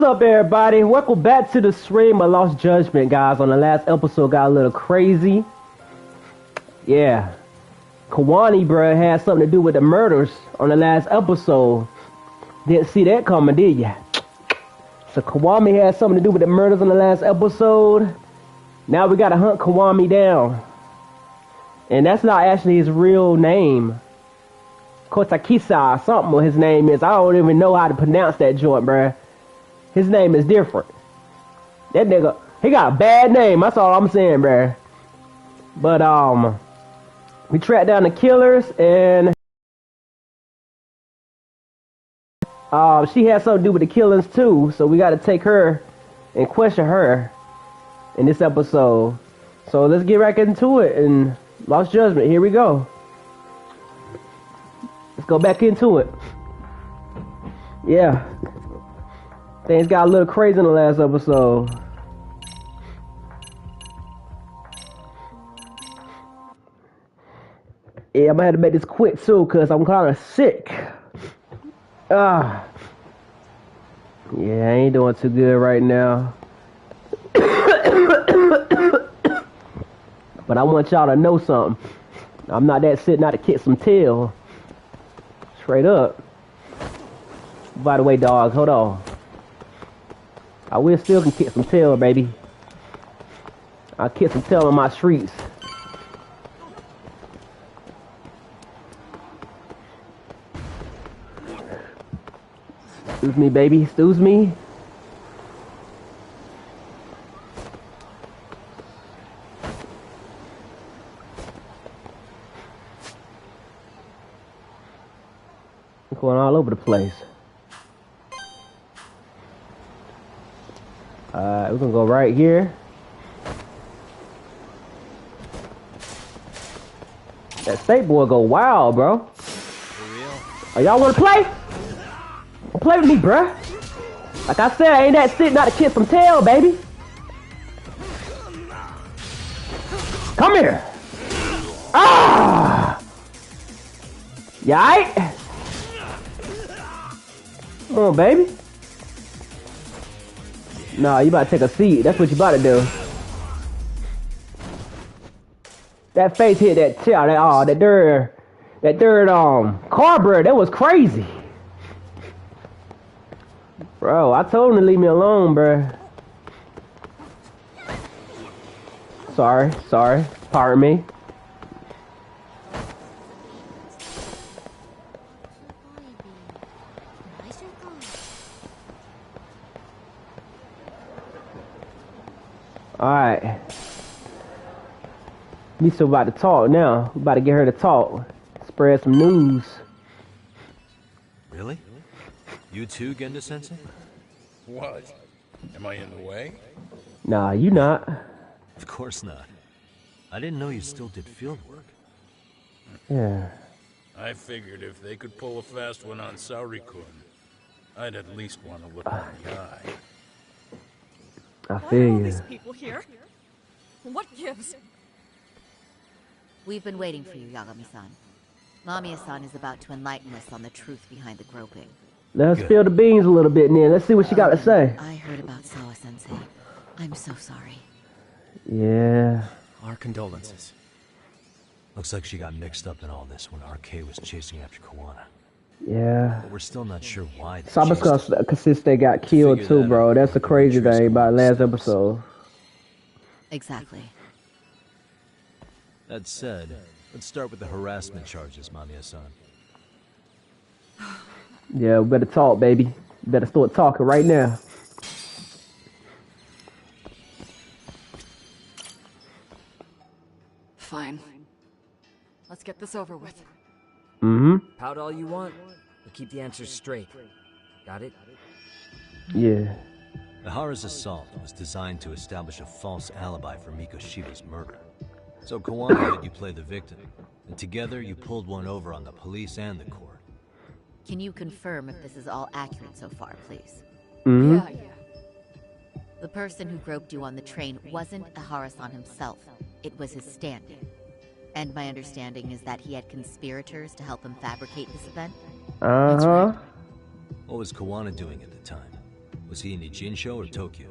What's up, everybody? Welcome back to the stream of Lost Judgment, guys. On the last episode, got a little crazy. Yeah, Kawani, bruh, had something to do with the murders on the last episode. Didn't see that coming, did ya? So Kawami had something to do with the murders on the last episode. Now we gotta hunt Kawami down, and that's not actually his real name. Kotakisa, something what his name is. I don't even know how to pronounce that joint, bruh. His name is different. That nigga, he got a bad name. That's all I'm saying, bruh. But, we tracked down the killers, and she had something to do with the killings, too. So we got to take her and question her in this episode. So let's get right into it. And Lost Judgment, here we go. Let's go back into it. Yeah. Things got a little crazy in the last episode. Yeah, I'm gonna have to make this quick too, cause I'm kind of sick. Yeah, I ain't doing too good right now. But I want y'all to know something. I'm not that sick not to kick some tail. Straight up. By the way, dogs, hold on. I will still can kick some tail, baby. I'll kick some tail on my streets. Excuse me, baby. Excuse me. I'm going all over the place. We're gonna go right here. That state boy go wild, bro. For real? Oh, y'all wanna play? Play with me, bruh. Like I said, I ain't that sick not to kiss some tail, baby. Come here. Ah! You alright? Come on, baby. Nah, you about to take a seat. That's what you about to do. That face hit that tail. That third carburetor. That was crazy. Bro, I told him to leave me alone, bro. Sorry. Pardon me. Alright. We still about to talk now. We about to get her to talk. Spread some news. Really? You too, Genda-sensei? What? Am I in the way? Nah, you not. Of course not. I didn't know you still did field work. Yeah. I figured if they could pull a fast one on Saori-kun, I'd at least want to look in the eye. I Why are feel all you. these people here? What gives? We've been waiting for you, Yagami-san. Mamiya-san is about to enlighten us on the truth behind the groping. Let's spill the beans a little bit, then. Let's see what she got to say. I heard about Sawa-sensei. I'm so sorry. Yeah. Our condolences. Looks like she got mixed up in all this when RK was chasing after Kawana. Yeah. But we're still not sure why they Sabasuka Consiste got killed too, bro. That's the crazy thing about last episode. Exactly. That said, let's start with the harassment charges, Mamiya-san. Yeah, we better talk, baby. We better start talking right now. Fine. Let's get this over with. Mm-hmm. Pout all you want, but keep the answers straight. Got it? Yeah. Ihara's assault was designed to establish a false alibi for Mikoshiba's murder. So Kawana had you play the victim, and together you pulled one over on the police and the court. Can you confirm if this is all accurate so far, please? Mm-hmm. Yeah. The person who groped you on the train wasn't Ihara-san himself. It was his stand-in. And my understanding is that he had conspirators to help him fabricate this event? Uh-huh. What was Kawana doing at the time? Was he in Ijinsho or Tokyo?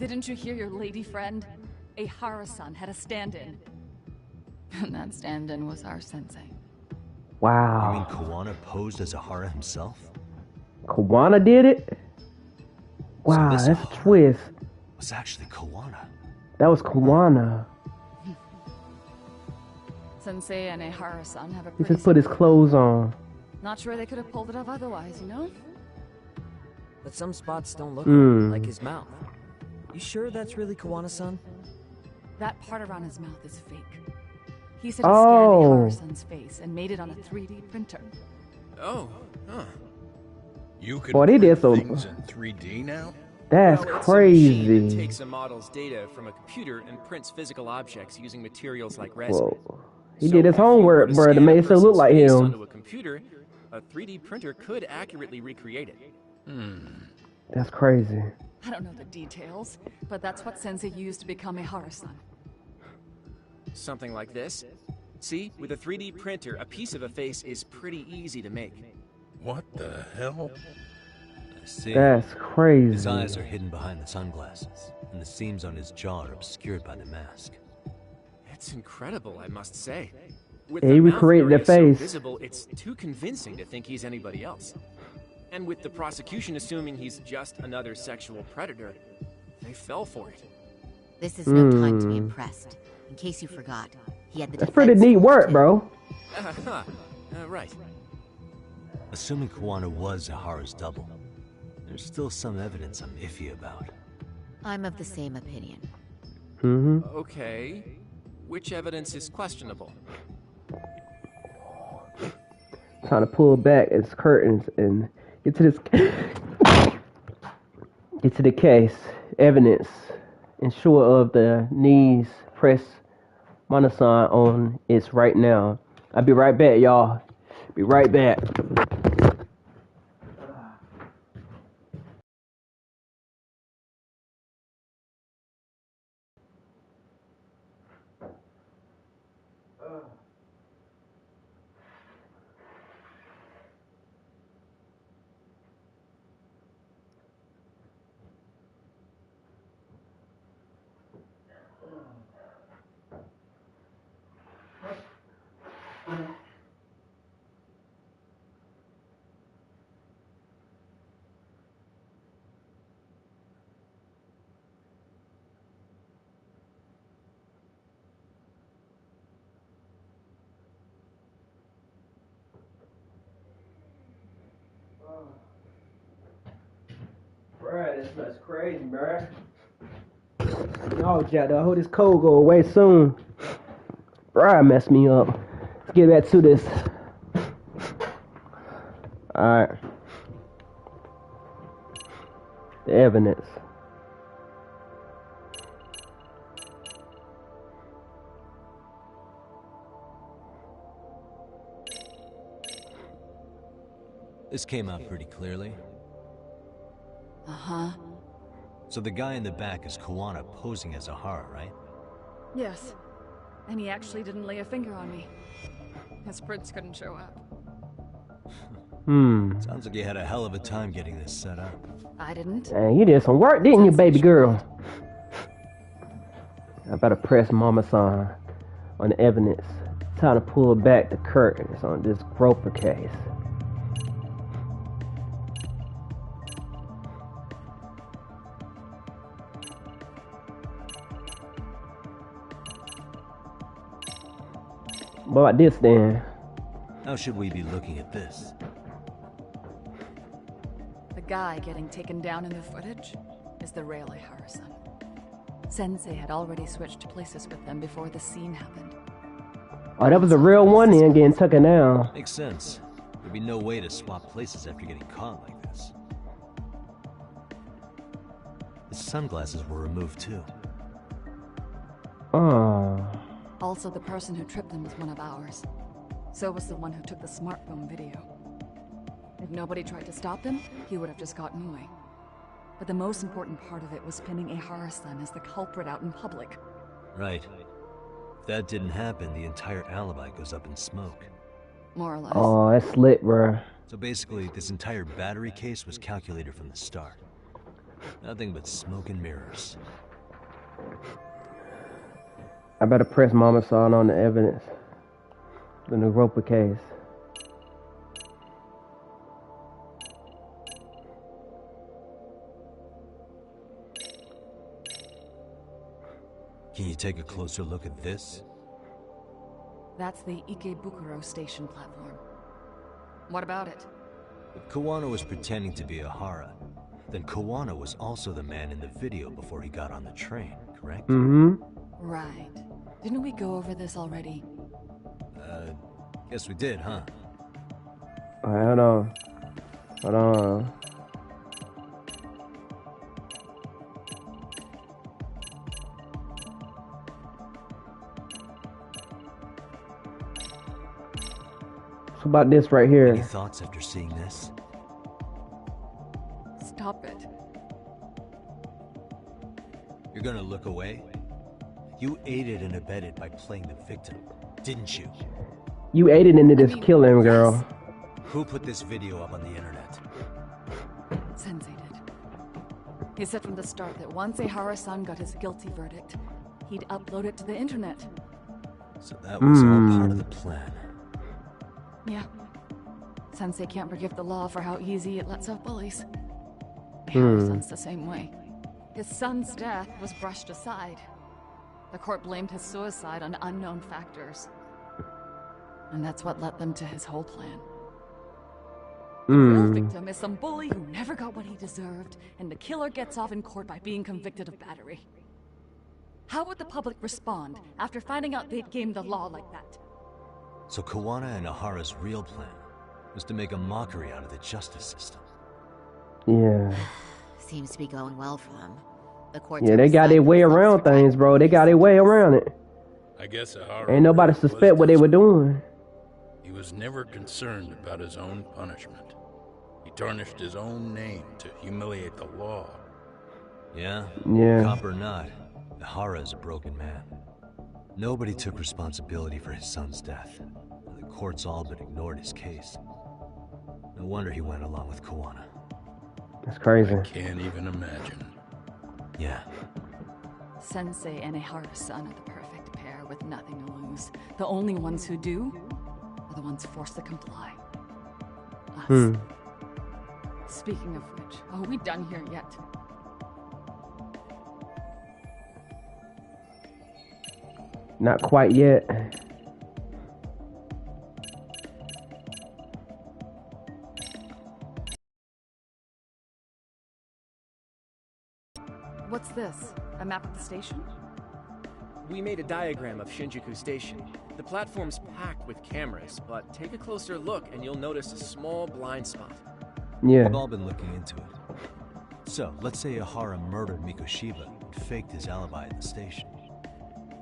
Didn't you hear your lady friend? A Hara-san had a stand-in. And that stand-in was our sensei. You mean Wow. Kawana posed as Ahara himself? Kawana did it? Wow, this that's a Ahara twist. Was actually Kawana. That was Kawana. Sensei and a Hara-san have a He pretty just put his secret- clothes on. Not sure they could have pulled it off otherwise, you know? But some spots don't look Hmm. like his mouth. You sure that's really Kawana-san? That part around his mouth is fake. He said he scanned Oh. a Hara-san's face and made it on a 3D printer. Oh, huh. You can Boy, they did print some- things in 3D now? That's Well, it's a machine that crazy. takes a model's data from a computer and prints physical objects using materials like resin. Whoa. He So did his if you were homework, to bro, to scan a make it look person's like face him. onto a computer, a 3D printer could accurately recreate it. That's crazy. I don't know the details, but that's what Sensei used to become a Hara-san. Something like this. See, with a 3D printer, a piece of a face is pretty easy to make. What the hell? I see. That's crazy. His eyes are hidden behind the sunglasses, and the seams on his jaw are obscured by the mask. It's incredible, I must say. With Yeah, he mouth recreated the area so face. visible, it's too convincing to think he's anybody else. And with the prosecution assuming he's just another sexual predator, they fell for it. This is no time to be impressed. In case you forgot, he had the That's pretty defense neat to work, too. bro. Right. Assuming Kawana was Ahara's double, there's still some evidence I'm iffy about. I'm of the same opinion. Mm-hmm. Okay. Which evidence is questionable? Trying to pull back its curtains and get to this. Get to the case. Evidence. Ensure of the knees. Press Monasan on its right now. I'll be right back, y'all. Be right back. Bruh, this smells crazy, bruh. Y'all jacked up. I hope this cold go away soon. Bruh, messed me up. Let's get back to this. Alright. The evidence. This came out pretty clearly. Uh-huh. So the guy in the back is Kawana posing as Ahara, right? Yes. And he actually didn't lay a finger on me. His prints couldn't show up. Sounds like you had a hell of a time getting this set up. I didn't. Dang, you did some work, didn't you, baby girl? I better press Mama San on the evidence. Time to pull back the curtains on this Groper case. What about this then? How should we be looking at this? The guy getting taken down in the footage is the real Hara-san. Sensei had already switched places with them before the scene happened. Oh, that was a real one then getting taken down. Makes sense. There'd be no way to swap places after getting caught like this. His sunglasses were removed too. Oh. Also, the person who tripped him was one of ours. So was the one who took the smartphone video. If nobody tried to stop him, he would have just gotten away. But the most important part of it was pinning a Hara-san as the culprit out in public. Right. If that didn't happen, the entire alibi goes up in smoke. More or less. Oh, that's lit, bruh. So basically, this entire battery case was calculated from the start. Nothing but smoke and mirrors. I better press Mama Son on the evidence. The Europa case. Can you take a closer look at this? That's the Ikebukuro station platform. What about it? If Kawano was pretending to be Ahara, then Kawano was also the man in the video before he got on the train, correct? Mm-hmm. Right. Didn't we go over this already? Guess we did, huh? Alright, hold on. Hold on. So about this right Any here. thoughts after seeing this? Stop it. You're gonna look away? You aided and abetted by playing the victim, didn't you? You aided into this I mean, killing, girl. yes. Who put this video up on the internet? Sensei did. He said from the start that once Ehara-san got his guilty verdict, he'd upload it to the internet. So that was all part of the plan. Yeah. Sensei can't forgive the law for how easy it lets off bullies. Hmm. Ehara-san's the same way. His son's death was brushed aside. The court blamed his suicide on unknown factors. And that's what led them to his whole plan. The real victim is some bully who never got what he deserved, and the killer gets off in court by being convicted of battery. How would the public respond after finding out they'd gamed the law like that? So Kawana and Ahara's real plan was to make a mockery out of the justice system. Yeah. Seems to be going well for them. The courts Yeah, are they got their deciding way who's around survived. things, bro. They got their way around it. I guess Ahara Ain't nobody really was suspect what they were desperate. doing. He was never concerned about his own punishment. He tarnished his own name to humiliate the law. Yeah? Yeah. Cop or not, Ahara is a broken man. Nobody took responsibility for his son's death. The courts all but ignored his case. No wonder he went along with Kawana. That's crazy. Can't even imagine. Yeah. Sensei and Ehara-san are the perfect pair with nothing to lose. The only ones who do are the ones forced to comply. Us. Speaking of which, are we done here yet? Not quite yet. What's this? A map of the station? We made a diagram of Shinjuku Station. The platform's packed with cameras, but take a closer look and you'll notice a small blind spot. Yeah. We've all been looking into it. So, let's say Ahara murdered Mikoshiba and faked his alibi at the station.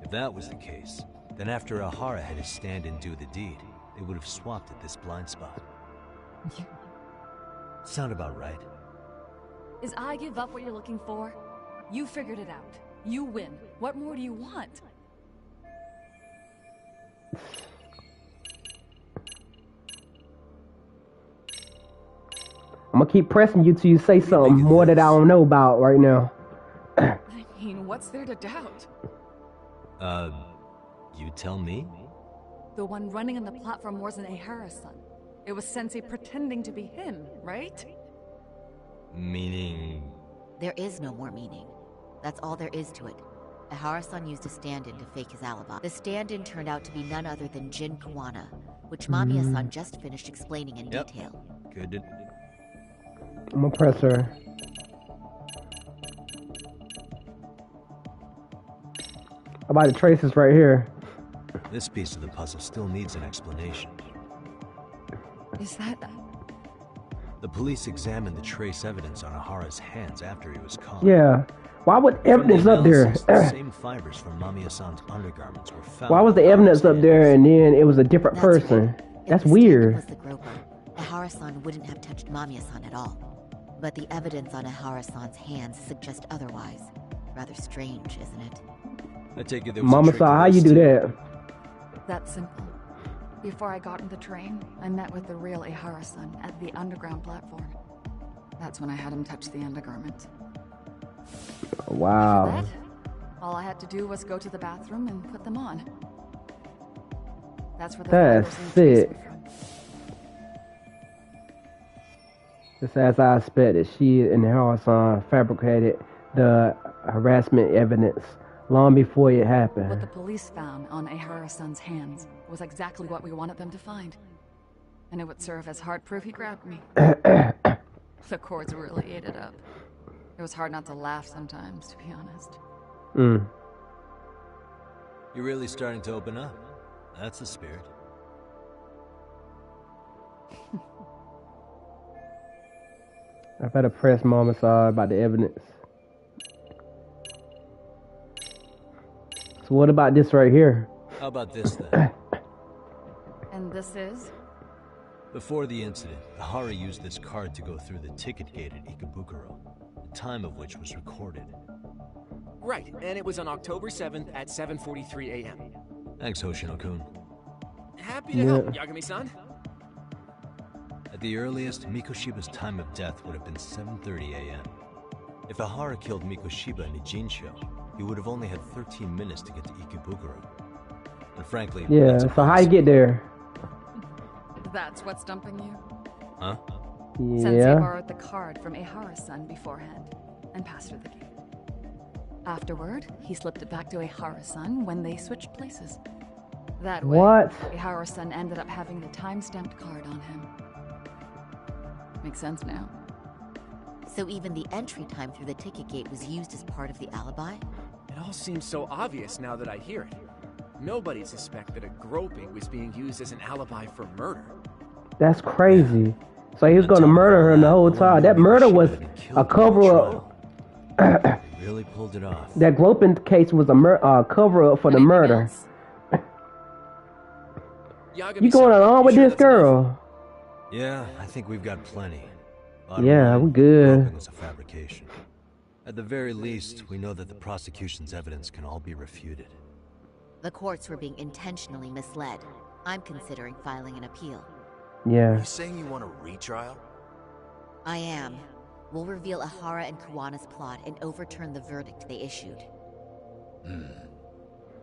If that was the case, then after Ahara had his stand-in do the deed, they would have swapped at this blind spot. Sound about right? Is I give up what you're looking for? You figured it out. You win. What more do you want? I'm gonna keep pressing you till you say something more that I don't know about right now. I mean, what's there to doubt? You tell me? The one running on the platform wasn't Ehara-san. It was Sensei pretending to be him, right? Meaning... There is no more meaning. That's all there is to it. Ehara-san used a stand-in to fake his alibi. The stand-in turned out to be none other than Jin Kawana, which Mamiya-san just finished explaining in detail. Good. I'm gonna press her. How about the traces right here? This piece of the puzzle still needs an explanation. Is that... The police examined the trace evidence on Ahara's hands after he was caught. Yeah. Why would evidence From the up there? analysis, the same fibers from Mamiya-san's undergarments were found. Why was the evidence up there and then it was a different That's person? right. If That's the stand-in weird. was the groper, Ehara-san wouldn't have touched Mamiya-san at all. But the evidence on Ehara-san's hands suggests otherwise. Rather strange, isn't it? I take it there was a Mama trick saw to how you this do too. that. That's simple. Before I got on the train, I met with the real Ehara-san at the underground platform. That's when I had him touch the undergarment. Wow. After that, all I had to do was go to the bathroom and put them on. That's where the That's photos and sick. trace were from. Just as I expected, she and Harrison fabricated the harassment evidence long before it What happened. the police found on Ahara-san's hands was exactly what we wanted them to find. And it would serve as hard proof he grabbed me. The courts really ate it up. It was hard not to laugh sometimes, to be honest. Mm. You're really starting to open up. That's the spirit. I've had a press moment about the evidence. So what about this right here? How about this then? And this is? Before the incident, Ahara used this card to go through the ticket gate at Ikebukuro, the time of which was recorded. Right, and it was on October 7th at 7:43 a.m. Thanks, Hoshino-kun. Happy to help, Yagami-san. At the earliest, Mikoshiba's time of death would have been 7:30 a.m. If Ahara killed Mikoshiba in Ijinsho, he would have only had 13 minutes to get to Ikebukuro. And frankly, Yeah, that's so how you get there? That's what's stumping you? Huh? Sensei Yeah. borrowed the card from Ahara-san beforehand and passed her the gate. Afterward, he slipped it back to Ahara-san when they switched places. That way, What? Ahara-san ended up having the time-stamped card on him. Makes sense now. So even the entry time through the ticket gate was used as part of the alibi? It all seems so obvious now that I hear it. Nobody suspected a groping was being used as an alibi for murder. That's crazy. So he was gonna murder her the whole time. That murder was a cover-up. They really pulled it off. That groping case was a cover-up for the Anything murder. else? You going along with You sure this that's enough? girl? Yeah, I think we've got plenty. Bottom Yeah, line, we good. groping was a fabrication. At the very least, we know that the prosecution's evidence can all be refuted. The courts were being intentionally misled. I'm considering filing an appeal. Yeah. You saying you want a retrial? I am. We'll reveal Ahara and Kuwana's plot and overturn the verdict they issued.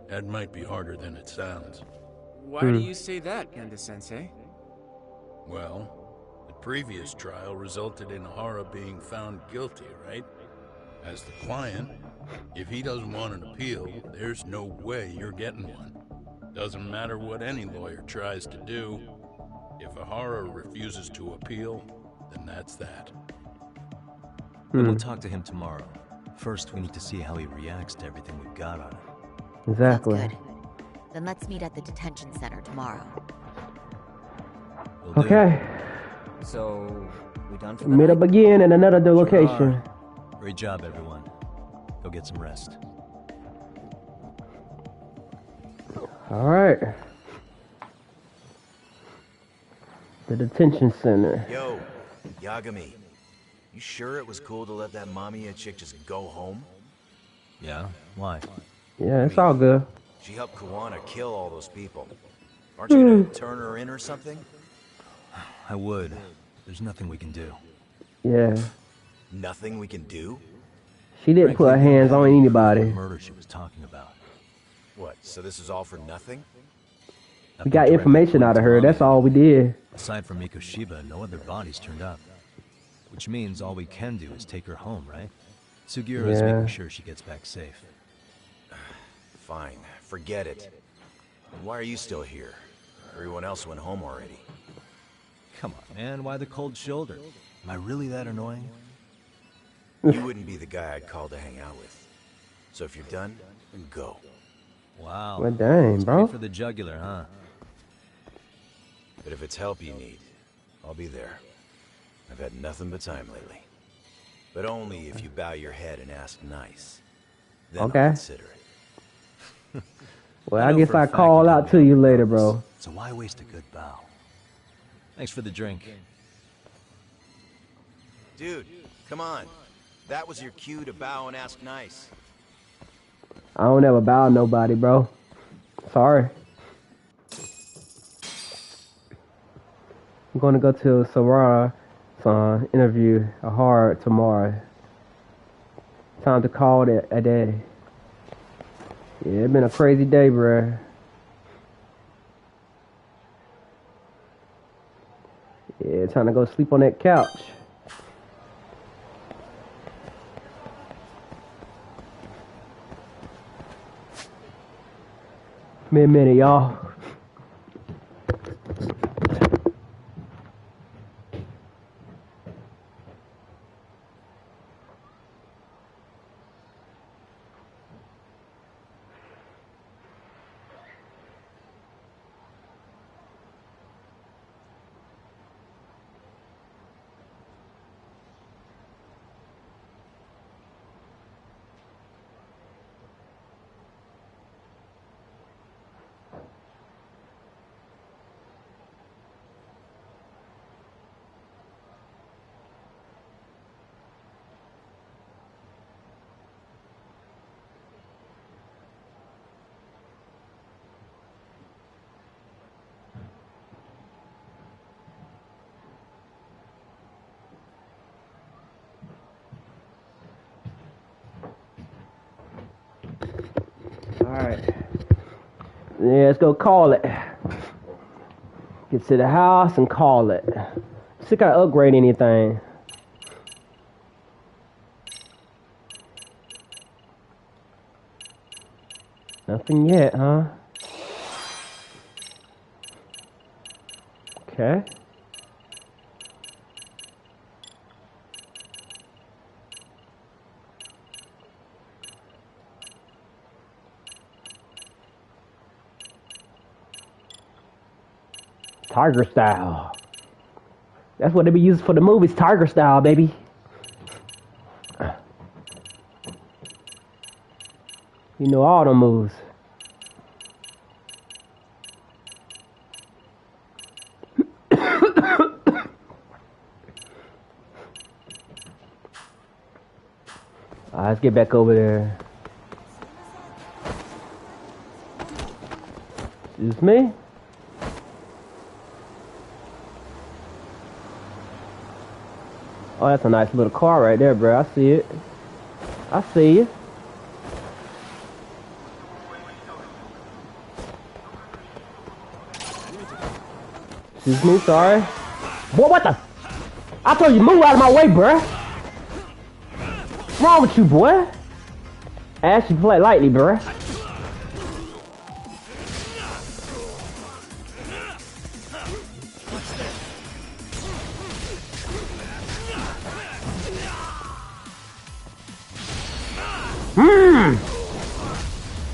That might be harder than it sounds. Why do you say that, Genda-sensei? Well, the previous trial resulted in Ahara being found guilty, right? As the client, if he doesn't want an appeal, there's no way you're getting one. Doesn't matter what any lawyer tries to do. If Ahara refuses to appeal, then that's that. But we'll talk to him tomorrow. First, we need to see how he reacts to everything we've got on him. Exactly. Sounds good. Then let's meet at the detention center tomorrow. Will do. Okay. So, we done for the Meet night? up again in another Sure location. are. Great job, everyone. Go get some rest. All right. The detention center. Yo, Yagami. You sure it was cool to let that Mamiya chick just go home? Yeah? Why? Yeah, it's all good. She helped Kuwana kill all those people. Aren't you gonna turn her in or something? I would. There's nothing we can do. Yeah. Nothing we can do? She didn't put her hands on anybody. The murder she was talking about. What, so this is all for nothing? We got information out of her. That's all we did. Aside from Mikoshiba, no other bodies turned up. Which means all we can do is take her home, right? Sugiura is Yeah. making sure she gets back safe. Fine, forget it. And why are you still here? Everyone else went home already. Come on, man. Why the cold shoulder? Am I really that annoying? You wouldn't be the guy I'd call to hang out with. So if you're done, then go. Wow. Well, dang, It's bro. great for the jugular, huh? But if it's help you need, I'll be there. I've had nothing but time lately. But only if you bow your head and ask nice. Then Okay. I'll consider it. Well, I know guess for a I fact call you out did to me you on later, purpose. bro. So why waste a good bow? Thanks for the drink. Dude, come on. That was your cue to bow and ask nice. I don't ever bow to nobody, bro. Sorry. I'm going to go to Sawara interview Ahara tomorrow. Time to call it a day. Yeah, it's been a crazy day, bruh. Yeah, time to go sleep on that couch. Give me a minute, y'all. Alright. Yeah, let's go call it. Get to the house and call it. Still gotta upgrade anything. Nothing yet, huh? Okay. Tiger style. That's what they be using for the movies, tiger style, baby. You know all them moves. Alright, let's get back over there. Excuse me? Oh, that's a nice little car right there, bro. I see it. I see you. Excuse me, sorry. Boy, what the? I told you move out of my way, bro. What's wrong with you, boy? I asked you to play lightly, bro.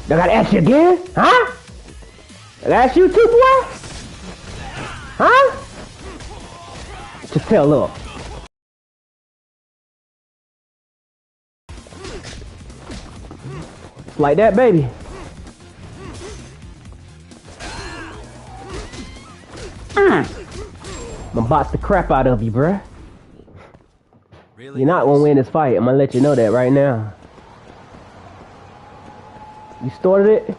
I gotta ask you again? Huh? I gotta ask you too, boy? Huh? Just tell a little. Like that, baby. I'm gonna box the crap out of you, bruh. Really? You're not gonna win this fight. I'm gonna let you know that right now. You started it, you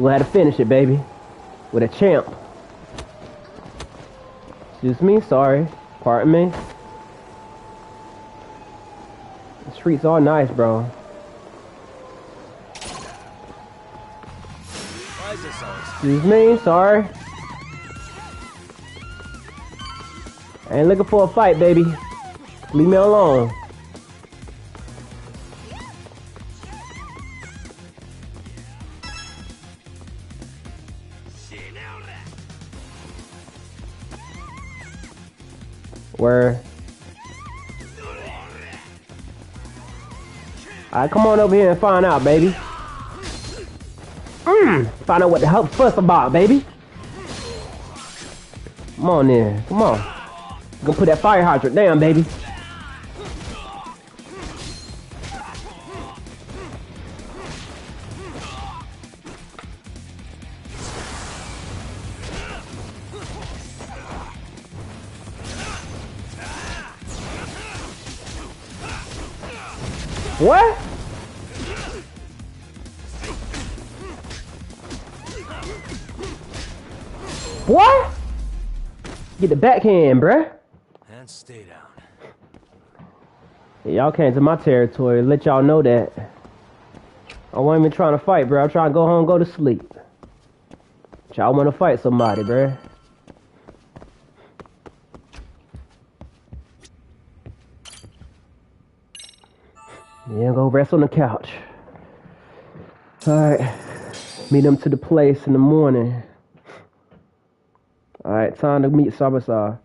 gonna have to finish it, baby. With a champ. Excuse me, sorry. Pardon me. The streets are nice, bro. Why is this always... Excuse me, sorry. I ain't looking for a fight, baby. Leave me alone. Where? Alright, come on over here and find out, baby. Find out what the hell's fuss about, baby. Come on then, come on. I'm gonna put that fire hydrant down, baby. What? What? Get the backhand, bruh. And stay down. Y'all came to my territory. Let y'all know that. I wasn't even trying to fight, bro. I'm trying to go home and go to sleep. Y'all want to fight somebody, bro. Yeah, go rest on the couch. Alright. Meet them to the place in the morning. Alright, time to meet Sabasar.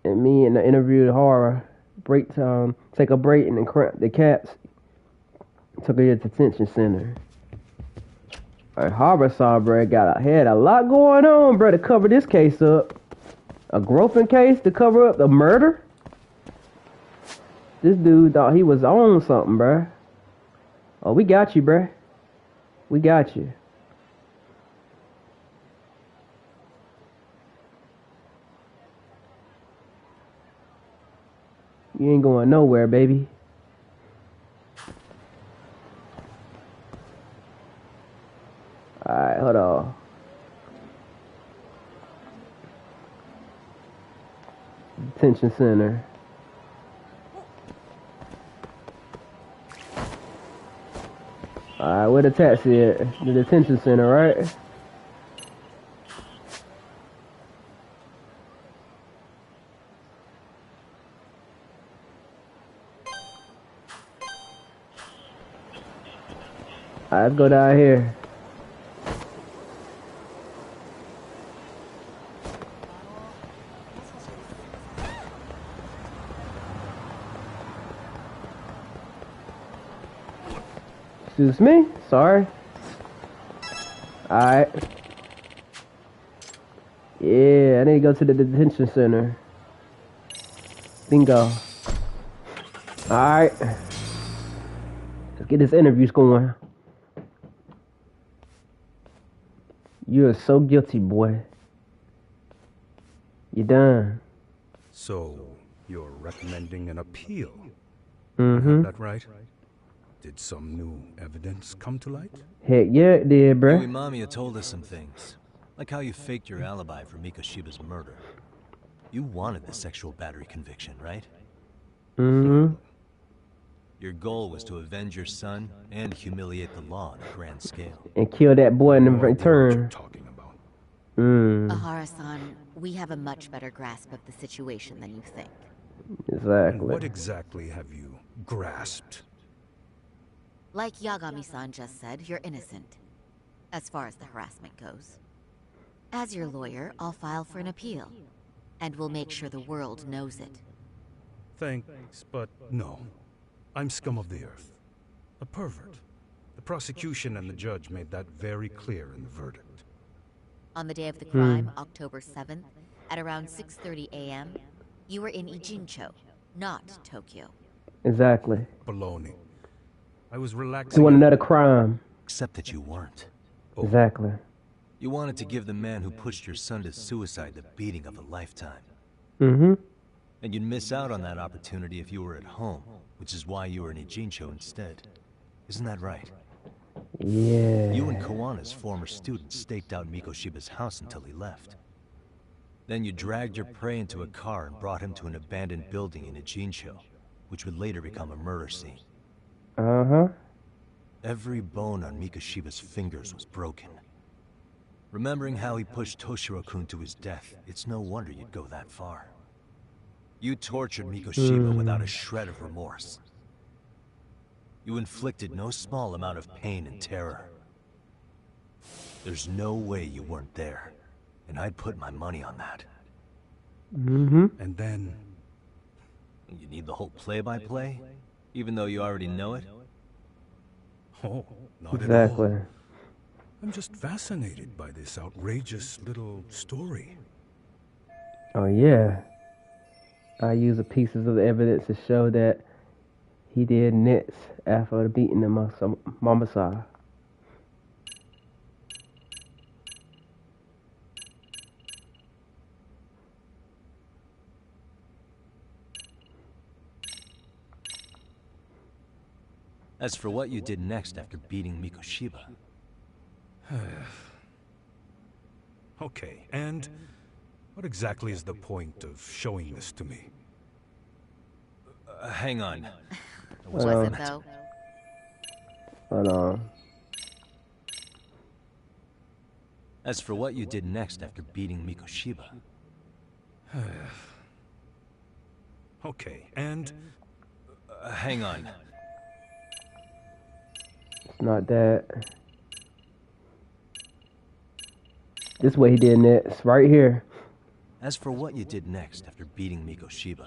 And me and the interview the horror. Break time. Take a break and then cramp the cats. Took her to the detention center. Alright, Harbor bro, had a lot going on, bro, to cover this case up. A groping case to cover up the murder? This dude thought he was on something, bro. Oh, we got you, bro. We got you. You ain't going nowhere, baby. Alright, hold on. Detention center. Alright, where the taxi at? The detention center, right? Alright, let's go down here. Excuse me? Sorry. Alright. Yeah, I need to go to the detention center. Bingo. Alright. Let's get this interview going. You are so guilty, boy. You done. So, you're recommending an appeal? Mm-hmm. I have that right? Did some new evidence come to light? Heck yeah, it did, bruh. Mamiya told us some things. Like how you faked your alibi for Mikoshiba's murder. You wanted the sexual battery conviction, right? Mm-hmm. Your goal was to avenge your son and humiliate the law on a grand scale. And kill that boy in the No idea what return. you're talking about. Ahara-san, we have a much better grasp of the situation than you think. And Exactly. what exactly have you grasped? Like Yagami-san just said, you're innocent. As far as the harassment goes. As your lawyer, I'll file for an appeal. And we'll make sure the world knows it. Thanks, but no. I'm scum of the earth. A pervert. The prosecution and the judge made that very clear in the verdict. On the day of the crime, October 7th, at around 6:30 a.m., you were in Ijincho, not Tokyo. Exactly. Baloney. I was relaxing. Doing another crime. Except that you weren't. Exactly. You wanted to give the man who pushed your son to suicide the beating of a lifetime. Mm-hmm. And you'd miss out on that opportunity if you were at home, which is why you were in Ijincho instead. Isn't that right? Yeah. You and Kawana's former student staked out Mikoshiba's house until he left. Then you dragged your prey into a car and brought him to an abandoned building in Ijincho, which would later become a murder scene. Uh-huh. Every bone on Mikoshiba's fingers was broken. Remembering how he pushed Toshiro-kun to his death, it's no wonder you'd go that far. You tortured Mikoshiba without a shred of remorse. You inflicted no small amount of pain and terror. There's no way you weren't there, and I'd put my money on that. Mm-hmm. And then... You need the whole play-by-play, even though you already know it? Oh, not Exactly. at all. I'm just fascinated by this outrageous little story. Oh, yeah. I use the pieces of the evidence to show that he did nits after the beating of Mamasa. As for what you did next after beating Mikoshiba... Okay, and what exactly is the point of showing this to me? Hang on. Was it, though? Hold on. As for what you did next after beating Mikoshiba. Okay, and... Hang on. It's not that. This is what he did next, right here. As for what you did next after beating Mikoshiba.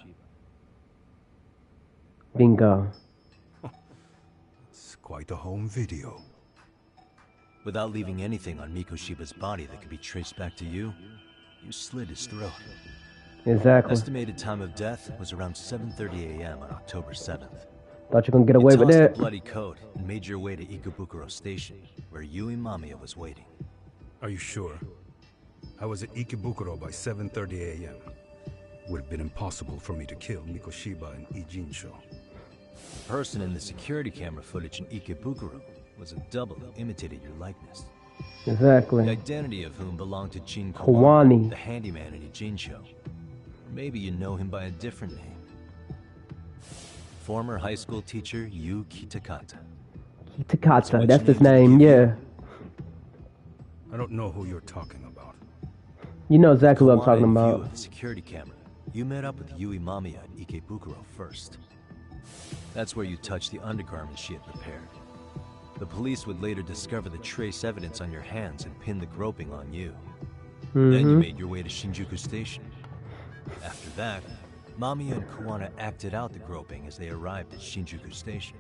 Bingo. It's quite a home video. Without leaving anything on Mikoshiba's body that could be traced back to you, you slit his throat. Exactly. Estimated time of death was around 7:30 a.m. on October 7th. Thought you were gonna get away You with tossed that. the bloody coat and made your way to Ikebukuro Station, where Yui Mamiya was waiting. Are you sure? I was at Ikebukuro by 7:30 a.m. Would have been impossible for me to kill Mikoshiba and Ijinsho. The person in the security camera footage in Ikebukuro was a double who imitated your likeness. The Exactly. identity of whom belonged to Jin Kawani. the handyman in Ijinsho. Maybe you know him by a different name. Former high school teacher Yu Kitakata. Takata, that's his name, yeah. I don't know who you're talking about. You know exactly what I'm Kawani talking in view about. of the security camera. You met up with Yui Mamiya at Ikebukuro first. That's where you touched the undergarments she had prepared. The police would later discover the trace evidence on your hands and pin the groping on you. Then you made your way to Shinjuku Station. After that, Mamiya and Kawana acted out the groping as they arrived at Shinjuku Station.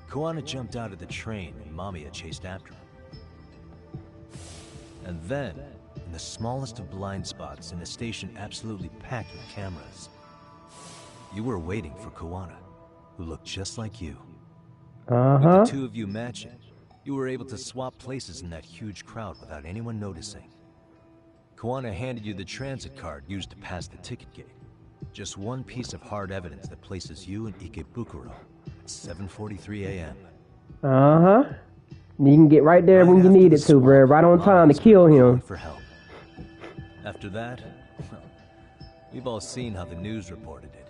Kawana jumped out of the train and Mamiya chased after him. And then, in the smallest of blind spots in a station absolutely packed with cameras, you were waiting for Kawana, who looked just like you. With the two of you matching, you were able to swap places in that huge crowd without anyone noticing. Kawana handed you the transit card used to pass the ticket gate. Just one piece of hard evidence that places you in Ikebukuro at 7:43 a.m. You can get right there when you need it to, bro. Right on time to kill him. For help. After that, well, we've all seen how the news reported it.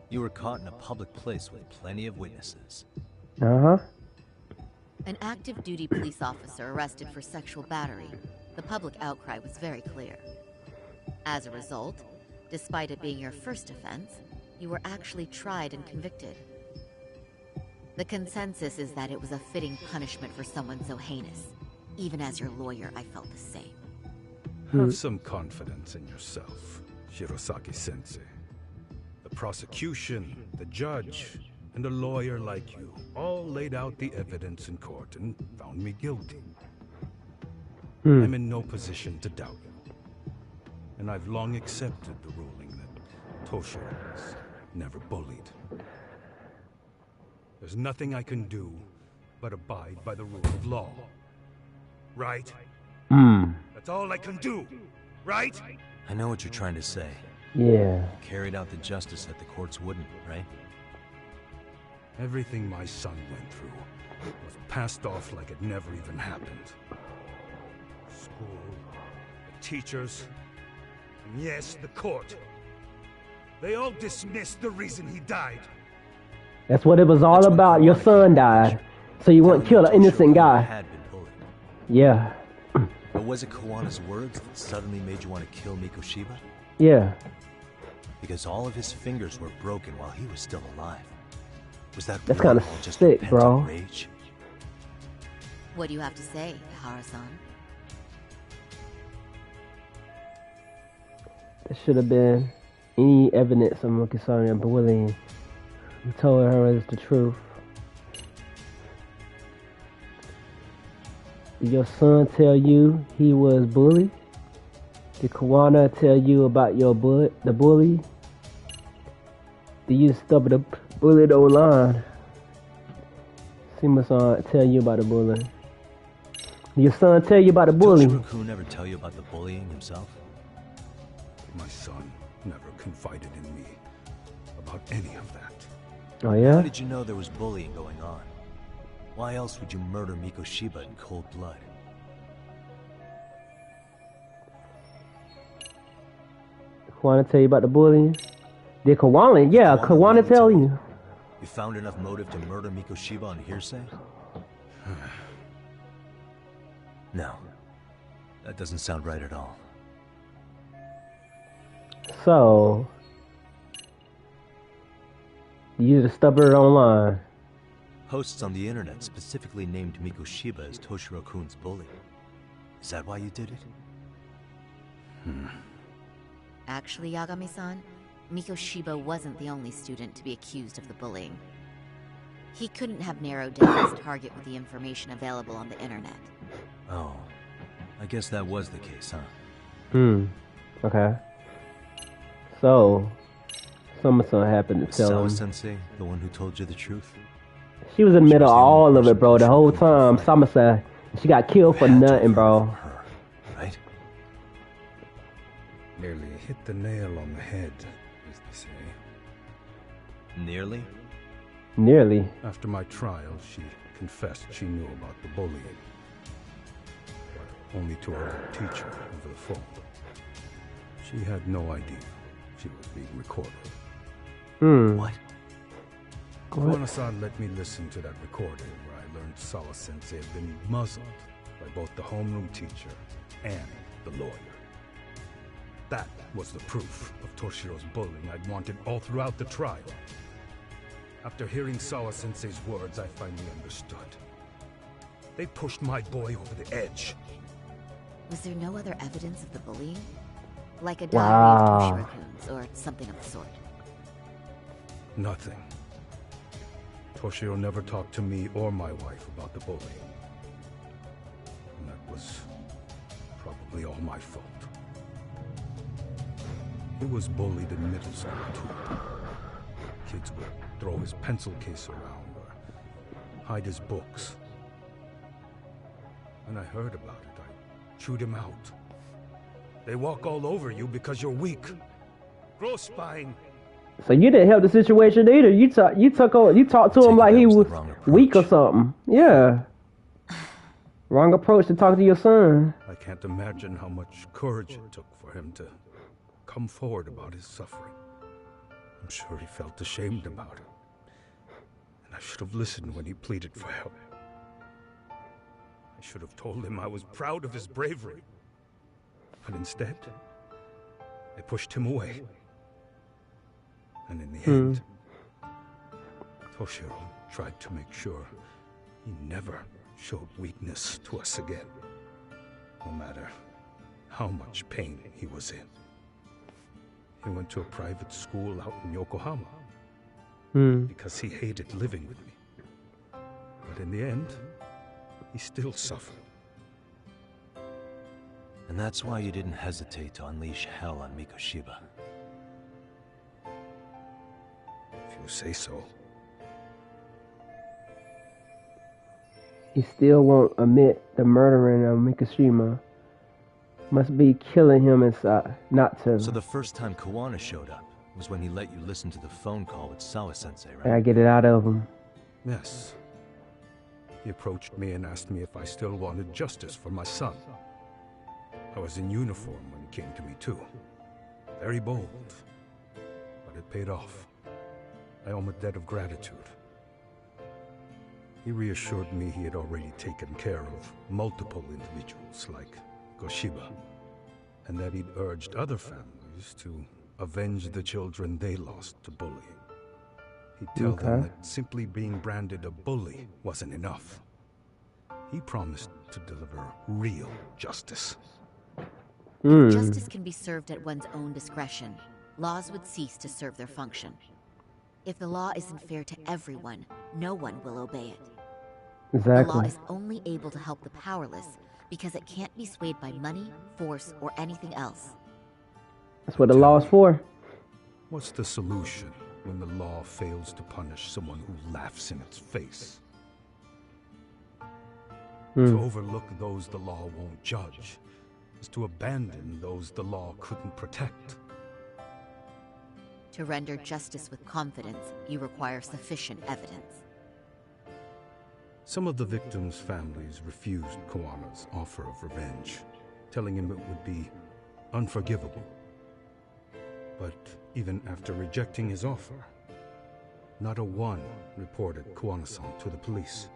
You were caught in a public place with plenty of witnesses. An active duty police officer arrested for sexual battery. The public outcry was very clear. As a result, despite it being your first offense, you were actually tried and convicted. The consensus is that it was a fitting punishment for someone so heinous. Even as your lawyer, I felt the same. Have some confidence in yourself, Shirosaki-sensei. The prosecution, the judge, and a lawyer like you all laid out the evidence in court and found me guilty. I'm in no position to doubt you. And I've long accepted the ruling that Toshiro was never bullied. There's nothing I can do but abide by the rule of law. Right? That's all I can do, right? I know what you're trying to say. Yeah. You carried out the justice that the courts wouldn't, right? Everything my son went through was passed off like it never even happened. School, the teachers, and yes, the court. They all dismissed the reason he died. That's what it was all about. Your son died. So you wouldn't kill an innocent guy. Had been bullied. Yeah. But was it Kawana's words that suddenly made you want to kill Mikoshiba? Yeah. Because all of his fingers were broken while he was still alive. Was that That's really kinda all just sick, pent-up bro. rage? What do you have to say, Ihara-san? There should have been any evidence of concerning bullying. You told her it's the truth. Did your son tell you he was bullied? Did Kawana tell you about the bully? Did you stop the bullied online? Sima-san tell you about the bullying. Did your son tell you about the bullying? Toshiro-kun never tell you about the bullying himself? My son never confided in me about any of that. Oh How yeah? did you know there was bullying going on? Why else would you murder Mikoshiba in cold blood? Kawana tell you about the bullying? Did Kawana? Yeah, Kawana tell you. You found enough motive to murder Mikoshiba on hearsay? No. That doesn't sound right at all. So, you just stubborn online. Hosts on the internet specifically named Mikoshiba as Toshiro-kun's bully. Is that why you did it? Actually, Yagami-san, Mikoshiba wasn't the only student to be accused of the bullying. He couldn't have narrowed down his target with the information available on the internet. Oh, I guess that was the case, huh? Okay. So, Summer-san happened to tell him. Sawa-sensei, the one who told you the truth? She was in the middle of was the all only of it, bro. The person whole who time, could fight. Summer-san, she got killed for Had to nothing, have bro. been her, right? Nearly hit the nail on the head, as they say. Nearly? Nearly. After my trial, she confessed she knew about the bullying. But only to her own teacher over the phone. She had no idea she was being recorded. What? Kawana-san let me listen to that recording where I learned Sawa-sensei had been muzzled by both the homeroom teacher and the lawyer. That was the proof of Toshiro's bullying I'd wanted all throughout the trial. After hearing Sawa-sensei's words, I finally understood. They pushed my boy over the edge. Was there no other evidence of the bullying? Like a Wow. diary of Toshiro-kun's or something of the sort? Nothing. Toshiro never talked to me or my wife about the bullying. And that was probably all my fault. He was bullied in middle school, too. Kids would throw his pencil case around or hide his books. When I heard about it, I chewed him out. They walk all over you because you're weak. Gross spine. So you didn't help the situation either. You talked to him like he was weak or something. Yeah. Wrong approach to talk to your son. I can't imagine how much courage it took for him to come forward about his suffering. I'm sure he felt ashamed about it. And I should have listened when he pleaded for help. I should have told him I was proud of his bravery. But instead, I pushed him away. And in the end, Toshiro tried to make sure he never showed weakness to us again, no matter how much pain he was in. He went to a private school out in Yokohama because he hated living with me. But in the end, he still suffered. And that's why you didn't hesitate to unleash hell on Mikoshiba. If you say so. He still won't admit the murdering of Mikoshiba. Must be killing him inside, not to. So the first time Kawana showed up was when he let you listen to the phone call with Sawa-sensei, I right? get it out of him. Yes. He approached me and asked me if I still wanted justice for my son. I was in uniform when he came to me too. Very bold. But it paid off. I owe him a debt of gratitude. He reassured me he had already taken care of multiple individuals like Goshiba, and that he'd urged other families to avenge the children they lost to bullying. He'd tell them that simply being branded a bully wasn't enough. He promised to deliver real justice. Justice can be served at one's own discretion. Laws would cease to serve their function. If the law isn't fair to everyone, no one will obey it. The law Exactly. is only able to help the powerless because it can't be swayed by money, force, or anything else. That's what the law is for. What's the solution when the law fails to punish someone who laughs in its face? To overlook those the law won't judge is to abandon those the law couldn't protect. To render justice with confidence, you require sufficient evidence. Some of the victims' families refused Kawana's offer of revenge, telling him it would be unforgivable. But Even after rejecting his offer, not a one reported Kuwana-san to the police.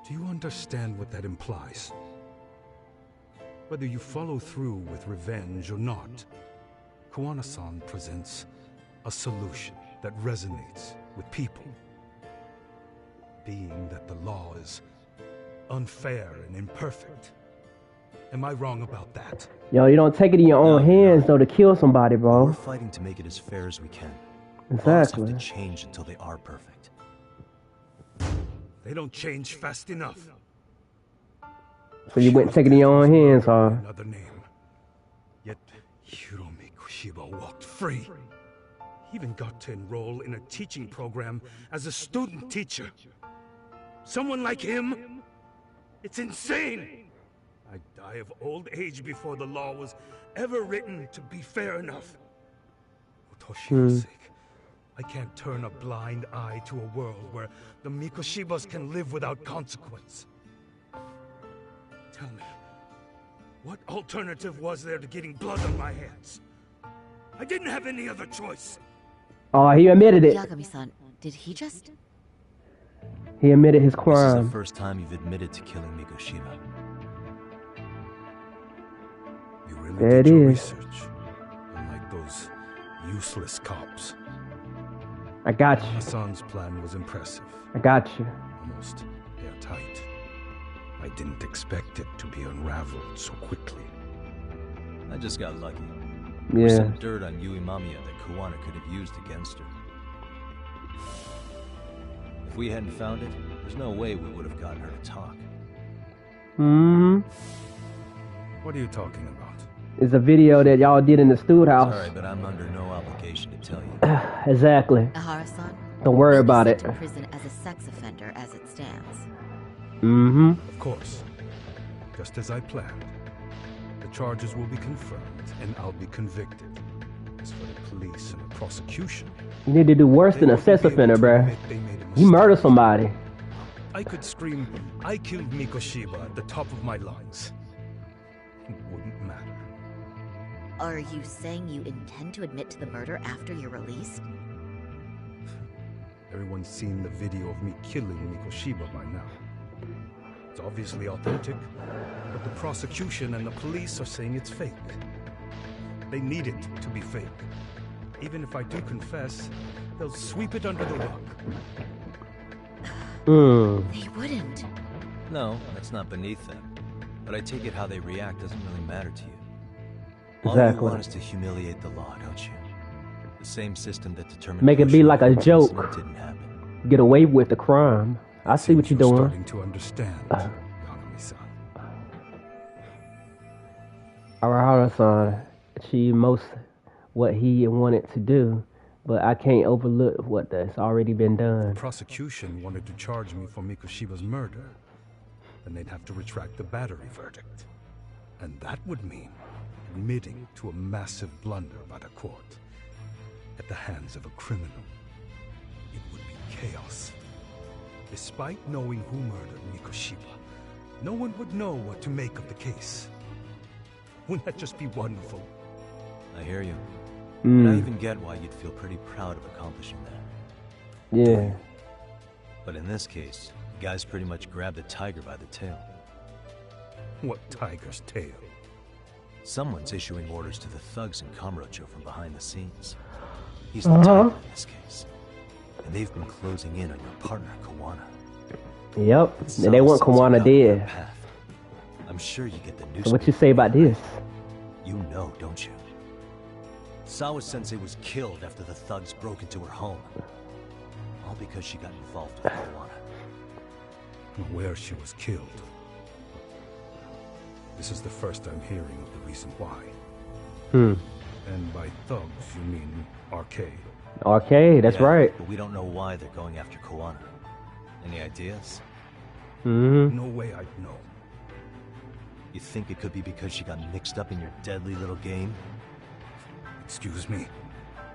Do you understand what that implies? Whether you follow through with revenge or not, Kuwana-san presents a solution that resonates with people. Being that the law is unfair and imperfect. Am I wrong about that? Yo, you don't take it in your own hands though to kill somebody, bro. We're fighting to make it as fair as we can. Exactly. Laws have to change until they are perfect. They don't change fast enough. So you went and take it in your own hands, huh? Another name. Yet Hiromi Kushiba walked free. He even got to enroll in a teaching program as a student teacher. Someone like him? It's insane! I'd die of old age before the law was ever written to be fair enough. For Toshiro's sake, I can't turn a blind eye to a world where the Mikoshibas can live without consequence. Tell me, what alternative was there to getting blood on my hands? I didn't have any other choice. Oh, he admitted it. Yagami-san, did he just... He admitted his This is crime. the first time you've admitted to killing Mikoshiba. You really There did it your is. research, unlike those useless cops. I got you. Hassan's plan was impressive, I got you. almost airtight. I didn't expect it to be unraveled so quickly. I just got lucky. There was Yeah. some dirt on Yui Mamiya that Kuwana could have used against her. If we hadn't found it, there's no way we would have gotten her to talk. Hmm. What are you talking about? It's a video that y'all did in the Stewart house. Sorry, but I'm under no obligation to tell you. Exactly. Ahara-san? Don't worry He'll be about sent it. to prison as a sex offender as it stands. Mm-hmm. Of course. Just as I planned. The charges will be confirmed, and I'll be convicted. As for the police and the prosecution, You need to do worse they than a won't sex be able offender, to bruh. admit they made a You mistake. murdered somebody. I could scream, I killed Mikoshiba at the top of my lungs. It wouldn't matter. Are you saying you intend to admit to the murder after you're released? Everyone's seen the video of me killing Mikoshiba by now. It's obviously authentic, but the prosecution and the police are saying it's fake. They need it to be fake. Even if I do confess, they'll sweep it under the rug. They wouldn't. No, that's not beneath them. But I take it how they react doesn't really matter to you. All Exactly. you want is to humiliate the law, don't you? The same system that determined Make it be like a Mikoshiba's joke. incident didn't happen. Get away with the crime. I see what you're Seems doing. Starting to understand, Yagami-san. Arahara-san achieved most what he wanted to do, but I can't overlook what that's already been done. The prosecution wanted to charge me for Mikoshiba's murder. Then they'd have to retract the battery verdict. And that would mean admitting to a massive blunder by the court at the hands of a criminal. It would be chaos. Despite knowing who murdered Mikoshiba, no one would know what to make of the case. Wouldn't that just be wonderful? I hear you. And I Mm, even get why you'd feel pretty proud of accomplishing that. yeah. But in this case, the guys pretty much grabbed the tiger by the tail. What tiger's tail? Someone's issuing orders to the thugs in Kamurocho from behind the scenes. He's the tiger in this case. And they've been closing in on your partner, Kawana. Yep. It's And they want nonsense Kawana about their dead. path. I'm sure you get the news. So what you say about this? You know, don't you? Sawa-sensei was killed after the thugs broke into her home. All because she got involved with Kawana. Where she was killed. This is the first I'm hearing of the reason why. And by thugs, you mean arcade. Okay, that's Yeah, right. But we don't know why they're going after Kawana. Any ideas? Mm-hmm. No way I'd know. You think it could be because she got mixed up in your deadly little game? Excuse me.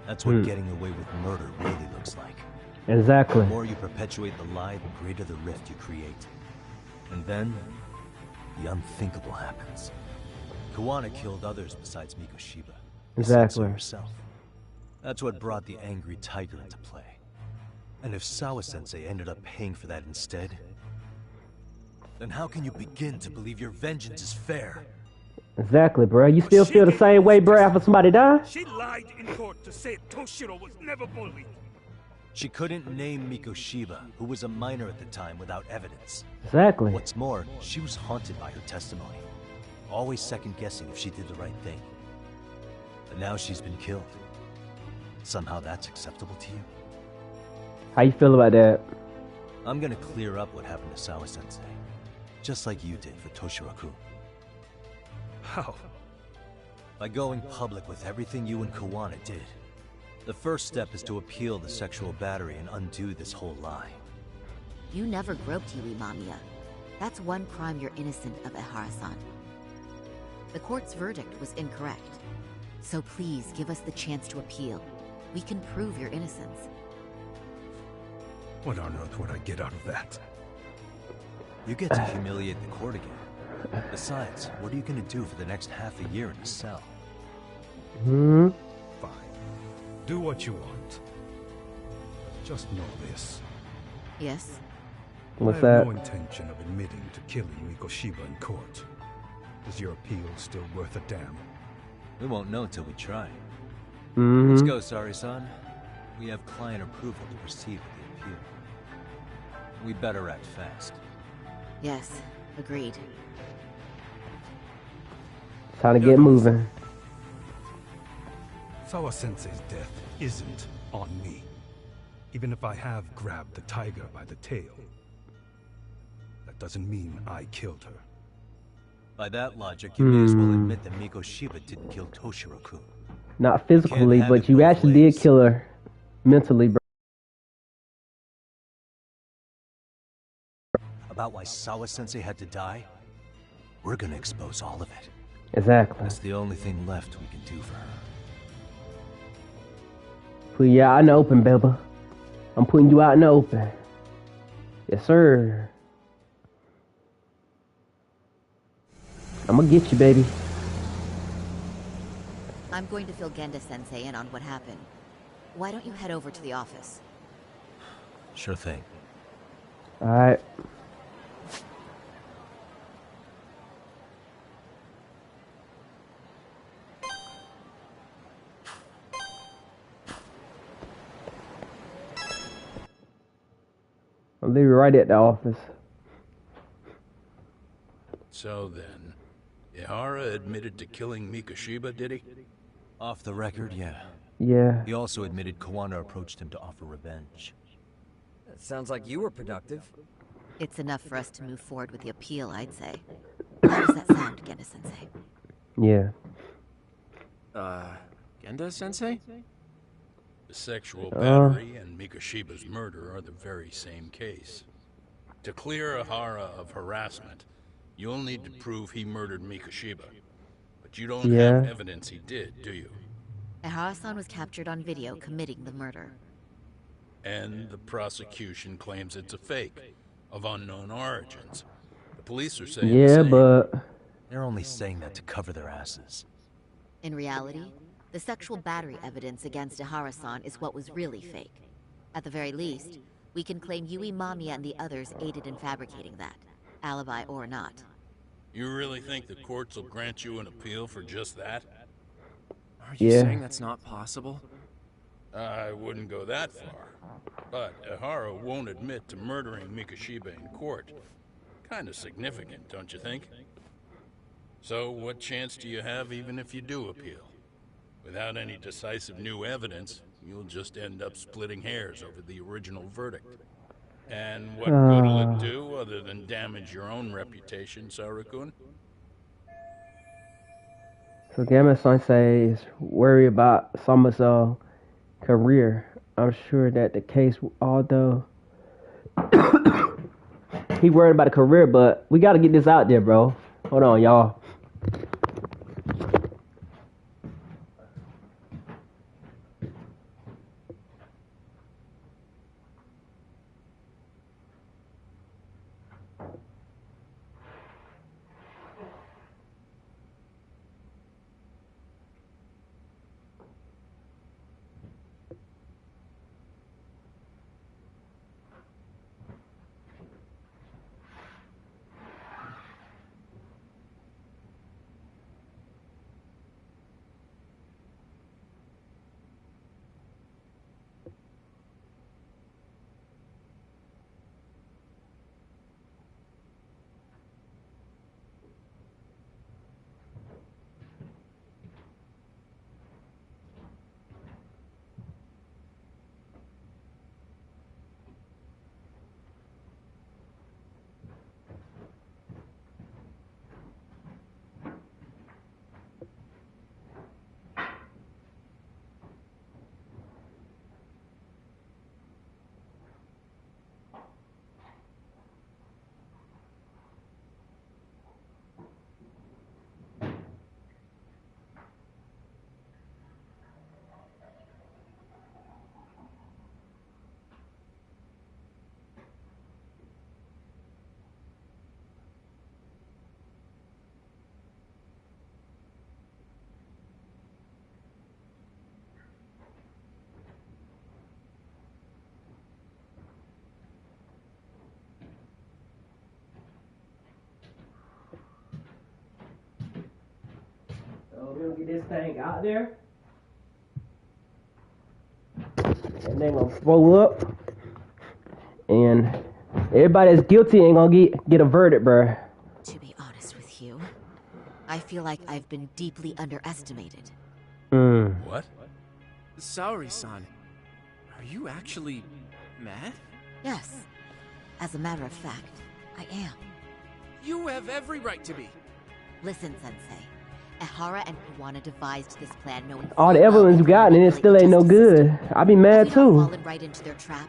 That's what getting away with murder really looks like. Exactly. The more you perpetuate the lie, the greater the rift you create. And then, the unthinkable happens. Kawana killed others besides Mikoshiba. Exactly. Herself. That's what brought the angry tiger into play. And if Sawa-sensei ended up paying for that instead, then how can you begin to believe your vengeance is fair? Exactly, bro. You still feel the same way, bro, after somebody died? She lied in court to say Toshiro was never bullied. She couldn't name Mikoshiba, who was a minor at the time, without evidence. Exactly. What's more, she was haunted by her testimony, always second-guessing if she did the right thing. But now she's been killed. Somehow that's acceptable to you? How you feel about that? I'm gonna clear up what happened to Sawa-sensei, just like you did for Toshiro-kun. How? By going public with everything you and Kawana did. The first step is to appeal the sexual battery and undo this whole lie. You never groped Yui Mamiya. That's one crime you're innocent of, Ehara-san. The court's verdict was incorrect. So please give us the chance to appeal. We can prove your innocence. What on earth would I get out of that? You get to humiliate the court again. Besides, what are you gonna do for the next half a year in a cell? Fine. Do what you want. Just know this. Yes? What's I that? have no intention of admitting to killing Mikoshiba in court. Is your appeal still worth a damn? We won't know till we try. Mm-hmm. Let's go, Sari-san. We have client approval to proceed with the appeal. We better act fast. Yes, agreed. Time to get moving. Sawa-sensei's death isn't on me. Even if I have grabbed the tiger by the tail. That doesn't mean I killed her. By that logic, you may as well admit that Mikoshiba didn't kill Toshiro-kun. Not physically, Can't have but it you both actually did ways. kill her mentally, bro. About why Sawa-sensei had to die? We're gonna expose all of it. Exactly. That's the only thing left we can do for her. Put you out in the open, baby. I'm putting you out in the open. Yes, sir. I'm gonna get you, baby. I'm going to fill Genda-sensei in on what happened. Why don't you head over to the office? Sure thing. Alright. I'm leaving right at the office. So then, Ihara admitted to killing Mikoshiba, did he? Off the record, yeah. Yeah. He also admitted Kawana approached him to offer revenge. That sounds like you were productive. It's enough for us to move forward with the appeal, I'd say. How does that sound, Genda-sensei? Yeah. Genda-sensei? The sexual battery and Mikoshiba's murder are the very same case. To clear Ihara of harassment, you'll need to prove he murdered Mikoshiba. But you don't have evidence he did, do you? Ehara-san was captured on video committing the murder. And the prosecution claims it's a fake, of unknown origins. The police are saying the Yeah, same. but They're only saying that to cover their asses. In reality, the sexual battery evidence against Ehara-san is what was really fake. At the very least, we can claim Yui Mamiya and the others aided in fabricating that, alibi or not. You really think the courts will grant you an appeal for just that? Are you Yeah. saying that's not possible? I wouldn't go that far. But Ihara won't admit to murdering Mikoshiba in court. Kinda significant, don't you think? So what chance do you have even if you do appeal? Without any decisive new evidence, you'll just end up splitting hairs over the original verdict. And what good will it do other than damage your own reputation, Saru-kun? so Gamma-sensei is worried about Sama's career. I'm sure that the case, although he worried about a career, but we got to get this out there, bro. Hold on, y'all. this thing out there. And they're gonna throw up. And everybody that's guilty ain't gonna get a verdict, bruh. To be honest with you, I feel like I've been deeply underestimated. What? Saori-san, are you actually mad? Yes. As a matter of fact, I am. You have every right to be. Listen, Sensei. Ehara and Kawana devised this plan knowing All the evidence you got and it still ain't no good. I'd be mad we too. fallen right into their trap.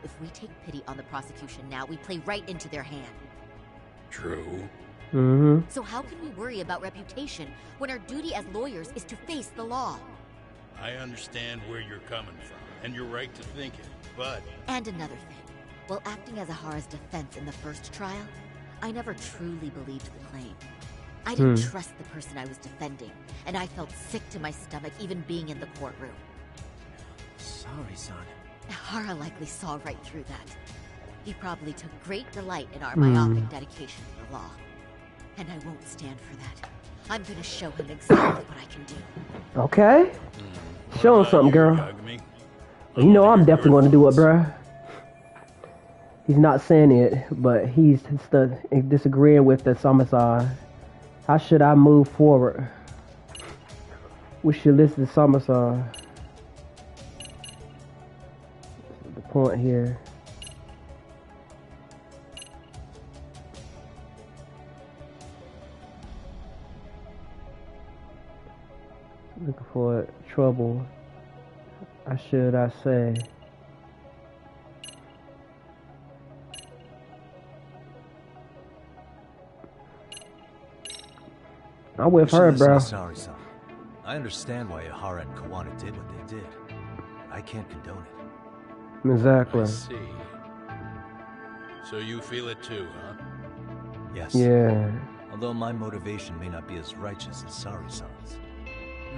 If we take pity on the prosecution now, we play right into their hand. True. So how can we worry about reputation when our duty as lawyers is to face the law? I understand where you're coming from, and you're right to think it, but... And another thing. While acting as Ahara's defense in the first trial, I never truly believed the claim. I didn't trust the person I was defending, and I felt sick to my stomach even being in the courtroom. Saori-san. Ahara likely saw right through that. He probably took great delight in our myopic dedication to the law. And I won't stand for that. I'm gonna show him exactly what I can do. Okay. Show him something, girl. You know I'm definitely gonna do it, bruh. He's not saying it, but he's disagreeing with the Samasai. How should I move forward? We should listen to Samasai. The point here. Looking for trouble. How should I say? I'm with her, bro. Sorry, son. I understand why Ehara and Kawana did what they did. I can't condone it. Exactly. I see. So you feel it too, huh? Yes. Yeah. Although my motivation may not be as righteous as Sari-san's.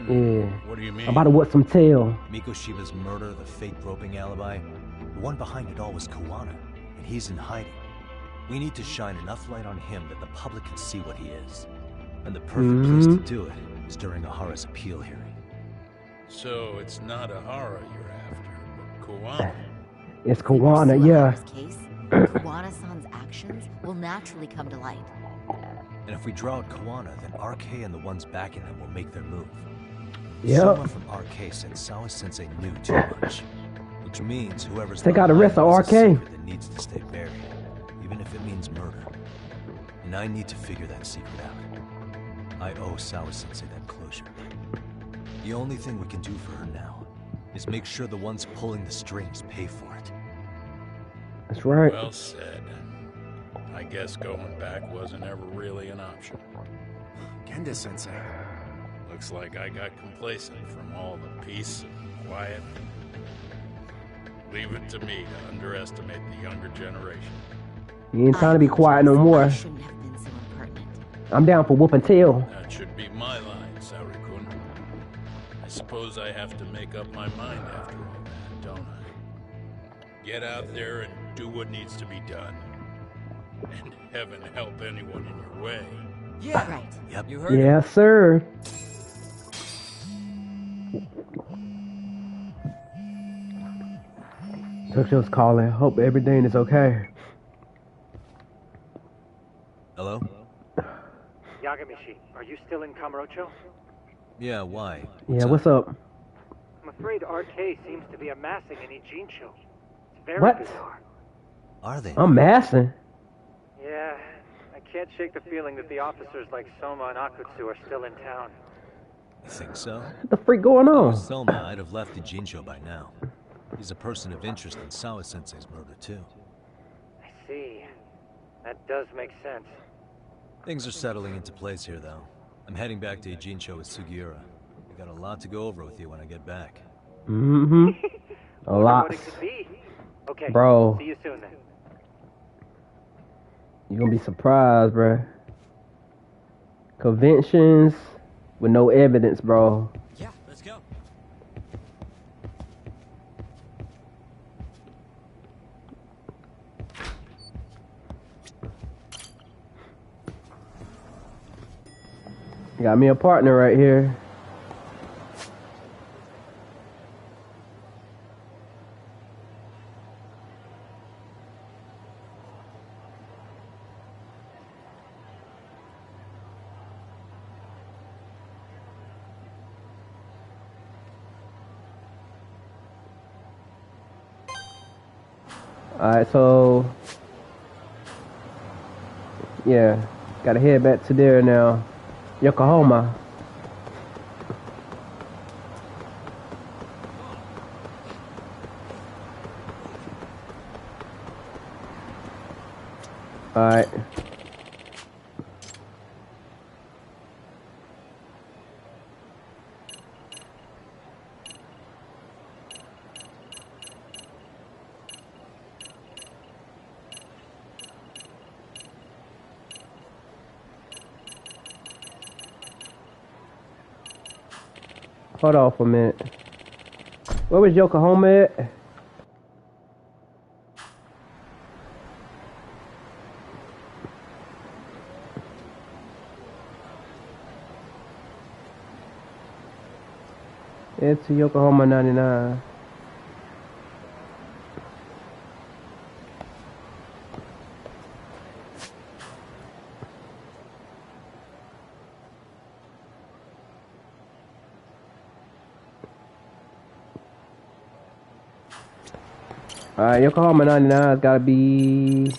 Yeah. What do you mean? I'm about to whip some tail. Mikoshiba's murder, the fake groping alibi, the one behind it all was Kawana, and he's in hiding. We need to shine enough light on him that the public can see what he is. And the perfect place to do it is during Ahara's appeal hearing. So it's not Ehara you're after, but Kawana. It's Kawana, yeah. In this case, Kawana-san's actions will naturally come to light. And if we draw out Kawana, then RK and the ones backing them will make their move. Yep. Someone from RK said Sawa-sensei knew too much. Which means whoever's Take out the rest of RK. that needs to stay buried, even if it means murder. And I need to figure that secret out. I owe Sawa-sensei that closure. The only thing we can do for her now is make sure the ones pulling the strings pay for it. That's right. Well said. I guess going back wasn't ever really an option. Genda-sensei. Looks like I got complacent from all the peace and quiet. Leave it to me to underestimate the younger generation. You ain't trying to be quiet no more. I shouldn't have been so impertinent. I'm down for whooping tail. That should be my line, Saori-kun. I suppose I have to make up my mind after all that, don't I? Get out there and do what needs to be done. And heaven help anyone in your way. Yeah, Right. Yep. you heard it. Yes, sir. Tokyo's calling. Hope everything is okay. Hello? Yagamishi, are you still in Kamurocho? Yeah, why? Yeah, what's up? I'm afraid RK seems to be amassing in Ijincho. It's very What? bizarre. Are they? I'm massing. Yeah, I can't shake the feeling that the officers like Soma and Akutsu are still in town. You think so? What the freak going on? Soma, I'd have left the Jincho by now. He's a person of interest in Sawa-sensei's murder, too. I see. That does make sense. Things are settling into place here, though. I'm heading back to Ijincho with Sugiura. I got a lot to go over with you when I get back. Mm-hmm. A Wonder lot. what it could be. Okay, Bro. see you soon then. You're gonna be surprised, bruh. Conventions with no evidence, bro. Yeah, let's go. Got me a partner right here. Alright, so yeah, gotta head back to there now. Yokohama. Alright. Hold on for a minute. Where was Yokohama at? It's Yokohama 99. Alright, Yokohama 99 has gotta be...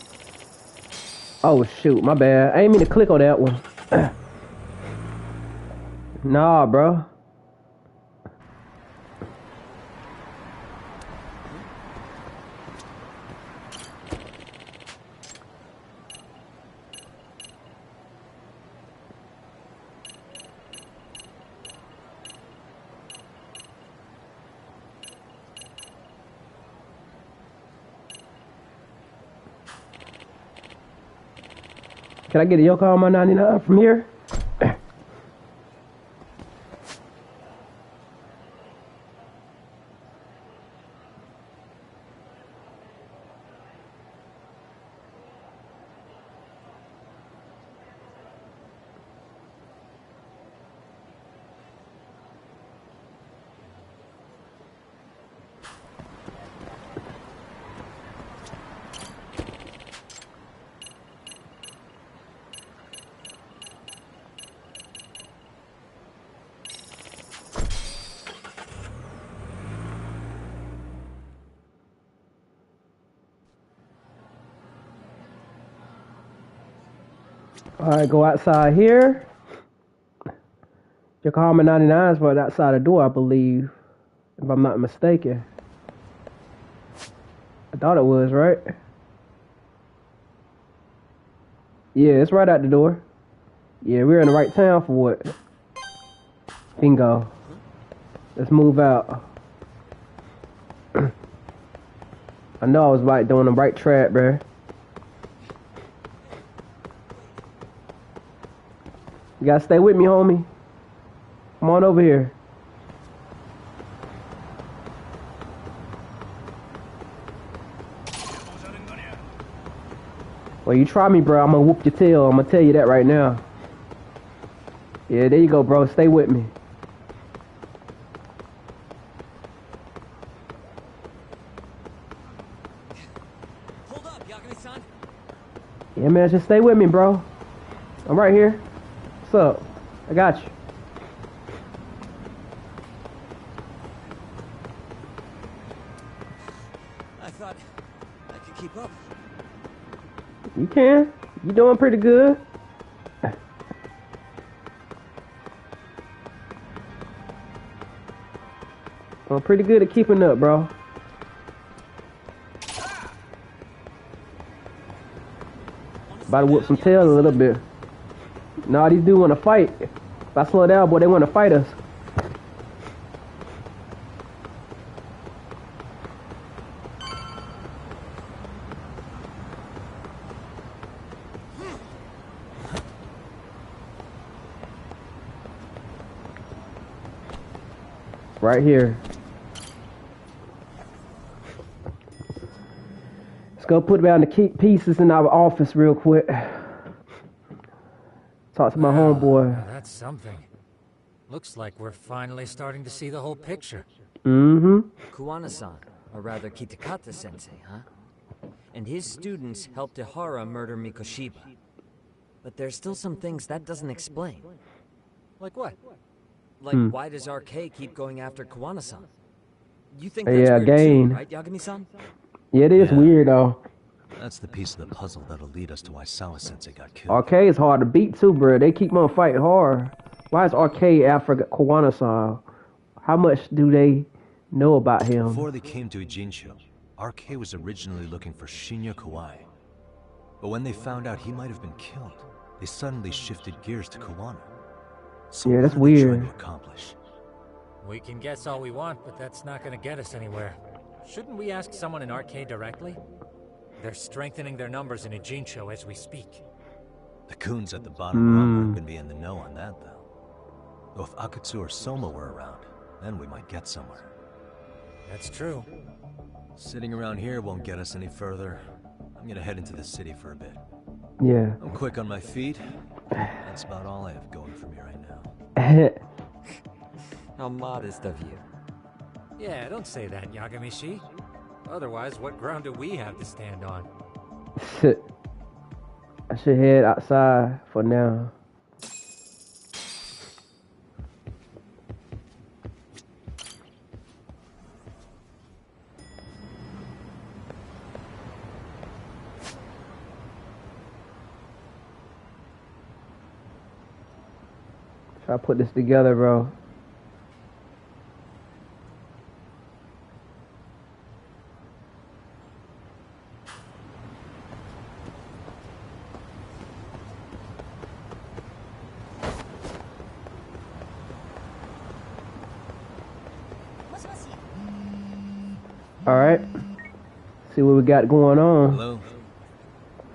Oh shoot, my bad. I ain't mean to click on that one. Nah, bro. Can I get a Yokohama 99 from here? Alright, go outside here. Yokohama 99 is right outside the door, I believe. If I'm not mistaken. I thought it was, right? Yeah, it's right out the door. Yeah, we're in the right town for it. Bingo. Let's move out. I know I was right doing the right track, bruh. You gotta stay with me, homie. Come on over here. Well, you try me, bro. I'm gonna whoop your tail. I'm gonna tell you that right now. Yeah, there you go, bro. Stay with me. Hold up, Yagami-san. Yeah, man. Just stay with me, bro. I'm right here. What's up? I got you. I thought I could keep up. You can. You doing pretty good. I'm pretty good at keeping up, bro. About to whoop some tail a little bit. Nah, these dudes want to fight. If I slow down, boy, they want to fight us. Right here. Let's go put down the key pieces in our office real quick. Talk to my homeboy. That's something. Looks like we're finally starting to see the whole picture. Mm-hmm. Kuwana-san, or rather Kitakata-sensei, huh? And his students helped Ihara murder Mikoshiba. But there's still some things that doesn't explain. Like what? Like, why does RK keep going after Kuwana-san? You think that's Yeah, weird again. too, right, Yagami-san? Yeah, it is weird though. That's the piece of the puzzle that'll lead us to why Sawa-sensei got killed. RK is hard to beat too, bro. They keep on fighting hard. Why is RK after Kawana-san? How much do they know about him? Before they came to Ijincho, RK was originally looking for Shinya Kawai. But when they found out he might have been killed, they suddenly shifted gears to Kawana. So yeah, that's what are they weird. trying to accomplish? We can guess all we want, but that's not going to get us anywhere. Shouldn't we ask someone in RK directly? They're strengthening their numbers in Ijincho as we speak. The goons at the bottom rung aren't going to be in the know on that, though. Though if Akatsu or Soma were around, then we might get somewhere. That's true. Sitting around here won't get us any further. I'm gonna head into the city for a bit. Yeah. I'm quick on my feet. That's about all I have going for me right now. How modest of you. Yeah, don't say that, Yagami-shi. Otherwise, what ground do we have to stand on? I should head outside for now. Try to put this together, bro. All right. See what we got going on. Hello?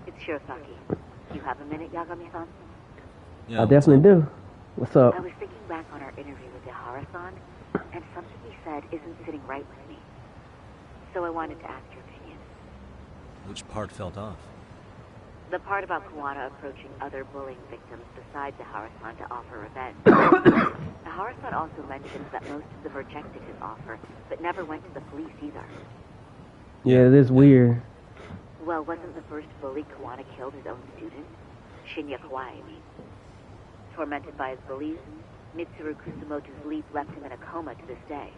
It's Shirosaki. Do you have a minute, Yagami-san? Yeah, I definitely do. What's up? I was thinking back on our interview with Yahara-san, and something he said isn't sitting right with me. So I wanted to ask your opinion. Which part felt off? The part about Kawana approaching other bullying victims besides Yahara-san to offer revenge. Yahara-san also mentions that most of them rejected his offer, but never went to the police either. Yeah, it is weird. Well, wasn't the first bully Kawana killed his own student? Shinya Kawai, I mean. Tormented by his bullies, Mitsuru Kusumoto's leap left him in a coma to this day.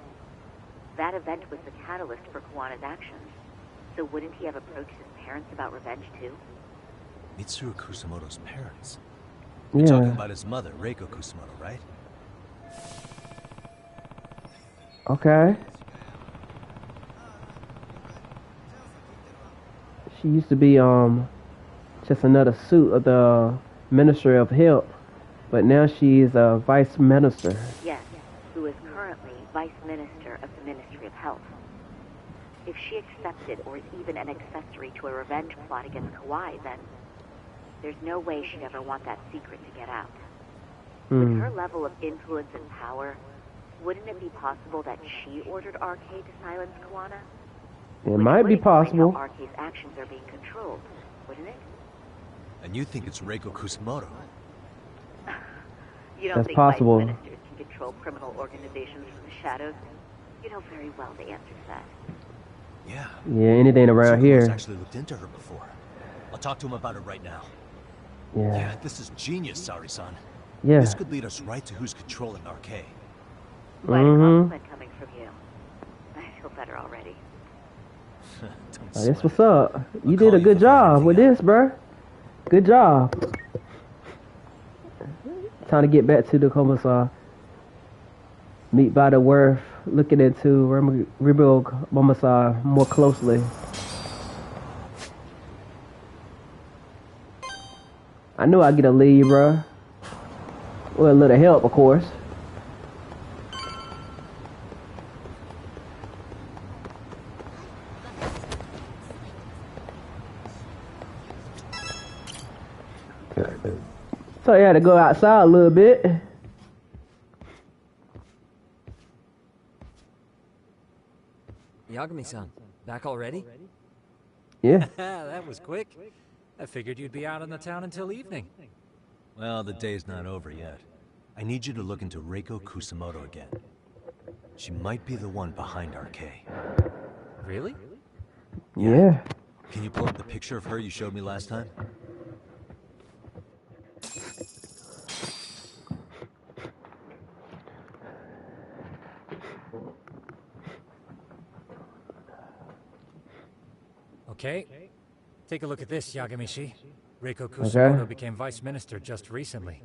That event was the catalyst for Kawana's actions. So wouldn't he have approached his parents about revenge too? Mitsuru Kusumoto's parents? Yeah. You're talking about his mother, Reiko Kusumoto, right? Okay. She used to be just another suit of the Ministry of Health, but now she's a vice minister. Yes, who is currently vice minister of the Ministry of Health. If she accepted or is even an accessory to a revenge plot against Kawai, then there's no way she'd ever want that secret to get out. With her level of influence and power, wouldn't it be possible that she ordered RK to silence Kawana? It might be possible. How RK's actions are being controlled, wouldn't it? And you think it's Reiko Kusumoto? You don't That's think possible. vice ministers can control criminal organizations from the shadows? You know very well the answer to that. Yeah. Yeah, anything around Someone's here. actually looked into her before. I'll talk to him about it right now. Yeah. Yeah, this is genius, Sari-san. Yeah. This could lead us right to who's controlling RK. Quite a compliment coming from you. I feel better already. That's what's up. You did a good job with this, bruh. Good job. Time to get back to the commissar. Meet by the worth. Looking into Ribo Commissar more closely. I knew I'd get a lead, bruh. With a little help, of course. So you had to go outside a little bit. Yagami-san, back already? Yeah. That was quick. I figured you'd be out in the town until evening. Well, the day's not over yet. I need you to look into Reiko Kusumoto again. She might be the one behind RK. Really? Yeah. Can you pull up the picture of her you showed me last time? Okay. Take a look at this, Yagamishi. Reiko Kusumoto became vice minister just recently.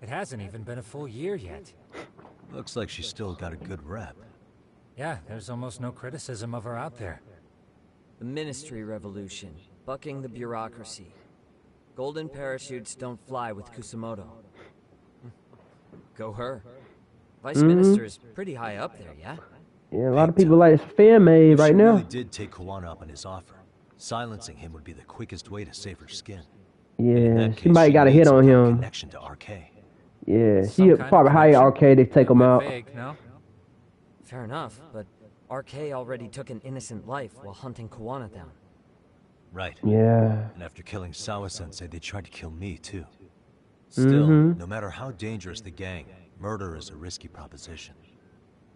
It hasn't even been a full year yet. Looks like she's still got a good rep. Yeah, there's almost no criticism of her out there. The Ministry Revolution, bucking the bureaucracy. Golden parachutes don't fly with Kusumoto. Go her. Vice Minister's pretty high up there, yeah? Yeah, a lot of people like it's fan made right now. She really did take Kuwana up on his offer. Silencing him would be the quickest way to save her skin. Yeah, she might got a hit on him. Connection to RK. Yeah, she probably hire RK to take him out. Vague, no? Fair enough, but RK already took an innocent life while hunting Kuwana down. Right. Yeah. And after killing Sawa-sensei, they tried to kill me, too. Still, no matter how dangerous the gang, murder is a risky proposition.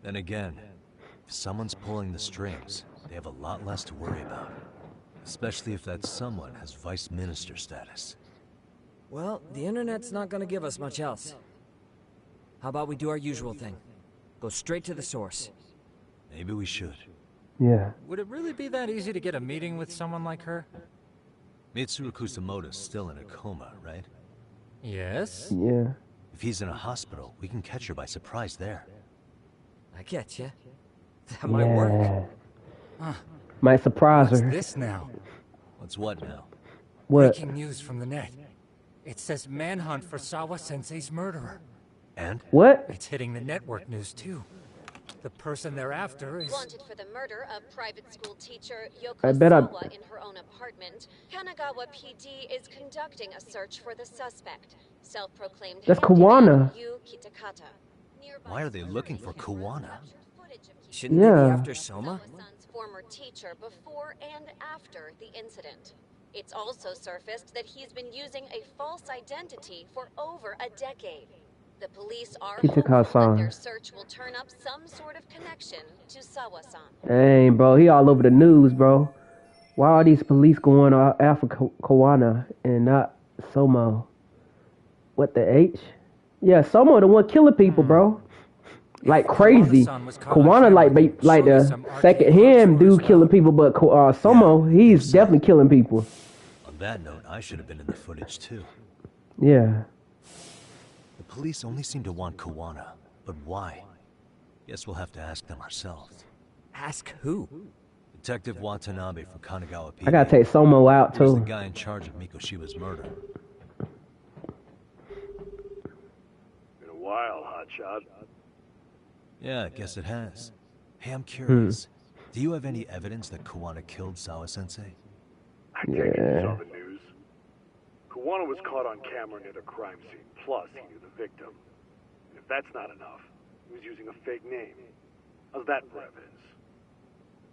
Then again, if someone's pulling the strings, they have a lot less to worry about. Especially if that someone has vice minister status. Well, the internet's not gonna give us much else. How about we do our usual thing? Go straight to the source. Maybe we should. Yeah. Would it really be that easy to get a meeting with someone like her? Mitsuru Kusumoto's still in a coma, right? Yes. Yeah. If he's in a hospital, we can catch her by surprise there. I get you. That might work. Might surprise What's her. this now? What's what now? What? Breaking news from the net. It says manhunt for Sawa-sensei's murderer. And? What? It's hitting the network news too. The person they're after is... Wanted for the murder of private school teacher I Yoko bet Sawa in her own apartment. Kanagawa PD is conducting a search for the suspect. Self-proclaimed That's handyman Kuwana. Yu Kitakata. Nearby Why are they looking for Kuwana? Shouldn't they be after Soma? Sawa-san's former teacher before and after the incident. It's also surfaced that he's been using a false identity for over a decade. The police are hopeful that their search will turn up some sort of connection to Sawa-san. Dang, bro, he all over the news, bro. Why are these police going after Kuwana and not Somo? What the H? Yeah, Somo the one killing people, bro. Like crazy. Kuwana like the second hand dude killing people, but Somo, he's definitely killing people. On that note, I should have been in the footage too. Yeah. The police only seem to want Kuwana, but why? Guess we'll have to ask them ourselves. Ask who? Detective Watanabe from Kanagawa PD. I gotta take Somo out He was too. the guy in charge of Mikoshiba's murder. Been a while, hotshot. Yeah, I guess it has. Hey, I'm curious. Do you have any evidence that Kuwana killed Sawa-sensei? I take it you saw the news. Kuwana was caught on camera near the crime scene. Plus, he knew the victim. And if that's not enough, he was using a fake name. How's that for evidence?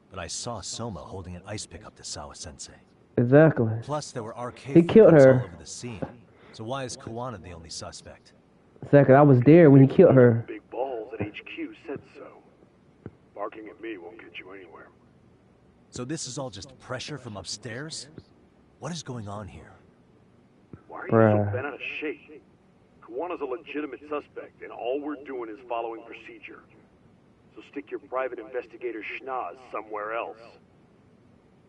But I saw Soma holding an ice pick up to Sawa-sensei. Exactly. Plus, there were arcade He killed footprints her. all over the scene. So why is Kuwana the only suspect? Exactly. I was there when he killed her. Big balls at HQ said so. Barking at me won't get you anywhere. So this is all just pressure from upstairs? What is going on here? Why are you so bent out of shape? Kuwana's a legitimate suspect, and all we're doing is following procedure. So stick your private investigator schnoz somewhere else.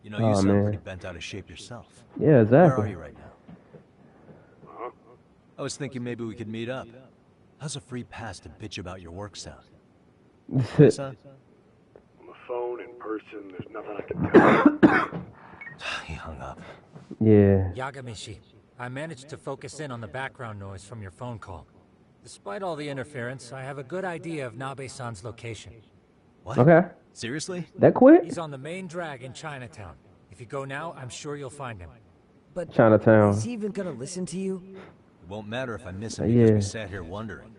You know, you sound pretty bent out of shape yourself. Yeah, exactly. Where are you right now? Huh? I was thinking maybe we could meet up. How's a free pass to bitch about your work sound? Son? On the phone, in person, there's nothing I can tell you. He hung up. Yeah. Yagamishi, I managed to focus in on the background noise from your phone call. Despite all the interference, I have a good idea of Nabe-san's location. What? Okay. Seriously? That quick? He's on the main drag in Chinatown. If you go now, I'm sure you'll find him. But Chinatown. is he even gonna listen to you? It won't matter if I miss him because we sat here wondering.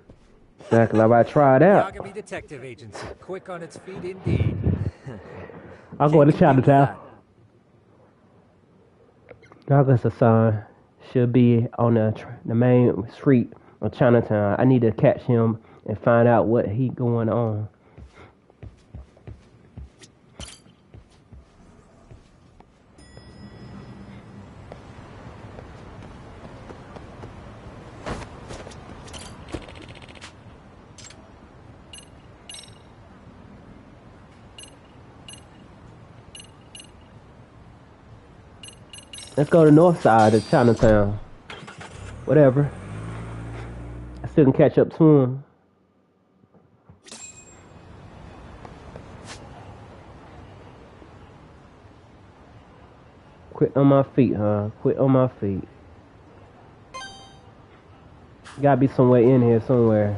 Exactly. I might try it out. Yagami Detective Agency, quick on its feet indeed. I'll go to Chinatown. Nabe-san should be on the main street of Chinatown. I need to catch him and find out what he going on. Let's go to the north side of Chinatown. Whatever. I still can catch up to him. Quit on my feet, huh? Quit on my feet. Gotta be somewhere in here somewhere.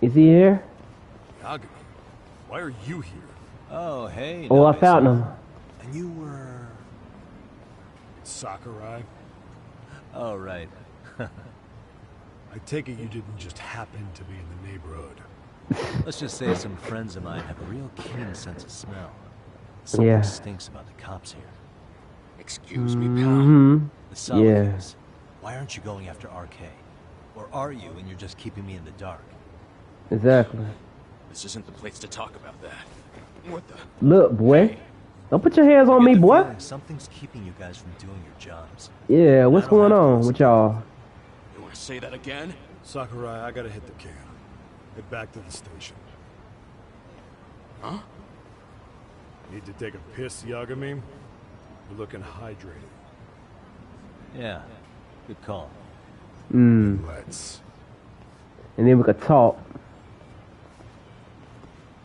Is he here? Yahoo, why are you here? Oh, hey. Oh, I found him. And you were... Sakurai? Oh, right. I take it you didn't just happen to be in the neighborhood. Let's just say some friends of mine have a real keen sense of smell. Something Yeah. stinks about the cops here. Excuse me, pal. Mm-hmm. The solid Yeah. is, why aren't you going after RK? Or are you and you're just keeping me in the dark? Exactly. This isn't the place to talk about that. What the? Look, boy. Don't put your hands on I me, get the boy. feeling something's keeping you guys from doing your jobs. Yeah, what's going on with y'all? You want to say that again? Sakurai, I gotta hit the can. Head back to the station. Huh? Need to take a piss, Yagami? You're looking hydrated. Yeah, good call. Let's. And then we could talk.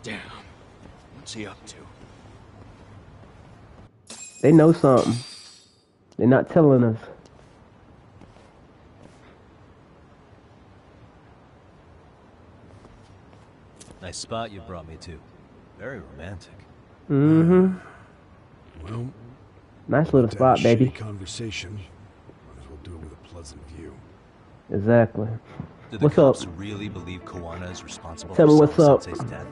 Damn. What's he up to? They know something. They're not telling us. Nice spot you brought me to. Very romantic. Mm-hmm. Well, Nice little to spot, have a baby. shitty conversation. Might as well do it with a pleasant view. Exactly. Do the What's cops up? really believe Kawana is responsible Tell for me what's Sawa up. Sensei's death?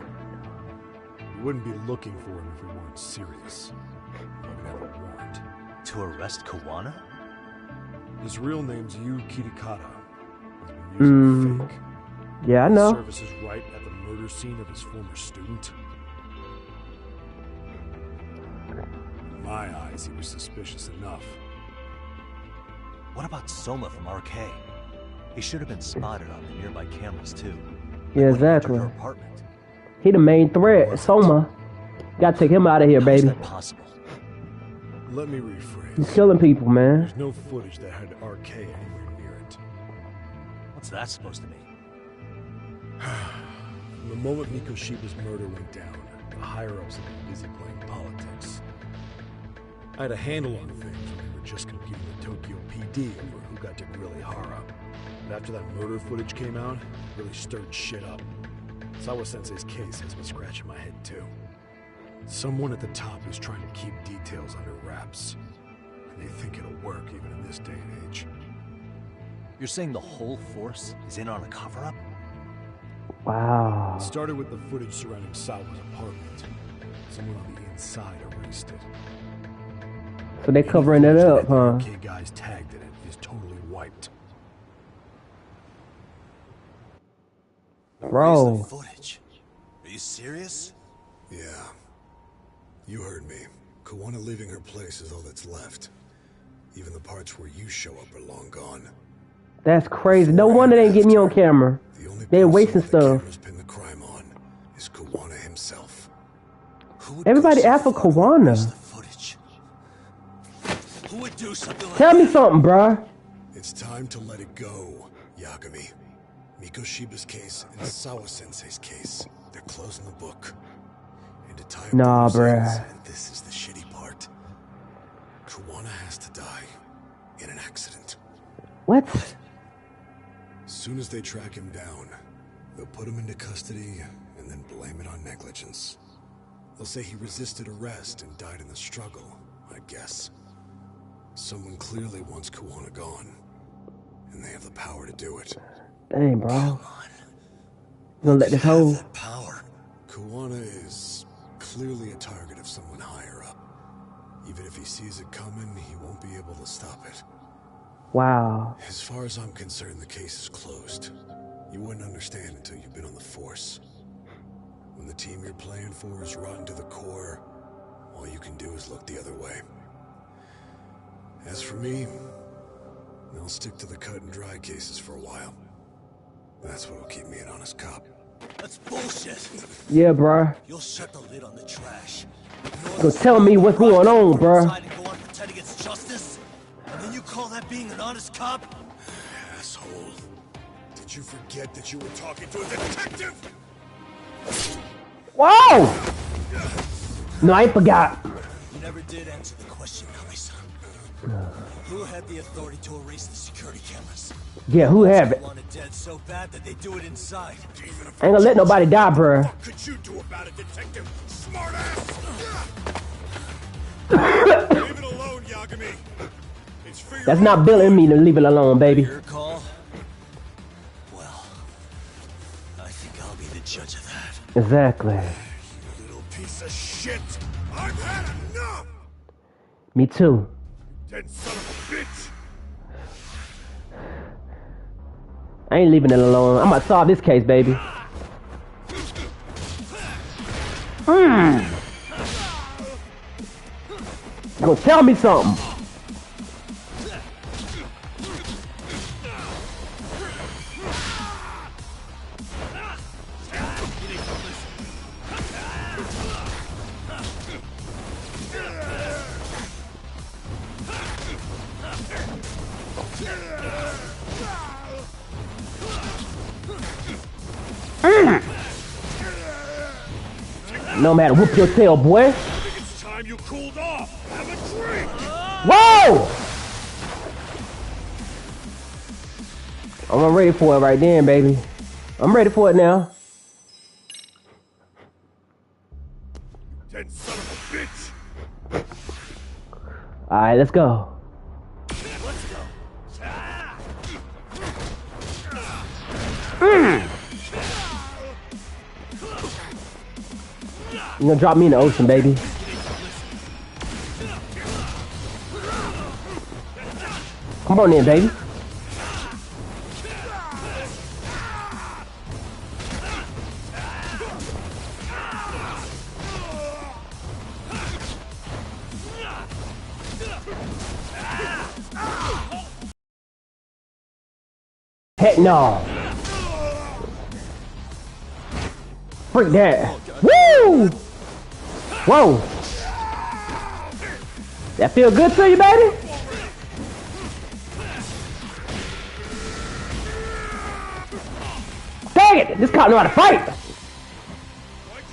We wouldn't be looking for him if we weren't serious. We would have a warrant. To arrest Kawana? His real name's Yu Kitakata. He's been using fake. Yeah, I know. Services right at the murder scene of his former student. In my eyes, he was suspicious enough. What about Soma from RK? He should have been spotted on the nearby cameras too. Yeah, Like when he entered exactly. her apartment. He the main threat. Soma. Gotta take him out of here, How is baby. that possible? Let me rephrase. He's killing people, man. There's no footage that had RK anywhere near it. What's that supposed to mean? From the moment Mikoshiba's murder went down, the higher-ups have been busy playing politics. I had a handle on things when they were just competing with Tokyo PD over who got to grill Ihara. But after that murder footage came out, it really stirred shit up. Sawa Sensei's case has me scratching my head too. Someone at the top is trying to keep details under wraps. And they think it'll work even in this day and age. You're saying the whole force is in on a cover-up? Wow. It started with the footage surrounding Sawa's apartment. Someone on the inside erased it. So they covering it up, huh? The RK guys tagged in it is totally wiped. Bro. Where's the footage? Are you serious? Yeah. You heard me. Kawana leaving her place is all that's left. Even the parts where you show up are long gone. That's crazy. No wonder they didn't get me on camera. They're wasting stuff. Cameras pin the crime on is Kawana himself. Everybody asked for Kawana. Footage. Who would do something like Tell me something, bruh. It's time to let it go, Yagami. Mikoshiba's case and Sawa Sensei's case. They're closing the book. And to tie up Nah, the loose ends, bruh. and this is the shitty part. Kawana has to die in an accident. What? As soon as they track him down, they'll put him into custody and then blame it on negligence. They'll say he resisted arrest and died in the struggle, I guess. Someone clearly wants Kawana gone, and they have the power to do it. Dang, bro. You gonna let this hold? Power. Kawana is clearly a target of someone higher up. Even if he sees it coming, he won't be able to stop it. Wow. As far as I'm concerned, the case is closed. You wouldn't understand until you've been on the force. When the team you're playing for is rotten to the core, all you can do is look the other way. As for me, I'll stick to the cut and dry cases for a while. That's what'll keep me an honest cop. That's bullshit. Yeah, bruh. You'll shut the lid on the trash. Go tell me what's going on, bruh. Go on pretending it's justice? And then you call that being an honest cop? Asshole. Did you forget that you were talking to a detective? Whoa! No, I forgot. You never did answer the question, Nami-san. Who had the authority to erase the security cameras? Yeah, who have it? Wanted dead so bad that they do it inside. I ain't gonna let nobody die, bruh. What could you do about it, detective? Smart ass! Leave it alone, Yagami. It's for your That's not billing me to leave it alone, baby. Your call? Well, I think I'll be the judge of that. Exactly. You little piece of shit! I've had enough! Me too. Dead son of a bitch! I ain't leaving it alone. I'm gonna solve this case, baby. You gonna tell me something? No matter, whoop your tail, boy. I think it's time you cooled off. Have a drink. Whoa! I'm ready for it right then, baby. I'm ready for it now. Dead son of a bitch. All right, let's go. Let's go. You gonna drop me in the ocean, baby? Come on in, baby. Heck no. Freak that. Woo! Whoa. That feel good to you, baby? Dang it! This cop know how to fight.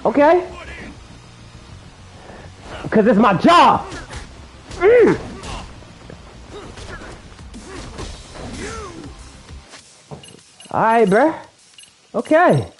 Okay. Because it's my job. Alright, bruh. Okay.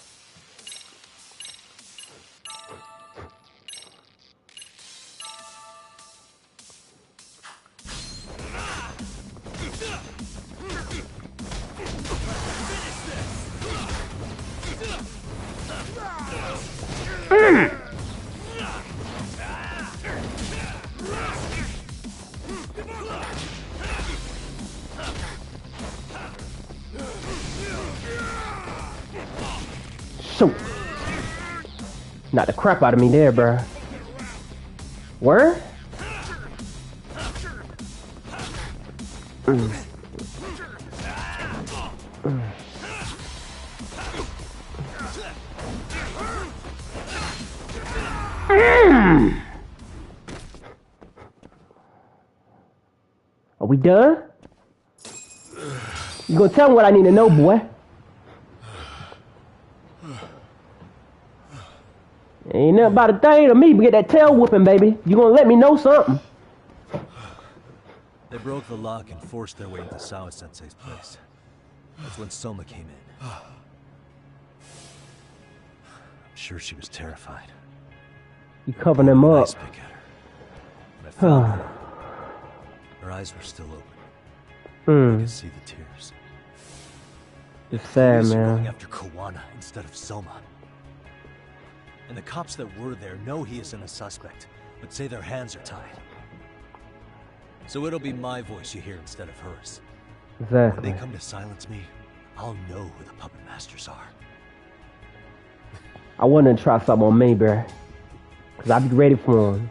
Shoot. Knocked the crap out of me there, bruh. Where? Are we done? You gonna tell me what I need to know, boy? Ain't nothing about a thing to me but get that tail whooping, baby. You gonna let me know something? They broke the lock and forced their way into Sawa-sensei's place. That's when Soma came in. I'm sure she was terrified. You covering them up. Nice pick at her. When I found her, her eyes were still open. I could see the tears. It's sad, Police are going man. after Kawana instead of Soma. And the cops that were there know he isn't a suspect, but say their hands are tied. So it'll be my voice you hear instead of hers. Exactly. When they come to silence me, I'll know who the puppet masters are. I want to try something on me, bruh. Cause I'll be ready for him.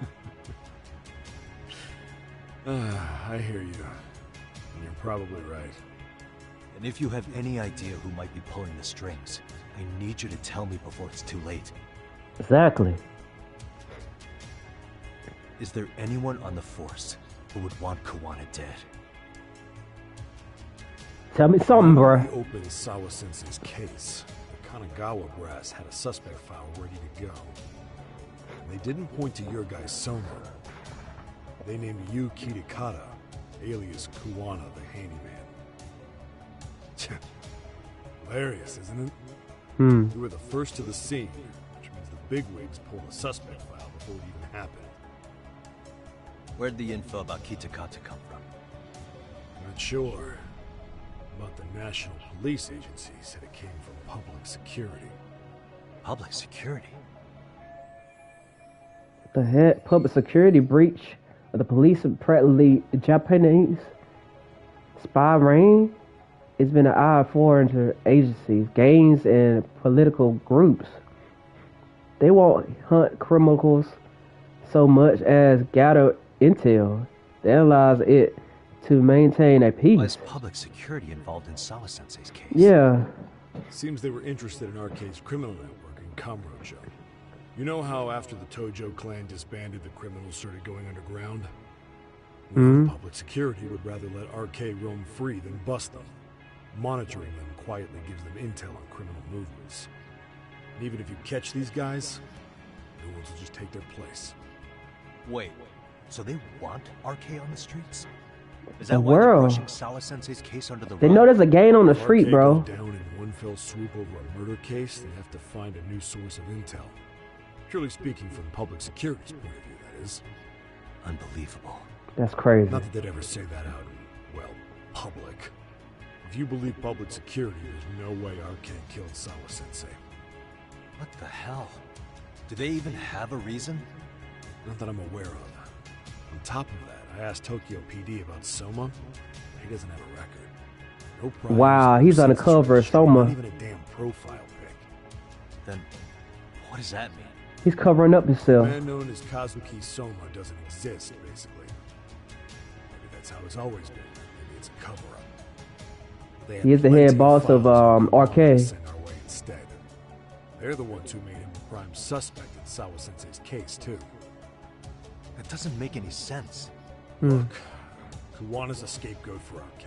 I hear you. And you're probably right. And if you have any idea who might be pulling the strings, I need you to tell me before it's too late. Exactly. Is there anyone on the force who would want Kuwana dead? Tell me something, bro. When we opened Sawa-sensei's case, the Kanagawa brass had a suspect file ready to go. They didn't point to your guy Soma. They named you Kitakata, alias Kuwana the handyman. Hilarious, isn't it? You were the first to the scene, which means the bigwigs pulled a suspect file before it even happened. Where'd the info about Kitakata come from? Not sure. But the National Police Agency said it came from public security. Public security? The head public security breach of the police apparently Japanese spy ring. It's been an eye of foreign agencies, gangs, and political groups. They won't hunt criminals so much as gather intel. They analyze it to maintain a peace. Why is public security involved in Sawa-sensei's case? Yeah. Seems they were interested in Arcade's criminal network in Kamurocho. You know how after the Tojo clan disbanded, the criminals started going underground? Well, public security would rather let Arcade roam free than bust them. Monitoring them quietly gives them intel on criminal movements. And even if you catch these guys, new ones will just take their place. Wait, so they want RK on the streets? Is The that why they're world. pushing Sawa-sensei's case under the They rug? know there's a gang on the If street, RK bro. goes down in one fell swoop over a murder case, they have to find a new source of intel. Purely speaking, from public security's point of view, that is. Unbelievable. That's crazy. Not that they'd ever say that out in, well, public. If you believe public security, there's no way Arcade killed Sawa-sensei. What the hell? Do they even have a reason? Not that I'm aware of. On top of that, I asked Tokyo PD about Soma. He doesn't have a record. No priors, Wow, no he's census undercover, registry, Soma. Not even a damn profile pic. Then, what does that mean? He's covering up The himself. man known as Kazuki Soma doesn't exist, basically. Maybe that's how it's always been. Maybe it's a cover-up. They He is the had head plenty boss of files we wanted to RK. send our way instead. They're the ones who made him the prime suspect in Sawa-sensei's case, too. That doesn't make any sense. Look, Kuwana's a scapegoat for RK.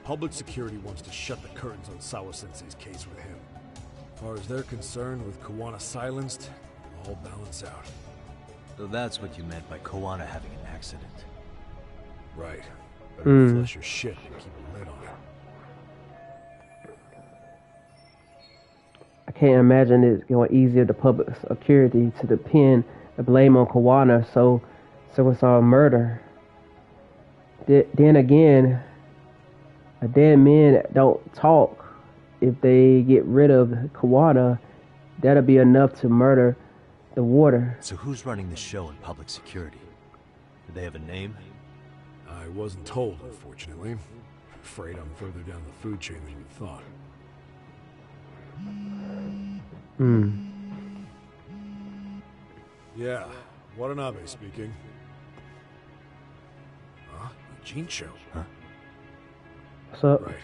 Public security wants to shut the curtains on Sawa-sensei's case with him. As far as they're concerned, with Kuwana silenced, it'll all balance out. So that's what you meant by Kuwana having an accident. Right. Better flush your shit and keep a lid on it. I can't imagine it's going easier to public security to depend the blame on Kuwana, so it's all murder. Then again, a dead men don't talk. If they get rid of Kuwana, that'll be enough to murder the water. So who's running the show in public security? Do they have a name? I wasn't told, unfortunately. Afraid I'm further down the food chain than you thought. Yeah, Watanabe speaking. Huh? Eugene show? Huh? What's up? Right.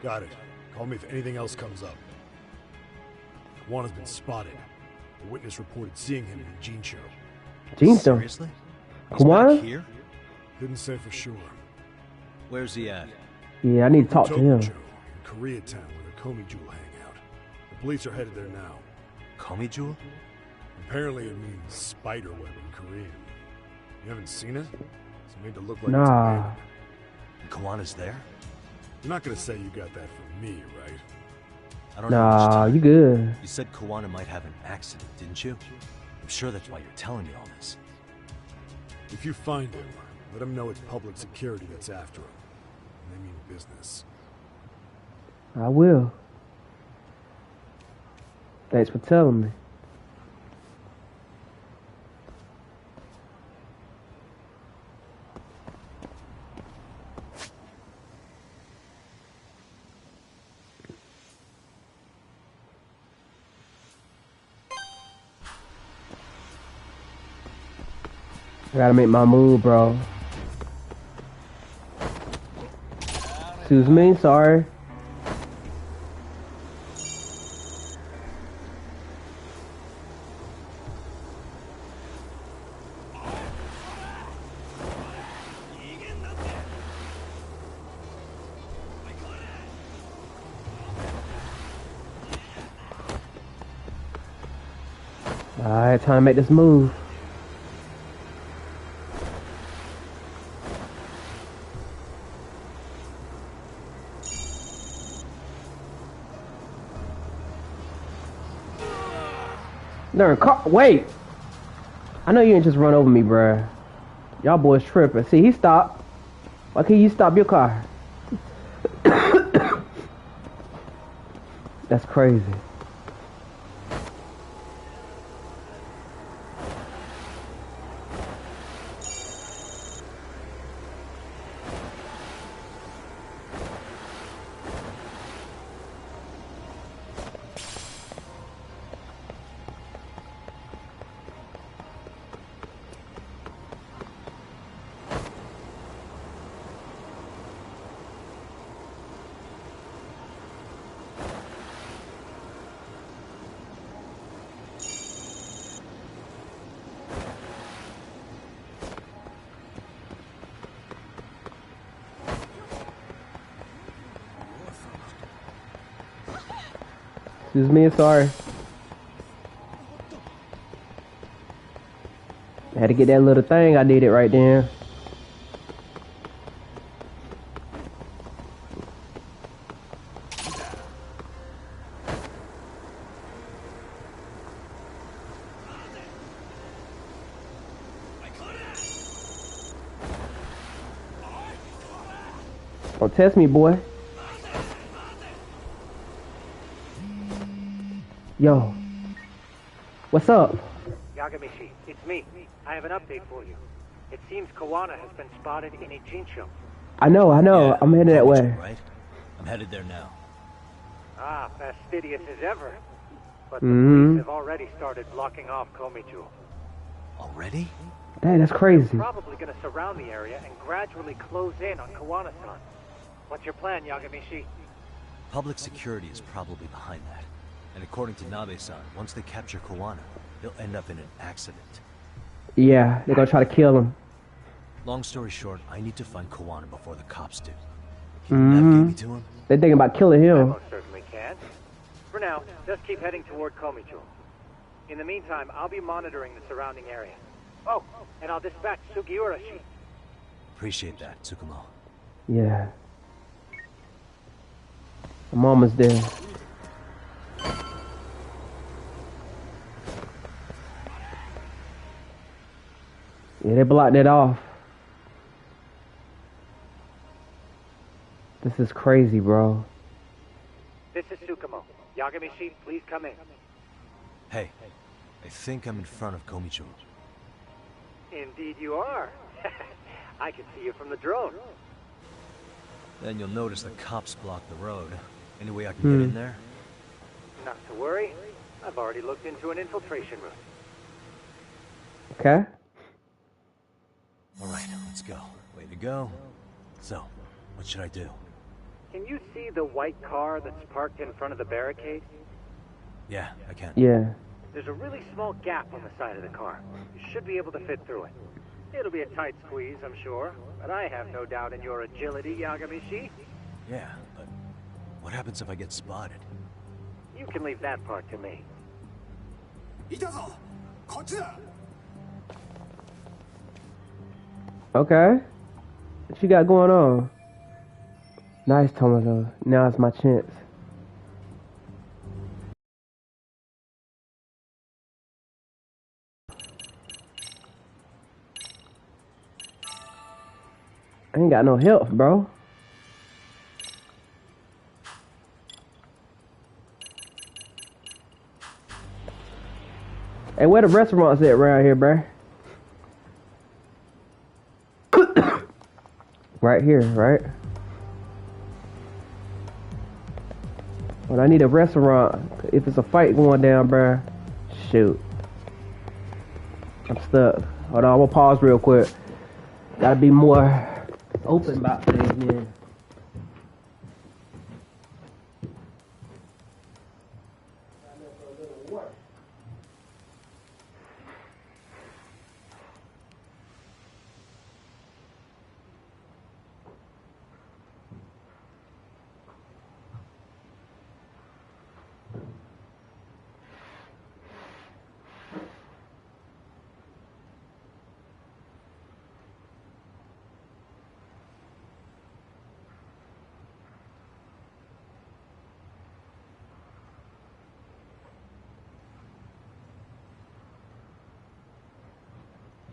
Got it. Call me if anything else comes up. Kuwana's been spotted. A witness reported seeing him in Eugene show. Gene Seriously? He's Kuwana? back here? Couldn't say for sure. Where's he at? Yeah, I need to talk to him. Tokujo, in Koreatown, where the Komi Jewel hang out. The police are headed there now. Komi Jewel? Apparently it means spider web in Korean. You haven't seen it? It's made to look like it's Nah. abandoned. And Kawana's there? You're not gonna say you got that from me, right? I don't know how much Nah, time. you good. You said Kawana might have an accident, didn't you? I'm sure that's why you're telling me all this. If you find him, let him know it's public security that's after him. And they mean business. I will. Thanks for telling me. I gotta make my move, bro. Excuse me, sorry. Alright, time to make this move. Wait! I know you ain't just run over me, bruh. Y'all boys tripping. See, he stopped. Why can't you stop your car? That's crazy. Excuse me, sorry. I had to get that little thing I needed right there. Don't test me, boy. Yo. What's up? Yagamishi, it's me. I have an update for you. It seems Kawana has been spotted in Ijincho. I know. Yeah, I'm headed that way. Right? I'm headed there now. Ah, fastidious as ever. But the police have already started blocking off Komichu. Already? Dang, that's crazy. They're probably going to surround the area and gradually close in on Kawana-san. What's your plan, Yagamishi? Public security is probably behind that. And according to Nabe-san, once they capture Kawana, they'll end up in an accident. Yeah, they're gonna try to kill him. Long story short, I need to find Kawana before the cops do. Can you navigate me to him? They're thinking about killing I him. most certainly can. For now, just keep heading toward Komichu. In the meantime, I'll be monitoring the surrounding area. Oh, and I'll dispatch Sugiurashi. Appreciate that, Tsukumo. Yeah. I'm almost there. Yeah, they blocked it off. This is crazy, bro. This is Tsukumo. Yagamishi, please come in. Hey, I think I'm in front of Komichu. Indeed you are. I can see you from the drone. Then you'll notice the cops block the road. Any way I can get in there? Not to worry. I've already looked into an infiltration route. Okay. Alright, let's go. Way to go. So, what should I do? Can you see the white car that's parked in front of the barricade? Yeah, I can. Yeah. There's a really small gap on the side of the car. You should be able to fit through it. It'll be a tight squeeze, I'm sure, but I have no doubt in your agility, Yagamishi. Yeah, but what happens if I get spotted? You can leave that part to me. Okay. What you got going on? Nice, Tomato. Now it's my chance. I ain't got no help, bro. Hey, where the restaurants at around here, bro? Right here, right? Well, I need a restaurant. If it's a fight going down, bro. Shoot. I'm stuck. Hold on, I'm gonna pause real quick. Gotta be more open about things, man.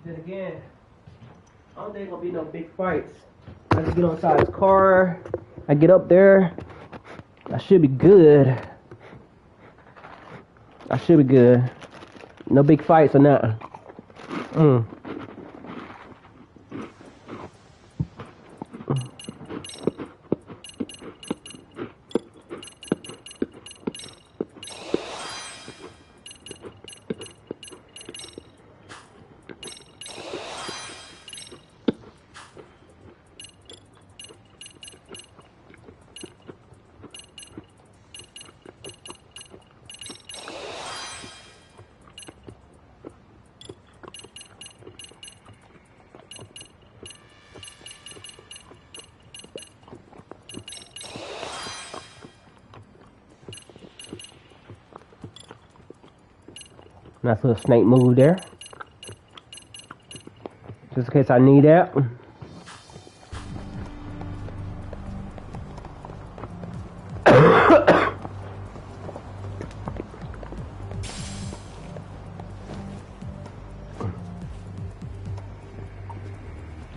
Then again, I don't think there's gonna be no big fights. I just get inside his car. I get up there. I should be good. I should be good. No big fights or nothing. Nice little snake move there. Just in case I need that.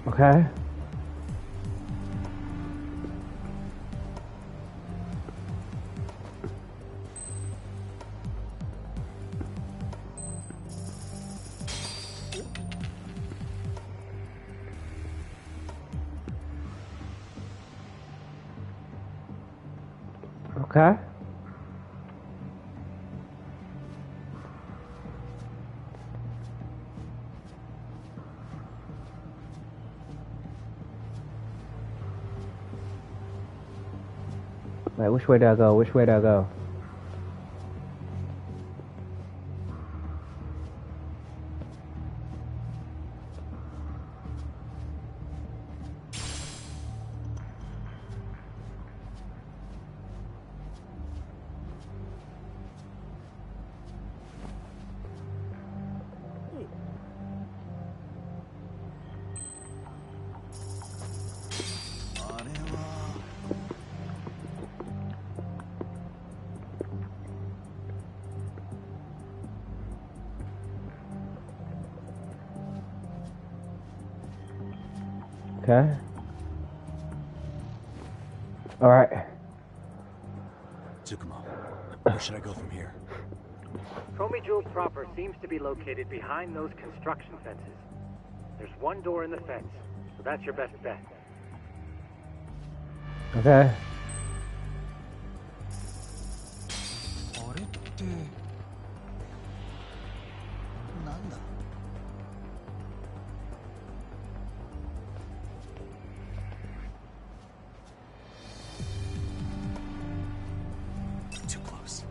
Okay. Okay. Wait, which way do I go? Which way do I go? Okay. All right. Tsukumo, where should I go from here? Komi Jewel proper seems to be located behind those construction fences. There's one door in the fence, so that's your best bet. Okay. Too close.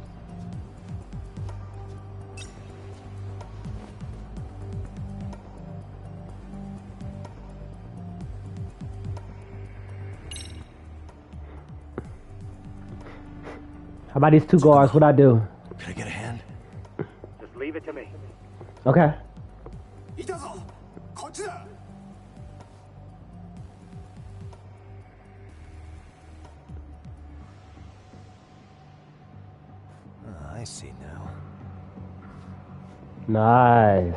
How about these two guards? What I do? Can I get a hand? Just leave it to me. Okay. I see now. Nice.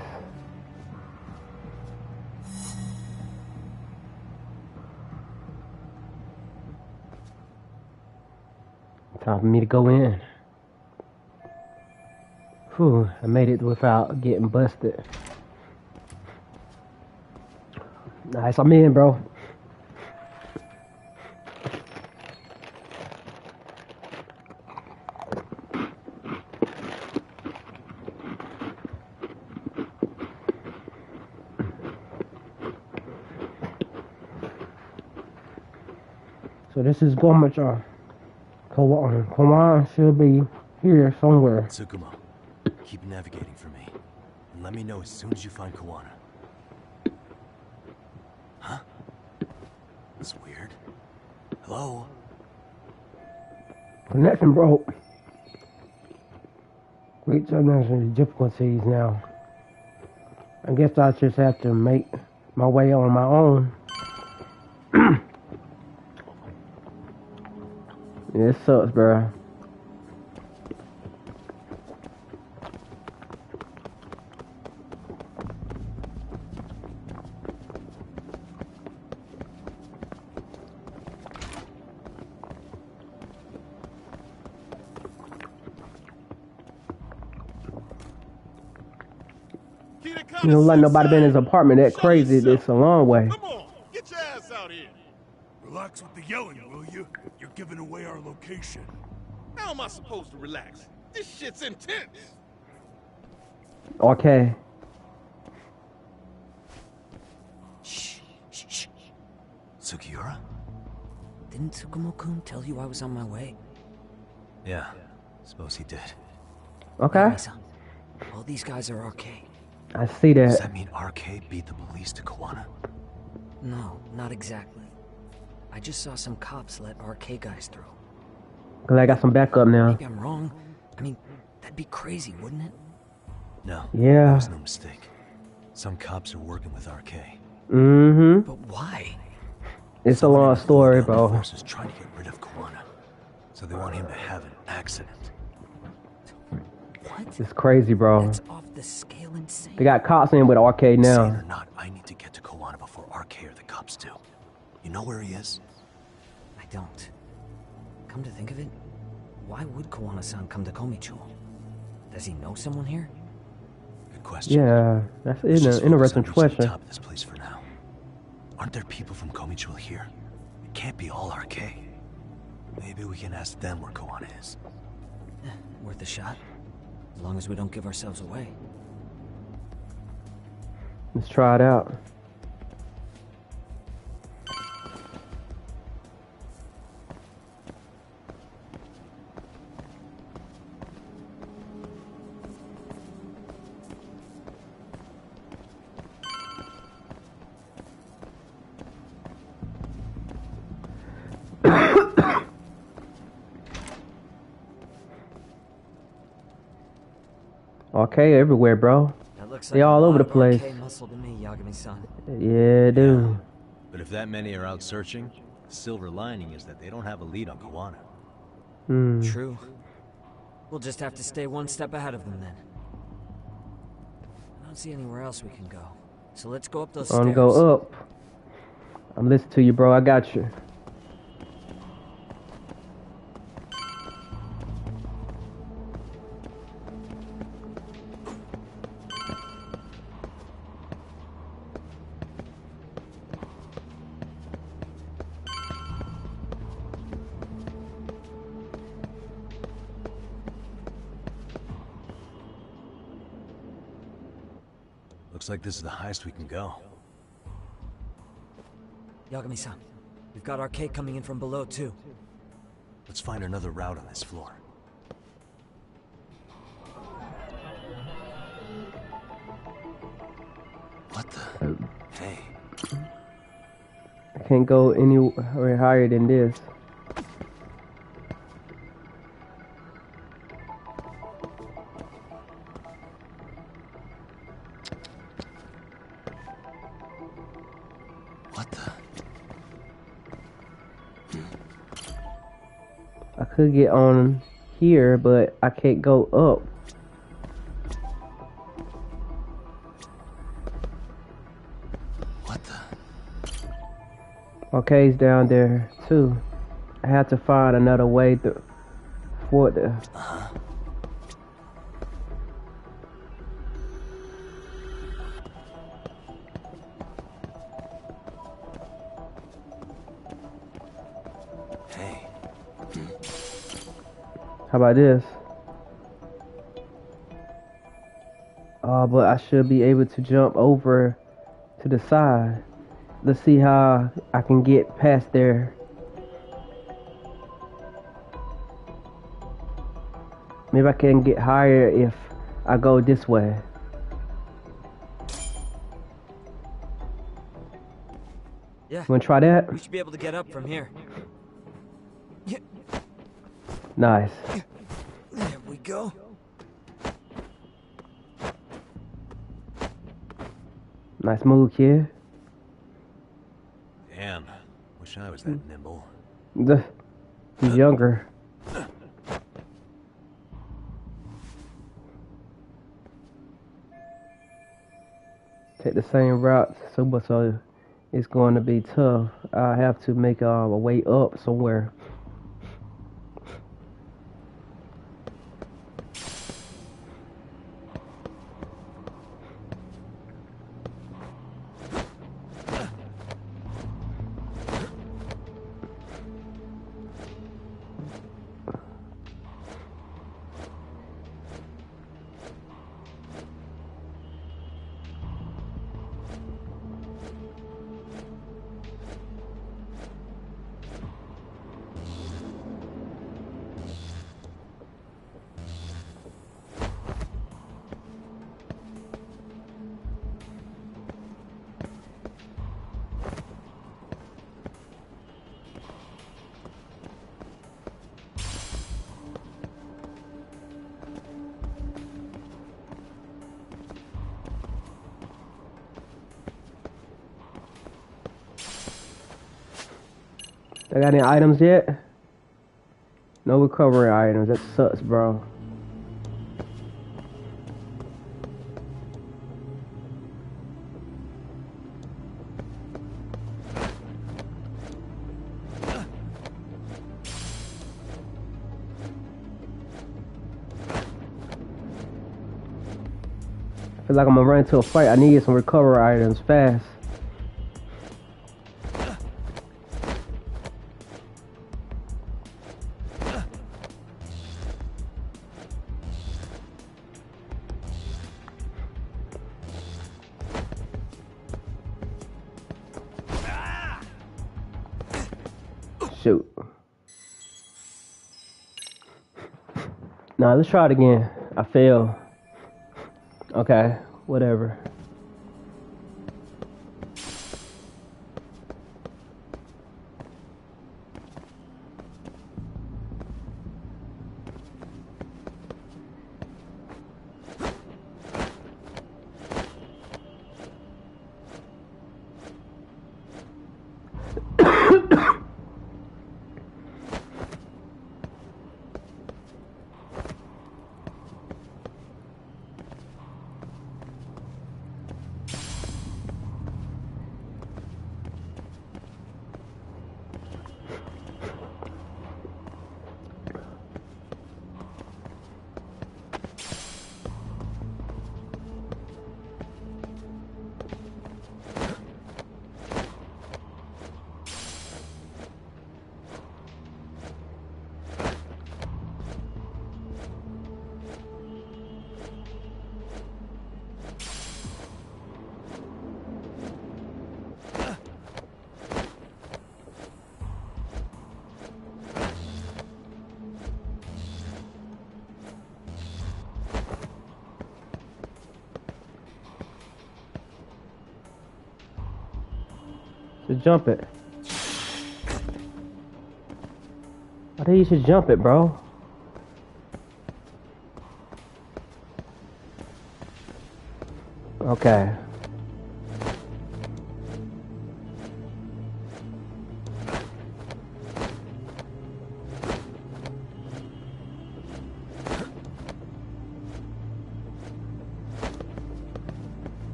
Time for me to go in. Whew, I made it without getting busted. Nice, I'm in, bro. So this is Gormacha. Kawan should be here somewhere. Tsukumo, keep navigating for me. And let me know as soon as you find Kawana. Huh? That's weird. Hello? Connection broke. Great some difficulties now. I guess I just have to make my way on my own. Yeah, it sucks, bro. You don't let nobody be in his apartment that crazy. It's a long way. Come on, get your ass out here. Relax with the yelling, will you? You're giving away our location. How am I supposed to relax? This shit's intense. Okay. Shh. Sugiura? Didn't Tsukumo-kun tell you I was on my way? Yeah, suppose he did. Okay. All these guys are RK. I see that. Does that mean RK beat the police to Kawana? No, not exactly. I just saw some cops let RK guys through. Glad I got some backup now. Maybe I'm wrong. I mean, that'd be crazy, wouldn't it? No. Yeah. There was no mistake. Some cops are working with RK. Mm-hmm. But why? It's a long story, bro. Forces trying to get rid of Kawana, so they want him to have an accident. What? It's crazy, bro. That's off the scale insane. They got cops in with RK Insane now. or not, I need to get to Kawana before RK or the cops do. You know where he is? I don't. Come to think of it, why would Kawana-san come to Komicho? Does he know someone here? Good question. Yeah, that's an interesting question. Top of this place for now. Aren't there people from Komicho here? It can't be all RK. Maybe we can ask them where Kawana is. Worth a shot. As long as we don't give ourselves away. Let's try it out. Okay, everywhere, bro. That looks they like all over the place. RK muscle to me, Yagami-san. Yeah, dude. But if that many are out searching, the silver lining is that they don't have a lead on Kawana. True. We'll just have to stay one step ahead of them then. I don't see anywhere else we can go. So let's go up those stairs. Go up. I'm listening to you, bro. I got you. Looks like this is the highest we can go. Yagami-san, we've got RK coming in from below too. Let's find another route on this floor. What the? Hey. I can't go anywhere higher than this. What the? I could get on here, but I can't go up. What the? Okay, it's down there too. I have to find another way for the. Hey. How about this? But I should be able to jump over to the side. Let's see how I can get past there. Maybe I can get higher if I go this way. Yeah. Wanna try that? We should be able to get up from here. Nice. There we go. Nice move, kid. Damn. Wish I was that nimble. He's younger. Take the same route, so it's going to be tough. I have to make a way up somewhere. They got any items yet? No recovery items. That sucks, bro. I feel like I'm gonna run into a fight. I need some recovery items fast. Shoot. Nah, let's try it again. I failed. Okay, whatever. Just jump it. I think you should jump it, bro. Okay.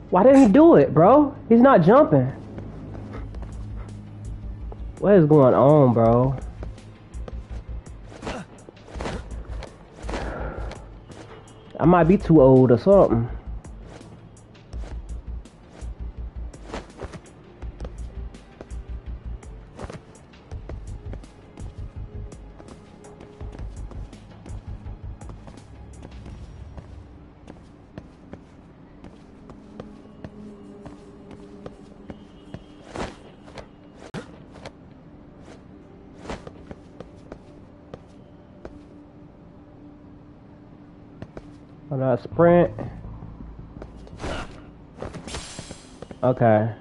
Why didn't he do it, bro? He's not jumping. What is going on, bro? I might be too old or something. Sprint. Okay.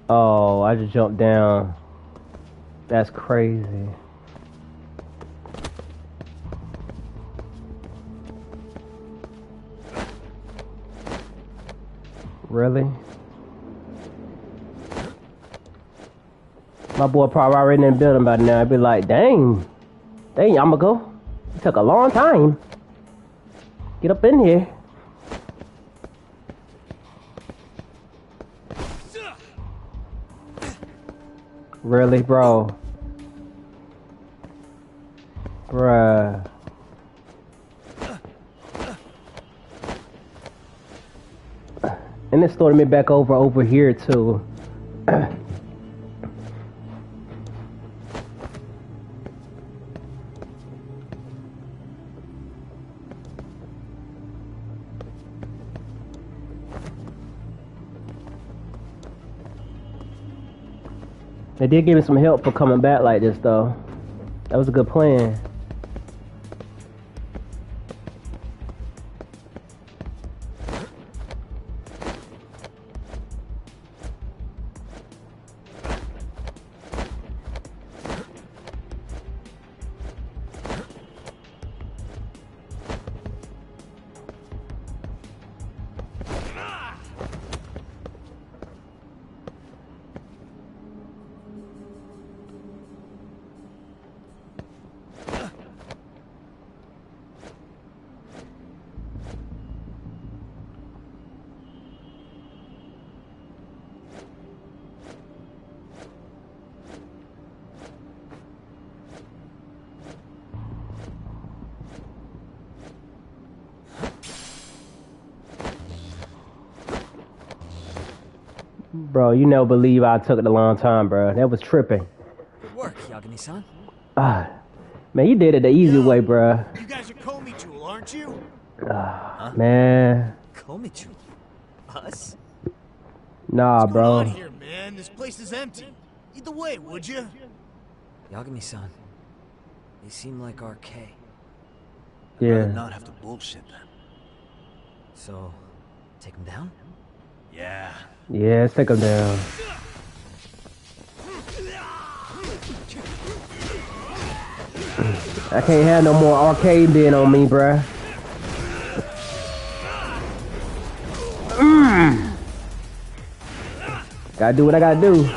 Oh, I just jumped down. That's crazy. Really? My boy probably already in the building by now. I'd be like, dang, I'ma go. It took a long time. Get up in here. Really, bro? Bruh. And it started me back over here too. They did give me some help for coming back like this though. That was a good plan. Bro, you never believe I took it a long time, bro. That was tripping. Good work, Yagami-san. Man, you did it the easy way, bro. You guys are Komi-Jewel, aren't you? Man. Komi-Jewel? Us? Nah, What's bro. going on here, man? This place is empty. Either way, would you? Yagami-san. They seem like RK. I'd rather Yeah. not have to bullshit them. So, take them down? Yeah. Yeah, let's take him down. I can't have no more arcade being on me, bruh. Gotta do what I gotta do.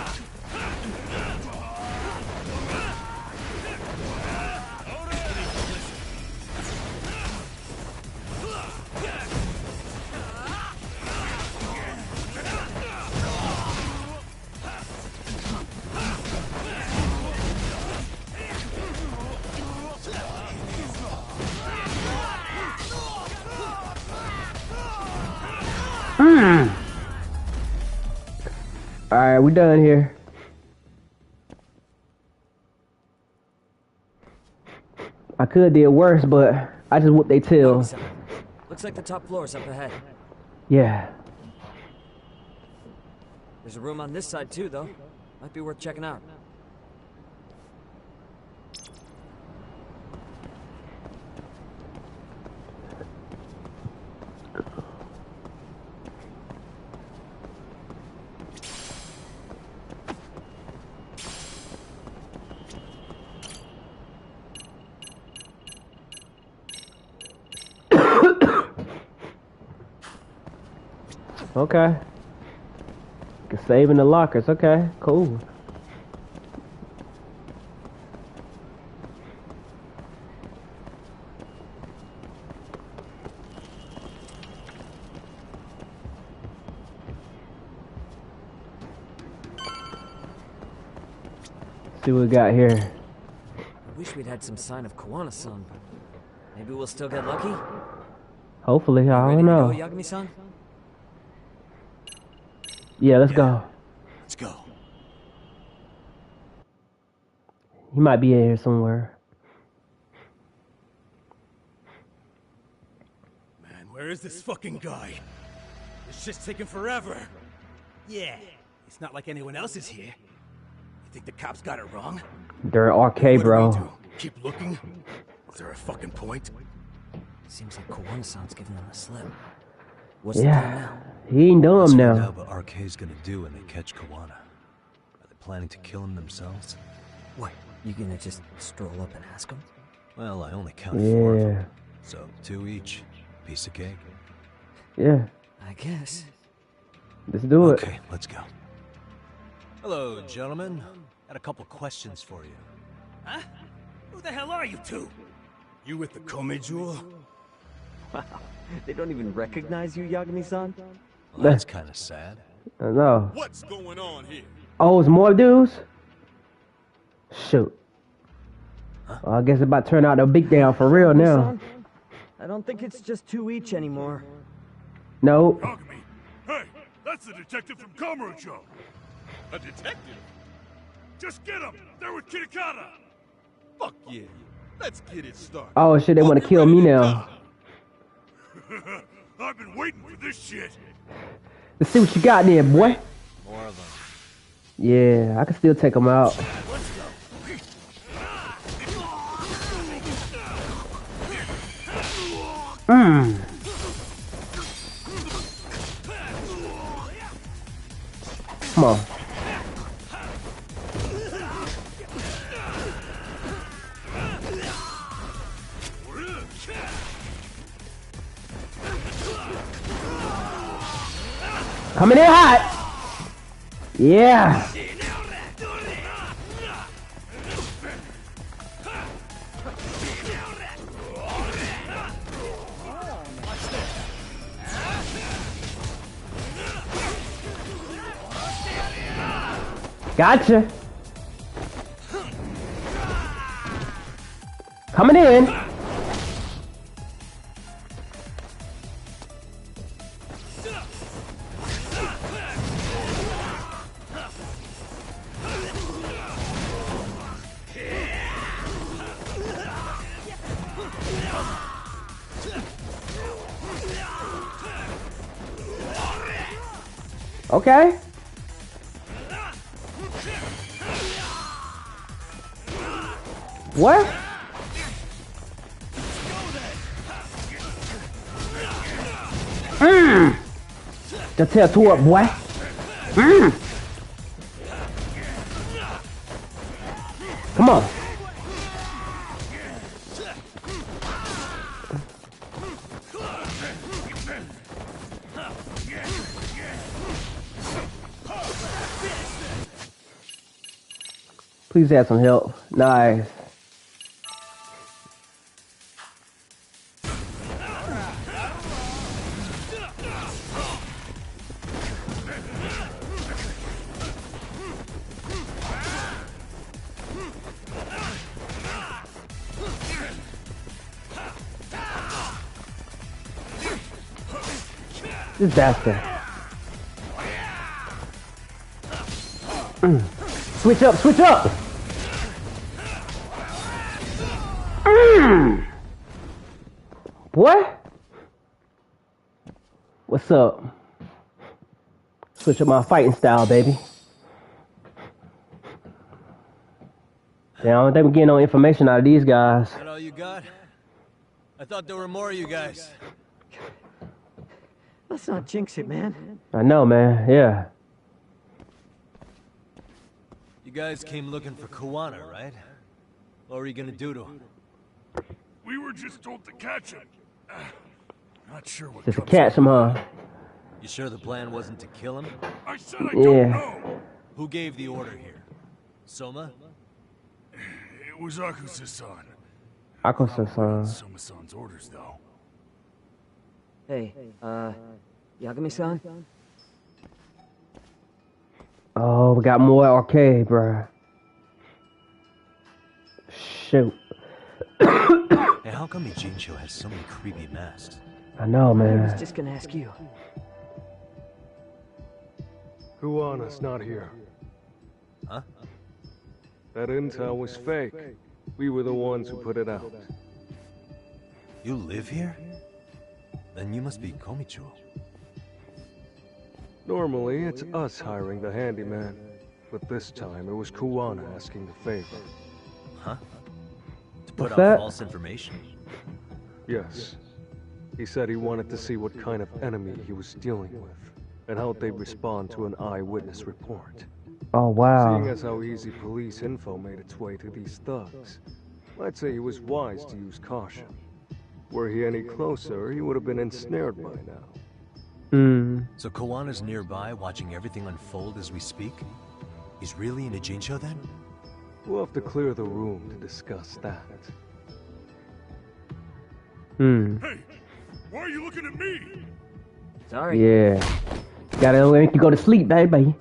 Alright, we done here. I could did worse, but I just whooped their tail. Looks like the top floor's up ahead. Yeah. There's a room on this side too, though. Might be worth checking out. Okay. Save in the lockers. Okay, cool. See what we got here. I wish we'd had some sign of Kawana-san, but maybe we'll still get lucky? Hopefully, I Ready don't know. to go, Yagami-san? Yeah, let's go. Let's go. He might be in here somewhere. Man, where is this fucking guy? This shit's taking forever. Yeah, it's not like anyone else is here. You think the cops got it wrong? They're RK, What do we bro. do? Keep looking? Is there a fucking point? Seems like Kawana-san's giving them a slip. What's the plan Yeah. now? He ain't dumb Let's find now. out what RK's gonna do when they catch Kawana. Are they planning to kill him themselves? What, you gonna just stroll up and ask them? Well, I only count 4 of Yeah. them. So 2 each. Piece of cake. Yeah. I guess. Let's do it. Okay, let's go. Hello, gentlemen. Had a couple questions for you. Huh? Who the hell are you two? You with the Komi-Jewel? Wow, they don't even recognize you, Yagami-san? Well, that's kind of sad. I know. What's going on here? Oh, it's more dudes? Shoot. Well, I guess it's about to turn out a big down for real now. I don't think it's just 2 each anymore. No. Yagami! Hey, that's the detective from Kamurocho! A detective? Just get him! They're with Kitakata! Fuck yeah! Let's get it started. Oh shit, they want to kill me now. I've been waiting for this shit. Let's see what you got there, boy. More of them. Yeah, I can still take them out. Let's go. Come on. Coming in hot. Yeah. Gotcha. Coming in. Okay. What? Just tear two up, boy. Come on. Please add some help. Nice. This bastard. Switch up, switch up! What? What's up? Switch up my fighting style, baby. Yeah, I don't think we're getting no information out of these guys. Is that all you got? I thought there were more of you guys. Let's not jinx it, man. I know, man. Yeah. You guys came looking for Kuwana, right? What were you gonna do to him? We were just told to catch him. Not sure what. Just to catch him, huh? You sure the plan wasn't to kill him? I said I don't know. Who gave the order here? Soma? It was Akusa-san. Akusa-san. Soma-san's orders, though. Hey, Yagami-san? Oh, we got more arcade, bruh. Shoot. Hey, how come Ijincho has so many creepy masks? I know, man. I was just gonna ask you. Kuwana's not here. Huh? That intel was fake. We were the ones who put it out. You live here? Then you must be Komicho. Normally, it's us hiring the handyman. But this time, it was Kuwana asking the favor. Huh? To put What's out that? false information? Yes. He said he wanted to see what kind of enemy he was dealing with, and how they'd respond to an eyewitness report. Oh, wow. Seeing as how easy police info made its way to these thugs, I'd say he was wise to use caution. Were he any closer, he would have been ensnared by now. So Kawana's nearby, watching everything unfold as we speak? He's really in Ijincho then? We'll have to clear the room to discuss that. Hey, why are you looking at me? Sorry. Yeah. Gotta make you go to sleep, baby.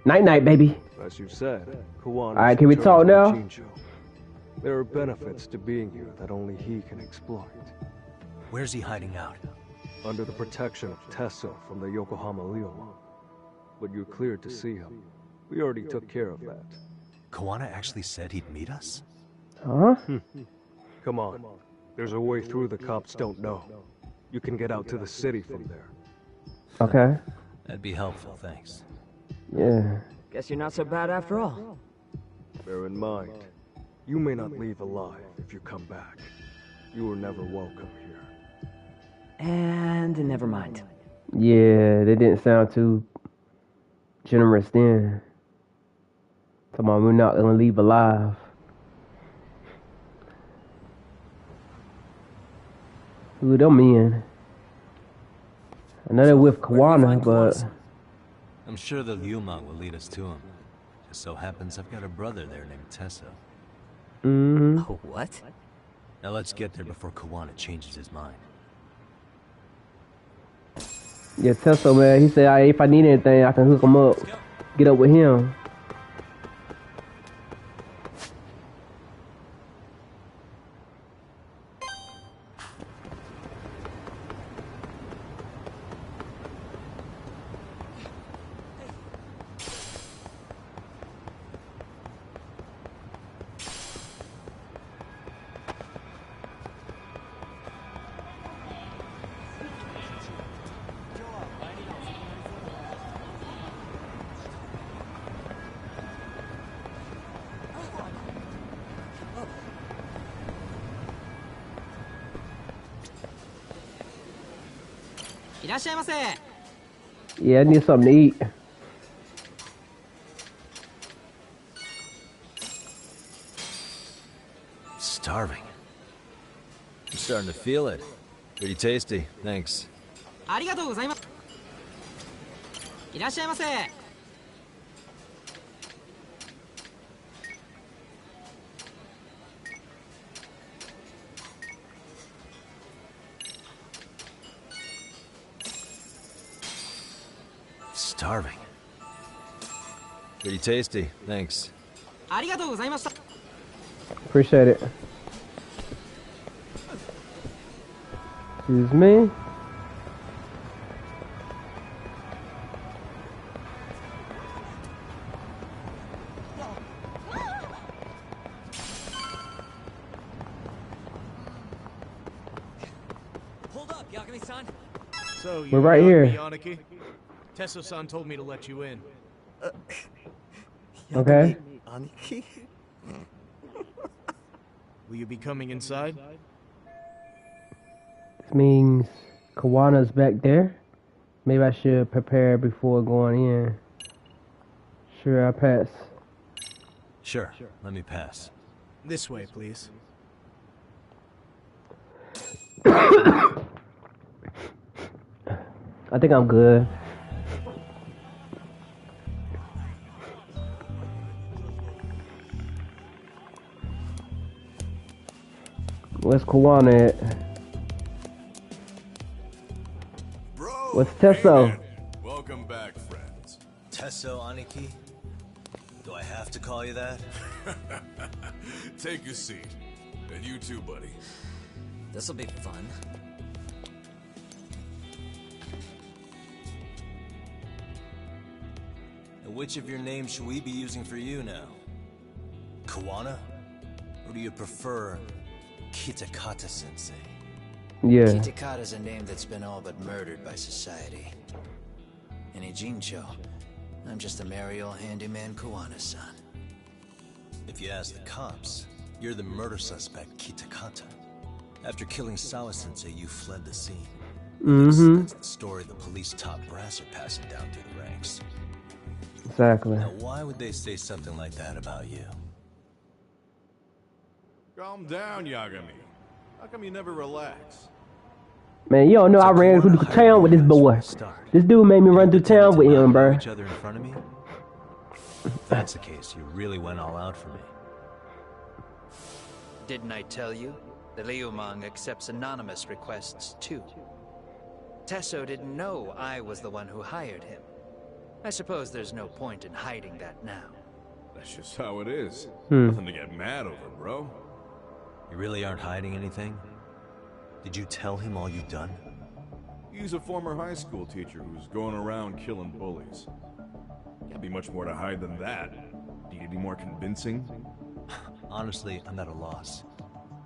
Night night, baby. As you said, Kuwana. Alright, can we talk now? There are benefits to being here that only he can exploit. Where's he hiding out? Under the protection of Tesso from the Yokohama Ryoma. But you're cleared to see him. We already took care of that. Kawana actually said he'd meet us? Huh? Come on. There's a way through the cops don't know. You can get out to the city from there. Okay. That'd be helpful, thanks. Yeah. Guess you're not so bad after all. Bear in mind, you may not leave alive if you come back. You were never welcome here. And never mind. Yeah, they didn't sound too generous then. Come on, we're not gonna leave alive. Who them men? I know they're with Kuwana, but I'm sure the Lyuma will lead us to him. Just so happens I've got a brother there named Tessa. Oh, what? Now let's get there before Kuwana changes his mind. yeah, Tesla, man, he said if I need anything, I can hook him up, get up with him. Yeah, I need something to eat. Starving. I'm starting to feel it. Pretty tasty, thanks. Starving. Pretty tasty, thanks. Appreciate it. Excuse me. Hold up, Yagami-san. So We're right here. Yaniki? Tesso-san told me to let you in. Okay. Aniki? Will you be coming inside? This means Kawana's back there. Maybe I should prepare before going in. Sure, I pass. Sure, let me pass. This way, please. I think I'm good. Where's Kawana at? What's Tesso? Welcome back, friends. Tesso Aniki? Do I have to call you that? Take a seat. And you too, buddy. This'll be fun. And which of your names should we be using for you now? Kawana? Or do you prefer Kitakata-sensei? Yeah. Kitakata's a name that's been all but murdered by society. In Ijincho, I'm just a merry old handyman Kawana-san. If you ask the cops, you're the murder suspect, Kitakata. After killing Sawa-sensei, you fled the scene. That's the story the police top brass are passing down through the ranks. Exactly. Now, why would they say something like that about you? Calm down, Yagami. How come you never relax? Man, you don't know I ran through town with this boy. This dude made me run through town with him, bro. Each other in front of me? If that's the case, you really went all out for me. Didn't I tell you? The Liumang accepts anonymous requests, too. Tesso didn't know I was the one who hired him. I suppose there's no point in hiding that now. That's just how it is. Nothing to get mad over, bro. You really aren't hiding anything? Did you tell him all you've done? He's a former high school teacher who's going around killing bullies. Can't be much more to hide than that. Do you need any more convincing? Honestly, I'm at a loss.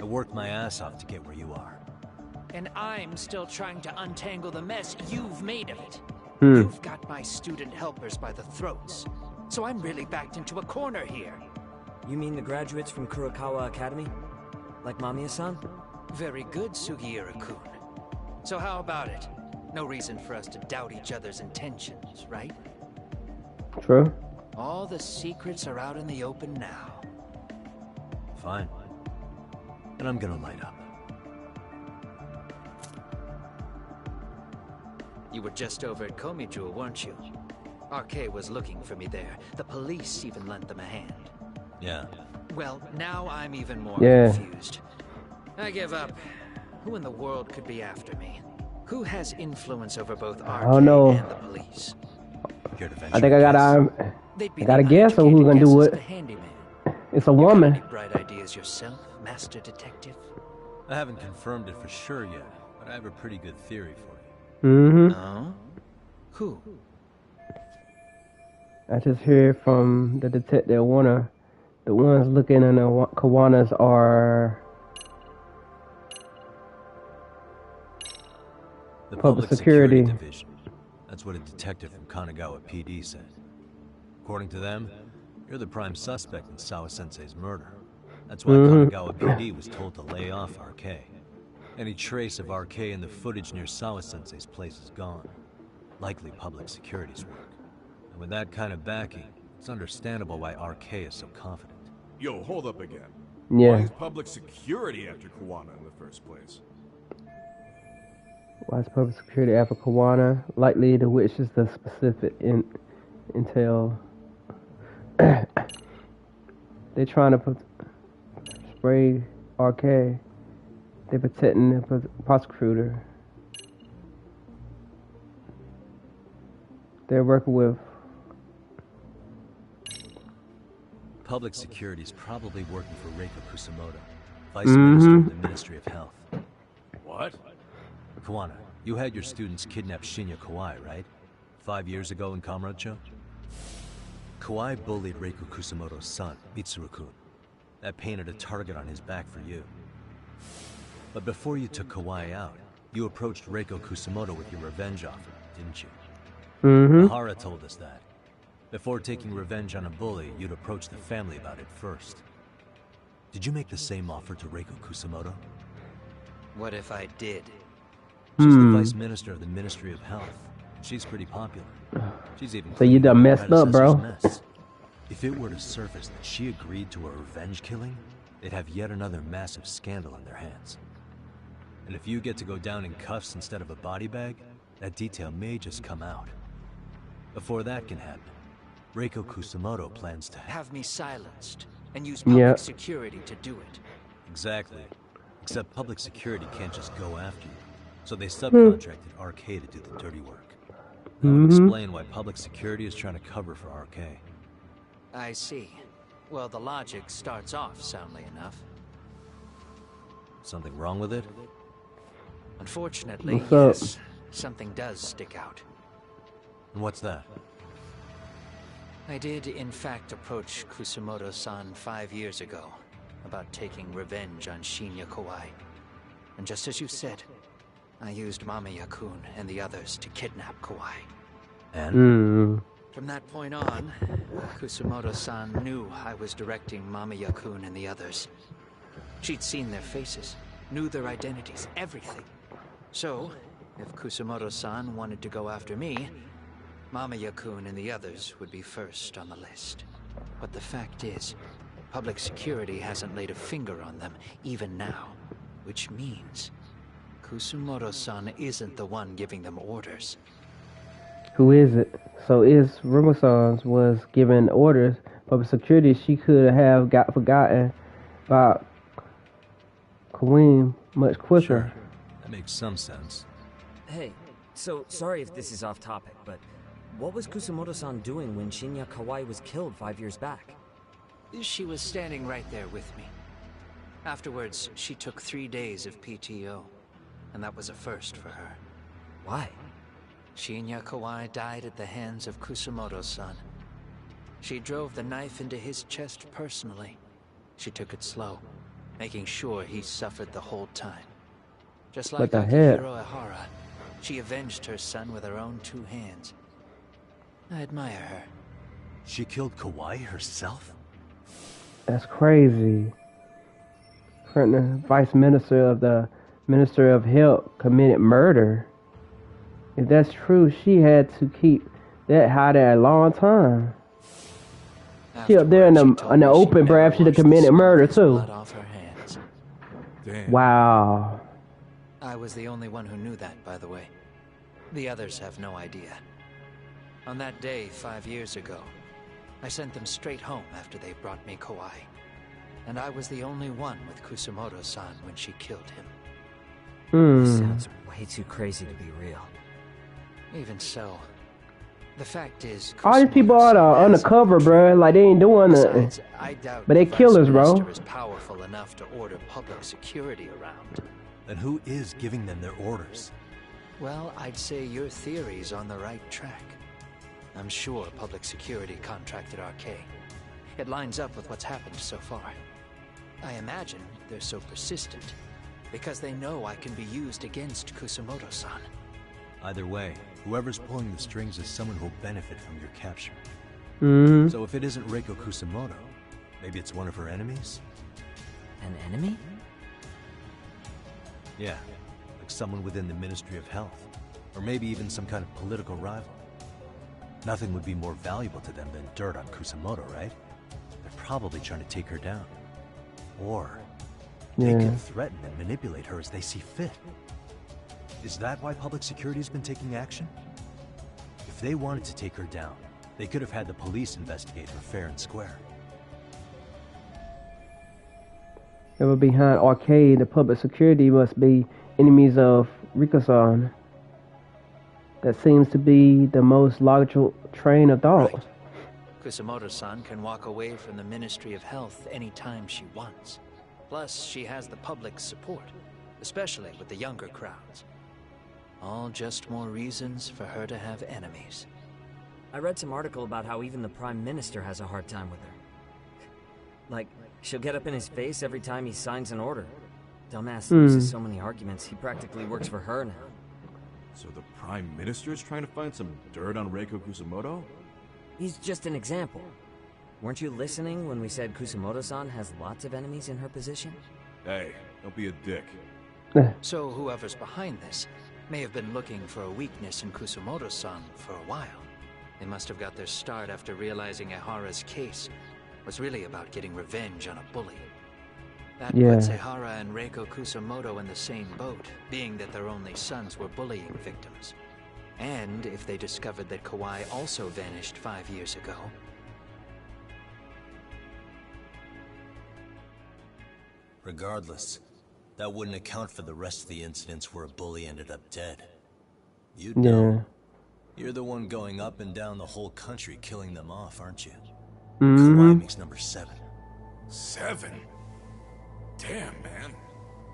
I worked my ass off to get where you are. And I'm still trying to untangle the mess you've made of it. Hmm. You've got my student helpers by the throats. So I'm really backed into a corner here. You mean the graduates from Kurokawa Academy? Like Mamiya-san? Very good, Sugiura-kun. So how about it? No reason for us to doubt each other's intentions, right? True. All the secrets are out in the open now. Fine. And I'm gonna light up. You were just over at Komijou, weren't you? RK was looking for me there. The police even lent them a hand. Yeah. Well, now I'm even more confused. I give up. Who in the world could be after me? Who has influence over both RK and the police? I think I gotta guess on who's gonna do it. It's a woman. Any bright ideas yourself, Master Detective? I haven't confirmed it for sure yet, but I have a pretty good theory for you. Oh? Who? I just heard from the detective the ones looking in the Kawanas are The Public Security Division. That's what a detective from Kanagawa PD said. According to them, you're the prime suspect in Sawa-sensei's murder. That's why Kanagawa PD was told to lay off RK. Any trace of RK in the footage near Sawa-sensei's place is gone. Likely public security's work. And with that kind of backing, it's understandable why RK is so confident. Yo, hold up again. Yeah. Why is public security after Kuwana in the first place? Why is public security after Kuwana? Likely to which is the specific intel. They're trying to spray RK. They're protecting the prosecutor. They're working with. Public security is probably working for Reiko Kusumoto, Vice Minister of the Ministry of Health. What? Kuwana, you had your students kidnap Shinya Kawai, right? 5 years ago in Kamurocho? Kawai bullied Reiko Kusumoto's son, Mitsuru-kun. That painted a target on his back for you. But before you took Kawai out, you approached Reiko Kusumoto with your revenge offer, didn't you? Hara told us that. Before taking revenge on a bully, you'd approach the family about it first. Did you make the same offer to Reiko Kusumoto? What if I did? She's the Vice Minister of the Ministry of Health. She's pretty popular. She's even So you done messed up, bro. Mess. If it were to surface that she agreed to a revenge killing, they'd have yet another massive scandal on their hands. And if you get to go down in cuffs instead of a body bag, that detail may just come out. Before that can happen, Reiko Kusumoto plans to have me silenced and use public security to do it. Exactly. Except public security can't just go after you. So they subcontracted RK to do the dirty work. That would explain why public security is trying to cover for RK. I see. Well, the logic starts off soundly enough. Something wrong with it? Unfortunately, yes. Something does stick out. And what's that? I did, in fact, approach Kusumoto-san 5 years ago about taking revenge on Shinya Kawai. And just as you said, I used Mamiya-kun and the others to kidnap Kawai. And? From that point on, Kusumoto-san knew I was directing Mamiya-kun and the others. She'd seen their faces, knew their identities, everything. So, if Kusumoto-san wanted to go after me, Mamiya-kun and the others would be first on the list. But the fact is, public security hasn't laid a finger on them, even now. Which means, Kusumoto-san isn't the one giving them orders. Who is it? So is Rumor-san was giving orders, public security, she could have forgotten about Kareem much quicker. Sure. That makes some sense. Hey, so sorry if this is off topic, but what was Kusumoto-san doing when Shinya Kawai was killed 5 years back? She was standing right there with me. Afterwards, she took 3 days of PTO, and that was a first for her. Why? Shinya Kawai died at the hands of Kusumoto-san. She drove the knife into his chest personally. She took it slow, making sure he suffered the whole time. Just like Akihiro Ihara, she avenged her son with her own 2 hands. I admire her. She killed Kawai herself? That's crazy. The Vice Minister of the Minister of Health committed murder. If that's true, she had to keep that hiding a long time. She up there in the open, bruh. She'd have committed murder too. Wow. I was the only one who knew that, by the way. The others have no idea. On that day 5 years ago, I sent them straight home after they brought me Kawai. And I was the only one with Kusumoto-san when she killed him. This sounds way too crazy to be real. Even so, the fact is, all these people are undercover, bro. Like they ain't doing nothing. But they killers, bro. Is powerful enough to order public security around. Then who is giving them their orders? Well, I'd say your theory's on the right track. I'm sure public security contracted RK. It lines up with what's happened so far. I imagine they're so persistent because they know I can be used against Kusumoto-san. Either way, whoever's pulling the strings is someone who'll benefit from your capture. So if it isn't Reiko Kusumoto, maybe it's one of her enemies? An enemy? Yeah, like someone within the Ministry of Health, or maybe even some kind of political rival. Nothing would be more valuable to them than dirt on Kusamoto, right? They're probably trying to take her down. Or they can threaten and manipulate her as they see fit. Is that why public security has been taking action? If they wanted to take her down, they could have had the police investigate her fair and square. Ever behind Arcade, the public security must be enemies of Riko-san. That seems to be the most logical train of thought. Right. Kusamoto-san can walk away from the Ministry of Health anytime she wants. Plus, she has the public's support, especially with the younger crowds. All just more reasons for her to have enemies. I read some article about how even the Prime Minister has a hard time with her. Like, she'll get up in his face every time he signs an order. Dumbass loses so many arguments, he practically works for her now. So the Prime Minister is trying to find some dirt on Reiko Kusamoto? He's just an example. Weren't you listening when we said Kusamoto-san has lots of enemies in her position? Hey, don't be a dick. So whoever's behind this may have been looking for a weakness in Kusamoto-san for a while. They must have got their start after realizing Ehara's case was really about getting revenge on a bully. That puts Ehara and Reiko Kusamoto in the same boat, being that their only sons were bullying victims. And if they discovered that Kawai also vanished 5 years ago. Regardless, that wouldn't account for the rest of the incidents where a bully ended up dead. You'd know. You're the one going up and down the whole country killing them off, aren't you? Kawai makes number 7. 7? Damn, man.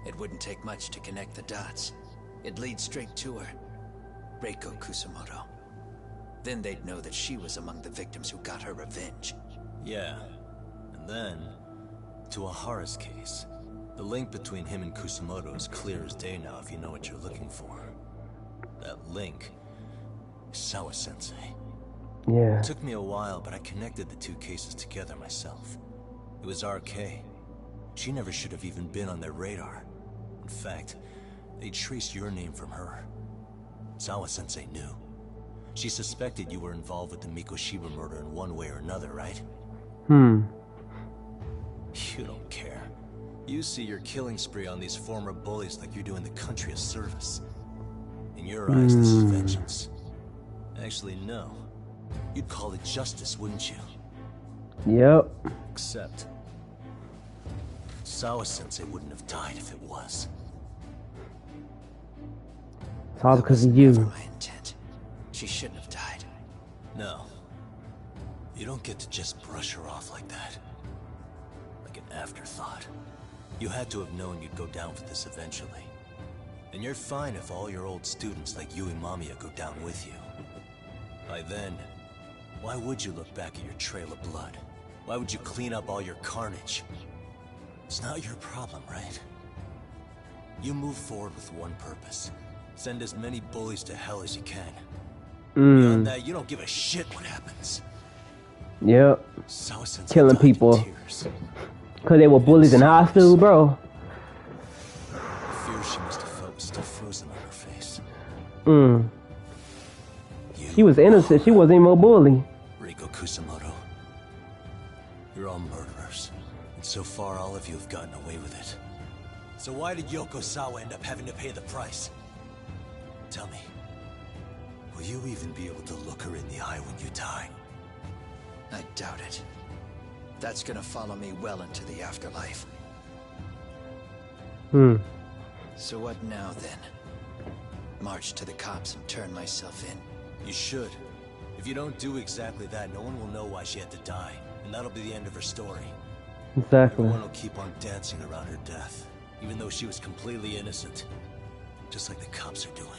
It wouldn't take much to connect the dots. It'd lead straight to her. Reiko Kusamoto. Then they'd know that she was among the victims who got her revenge. Yeah. And then, to Ehara's case, the link between him and Kusamoto is clear as day now if you know what you're looking for. That link is Sawa-sensei. Yeah. It took me a while, but I connected the two cases together myself. It was RK. She never should have even been on their radar. In fact, they traced your name from her. Sawa-sensei knew. She suspected you were involved with the Mikoshiba murder in one way or another, right? You don't care. You see your killing spree on these former bullies like you're doing the country a service. In your eyes, this is vengeance. Actually, no. You'd call it justice, wouldn't you? Yep. Except, Sawa-sensei wouldn't have died if it was. It's all because of you. My intent. She shouldn't have died. No. You don't get to just brush her off like that. Like an afterthought. You had to have known you'd go down for this eventually. And you're fine if all your old students like Yui Mamiya go down with you. By then, why would you look back at your trail of blood? Why would you clean up all your carnage? It's not your problem, right? You move forward with one purpose. Send as many bullies to hell as you can. Beyond that, you don't give a shit what happens. Yep. Killing people. Because they were bullies in high school, bro. The fear she must have felt was still frozen on her face. She was innocent. She wasn't even a bully. Reiko Kusamoto. You're all murderers. And so far, all of you have gotten away with it. So why did Yoko Sawa end up having to pay the price? Tell me. Will you even be able to look her in the eye when you die? I doubt it. That's gonna follow me well into the afterlife. So what now, then? March to the cops and turn myself in? You should. If you don't do exactly that, no one will know why she had to die. And that'll be the end of her story. Exactly. Everyone will keep on dancing around her death. Even though she was completely innocent. Just like the cops are doing.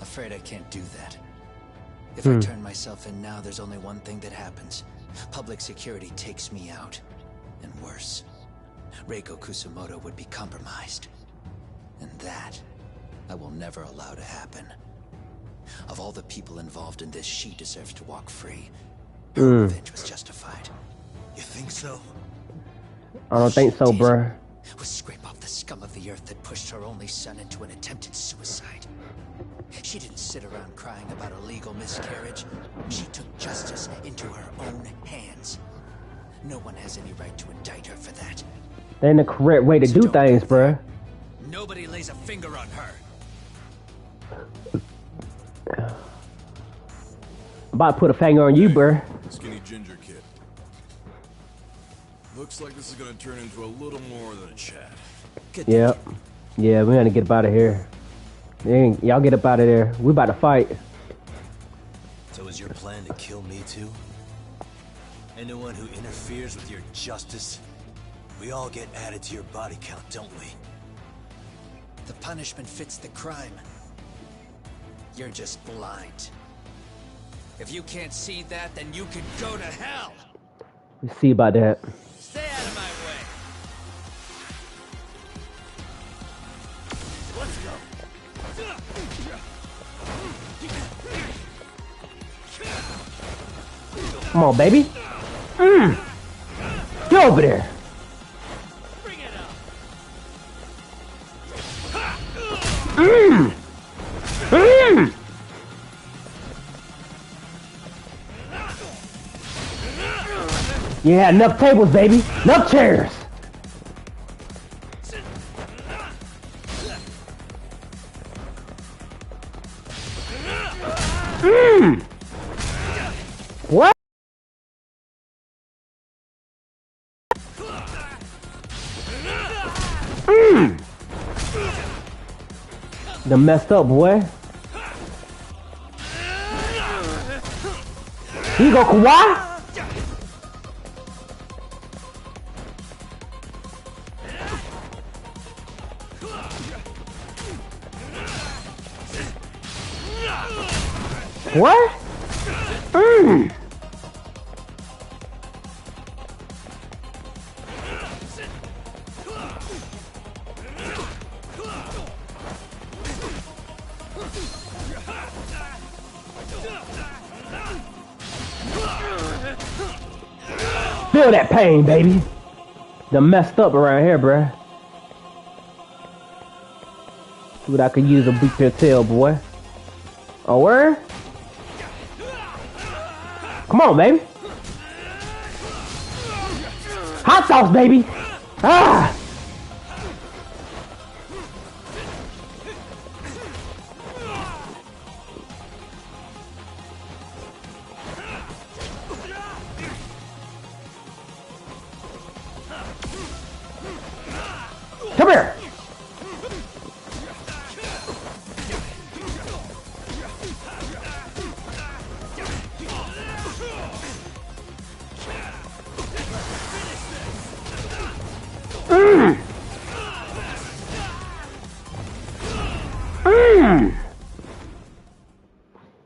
Afraid I can't do that. If I turn myself in now, there's only one thing that happens. Public security takes me out. And worse, Reiko Kusamoto would be compromised. And that, I will never allow to happen. Of all the people involved in this, she deserves to walk free. Her revenge was justified. You think so? I don't think so, bruh. was scrape off the scum of the earth that pushed her only son into an attempted suicide. She didn't sit around crying about a legal miscarriage. She took justice into her own hands. No one has any right to indict her for that. That ain't the correct way to do things, bruh. Nobody lays a finger on her. I'm about to put a finger on you, bruh. Skinny ginger kid. Looks like this is gonna turn into a little more than a chat. Yep. Yeah, we gotta get up out of here. Y'all get up out of there. We about to fight. So is your plan to kill me too? Anyone who interferes with your justice? We all get added to your body count, don't we? The punishment fits the crime. You're just blind. If you can't see that, then you can go to hell! Let's see about that. Stay out of my way! Let's go! Come on, baby. Get over there. Yeah, enough tables, baby. Enough chairs. What? Done messed up, boy. Here you go, Kawhi. What? Feel that pain, baby. Done messed up around here, bruh. See what I could use to beat your tail, boy. Oh, where? Come on, baby. Hot sauce, baby. Ah! Come here.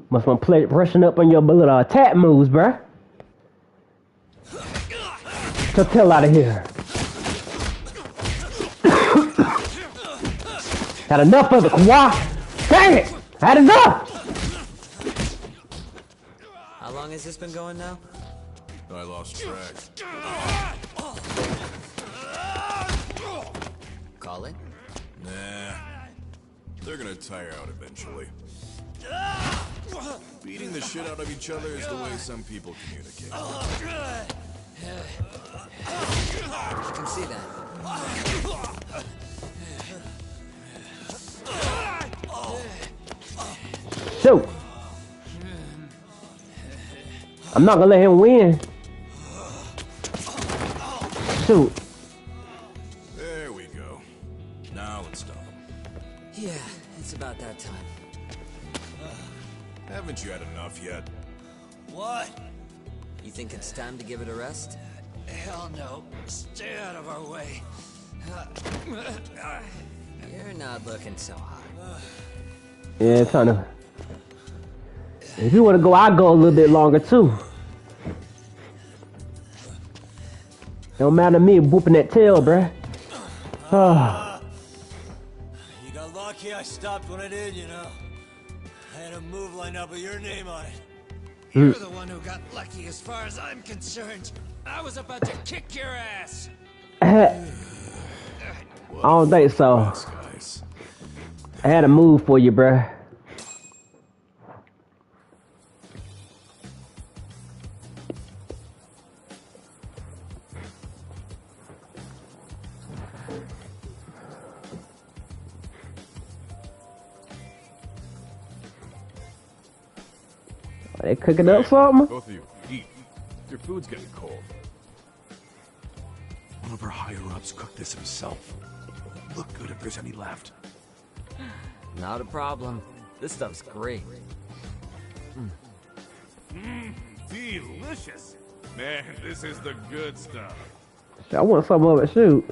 Must want to play brushing up on your little attack moves, bruh. So tail out of here. Had enough of it, Kawhi. Dang it! Had enough! How long has this been going now? I lost track. Call it? Nah. They're gonna tire out eventually. Beating the shit out of each other is the way some people communicate. You can see that. Shoot! I'm not gonna let him win. Shoot. There we go. Now let's stop him. Yeah, it's about that time. Haven't you had enough yet? What? You think it's time to give it a rest? Hell no. Stay out of our way. You're not looking so hot. Yeah, it's kind of. If you want to go, I'll go a little bit longer too. Don't matter to me whooping that tail, bruh. You got lucky I stopped when I did, you know. I had a move lined up with your name on it. You're the one who got lucky as far as I'm concerned. I was about to kick your ass. I don't think so. I had a move for you, bruh. They cooking up something? Both of you, eat. Your food's getting cold. One of our higher-ups cooked this himself. Look good if there's any left. Not a problem. This stuff's great. Delicious. Man, this is the good stuff. I want some of it, shoot.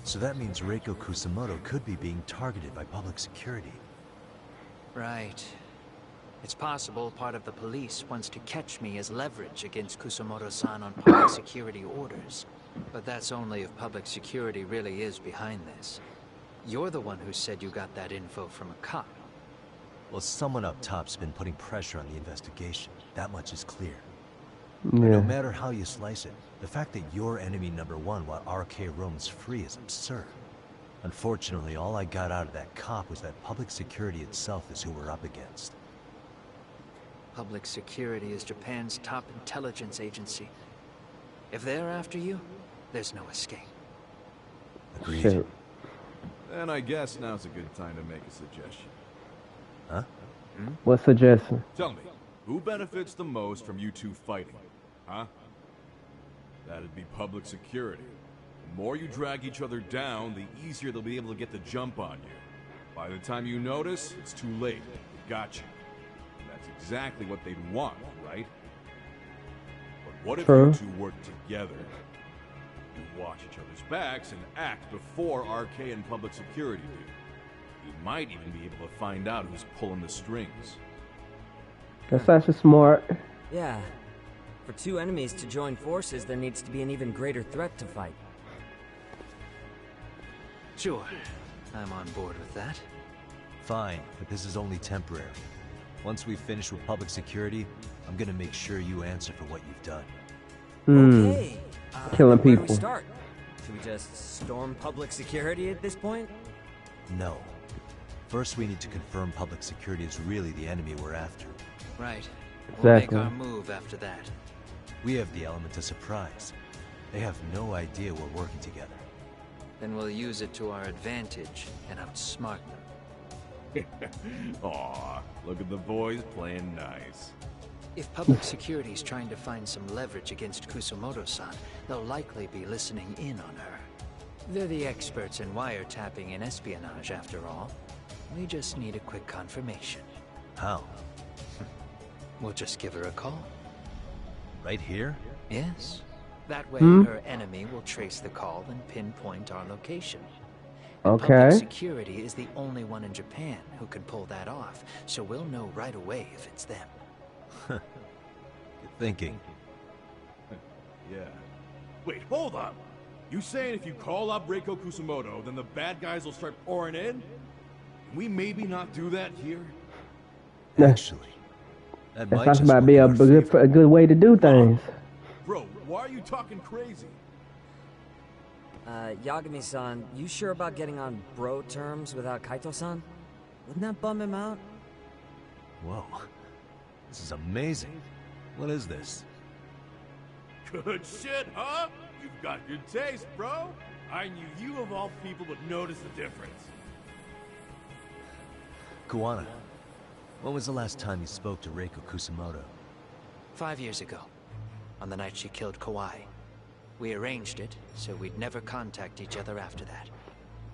So that means Reiko Kusamoto could be being targeted by public security. Right. It's possible part of the police wants to catch me as leverage against Kusamoto-san on public security orders. But that's only if public security really is behind this. You're the one who said you got that info from a cop. Well, someone up top's been putting pressure on the investigation. That much is clear. Yeah. No matter how you slice it, the fact that you're enemy number one while RK roams free is absurd. Unfortunately, all I got out of that cop was that public security itself is who we're up against. Public security is Japan's top intelligence agency. If they're after you, there's no escape. Agreed. Shit. Then I guess now's a good time to make a suggestion. Huh? What suggestion? Tell me, who benefits the most from you two fighting? Huh? That'd be public security. The more you drag each other down, the easier they'll be able to get the jump on you. By the time you notice, it's too late. They got you. And that's exactly what they'd want, right? But what if you two work together? You watch each other's backs and act before RK and public security do. You might even be able to find out who's pulling the strings. That's actually smart. Yeah. For two enemies to join forces, there needs to be an even greater threat to fight. Sure. I'm on board with that. Fine, but this is only temporary. Once we finish with public security, I'm gonna make sure you answer for what you've done. Okay. Killing Where do people. we start? Should we just storm public security at this point? No. First, we need to confirm public security is really the enemy we're after. Right. We'll make Exactly. our move after that. We have the element of surprise. They have no idea we're working together. Then we'll use it to our advantage and outsmart them. Aw, look at the boys playing nice. If public security's trying to find some leverage against Kusamoto-san, they'll likely be listening in on her. They're the experts in wiretapping and espionage, after all. We just need a quick confirmation. How? We'll just give her a call. Right here? Yes. That way, her enemy will trace the call and pinpoint our location. And Okay. public security is the only one in Japan who can pull that off, so we'll know right away if it's them. Good thinking. Yeah. Wait, hold up! You saying if you call up Reiko Kusamoto, then the bad guys will start pouring in? Can we maybe not do that here? Actually, that might That's just about to work be in a our favor. a good way to do things. Bro, why are you talking crazy? Yagami-san, you sure about getting on bro terms without Kaito-san? Wouldn't that bum him out? Whoa. This is amazing. What is this? Good shit, huh? You've got good taste, bro. I knew you of all people would notice the difference. Kuwana, when was the last time you spoke to Reiko Kusamoto? 5 years ago, on the night she killed Kawai. We arranged it, so we'd never contact each other after that.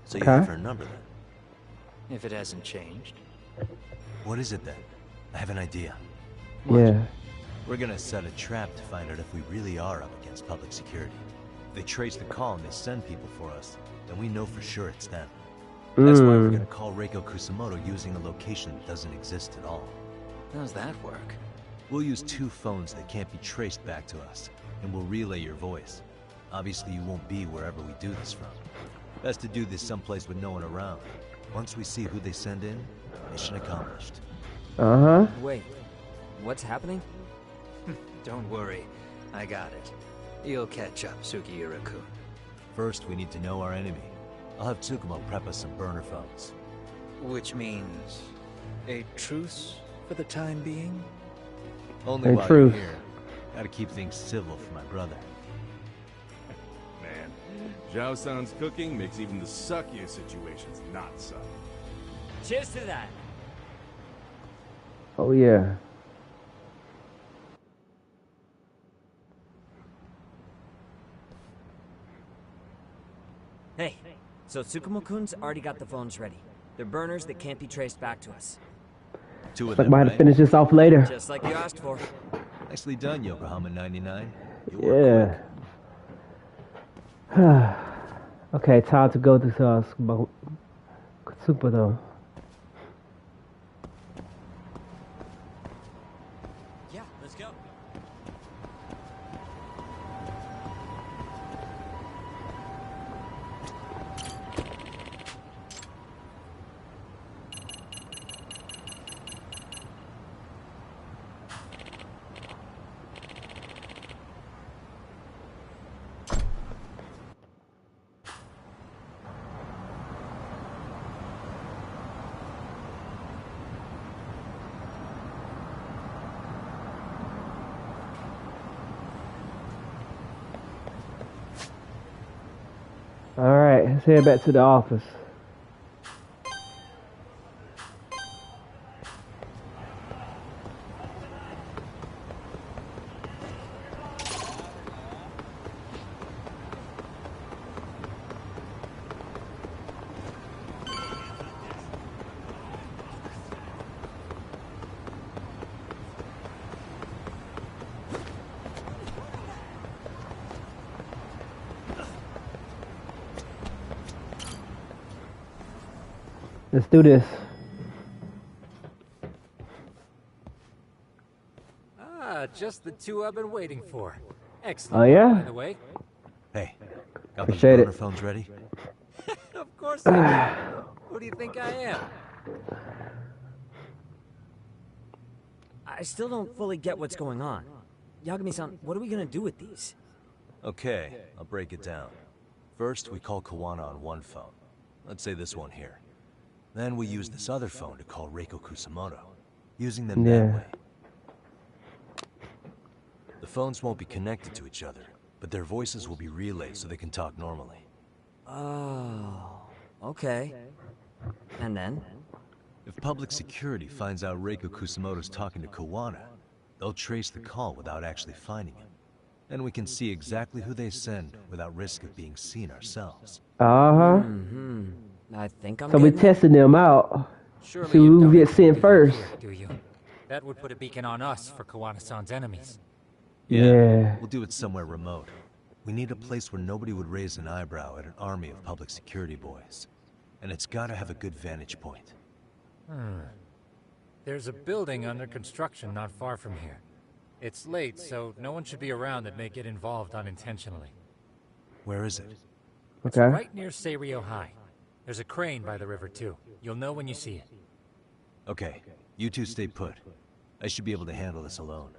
So you have her number then? If it hasn't changed. What is it then? I have an idea. Yeah. We're gonna set a trap to find out if we really are up against public security. If they trace the call and they send people for us, then we know for sure it's them. That's why we're gonna call Reiko Kusamoto using a location that doesn't exist at all. How's that work? We'll use 2 phones that can't be traced back to us, and we'll relay your voice. Obviously, you won't be wherever we do this from. Best to do this someplace with no one around. Once we see who they send in, mission accomplished. Uh-huh. Wait, what's happening? Don't worry, I got it. You'll catch up, Sugiura-kun. First, we need to know our enemy. I'll have Tsukumo prep us some burner phones. Which means a truce for the time being? Only while you're here. Gotta keep things civil for my brother. Man, Zhao-san's cooking makes even the suckiest situations not suck. Cheers to that. Oh yeah. Hey, so Tsukumo-kun's already got the phones ready. They're burners that can't be traced back to us. Looks like I might have to finish this off later. Just like you asked for. Nicely done, Yokohama 99. Yeah. Okay, time to go to Super though. Yeah, let's go. Alright, let's head back to the office. Let's do this. Ah, just the two I've been waiting for. Excellent. Oh yeah? By the way. Hey, got those Appreciate burner it. phones ready? Of course I do. Who do you think I am? I still don't fully get what's going on. Yagami-san, what are we gonna do with these? Okay, I'll break it down. First, we call Kawana on one phone. Let's say this one here. Then we use this other phone to call Reiko Kusamoto, using them that way. The phones won't be connected to each other, but their voices will be relayed so they can talk normally. Oh, okay. And then? If public security finds out Reiko Kusamoto's talking to Kawana, they'll trace the call without actually finding him. Then we can see exactly who they send without risk of being seen ourselves. Uh-huh. I think I'm So we're getting it. testing them out. Surely See you who don't gets sent include first. here, do you? That would put a beacon on us for Kawana-san's enemies. Yeah. We'll do it somewhere remote. We need a place where nobody would raise an eyebrow at an army of public security boys. And it's gotta have a good vantage point. There's a building under construction not far from here. It's late, so no one should be around that may get involved unintentionally. Where is it? It's Okay. right near Seiryo High. There's a crane by the river, too. You'll know when you see it. Okay, you two stay put. I should be able to handle this alone.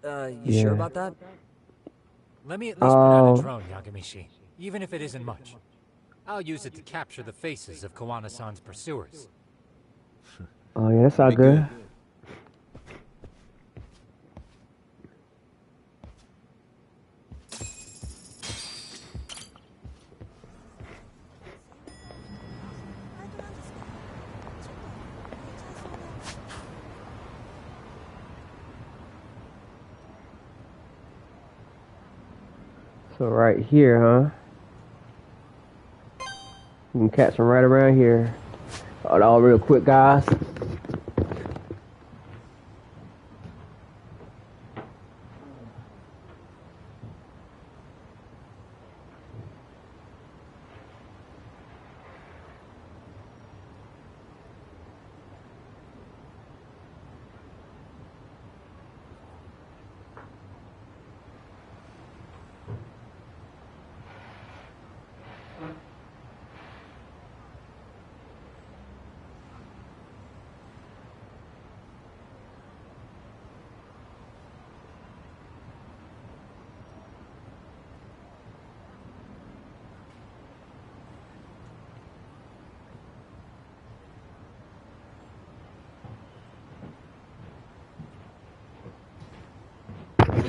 You sure about that? Let me at least put out a drone, Yagamishi. Even if it isn't much. I'll use it to capture the faces of Kawana-san's pursuers. Oh yeah, that's all good. So right here, huh? You can catch them right around here. Hold on real quick, guys.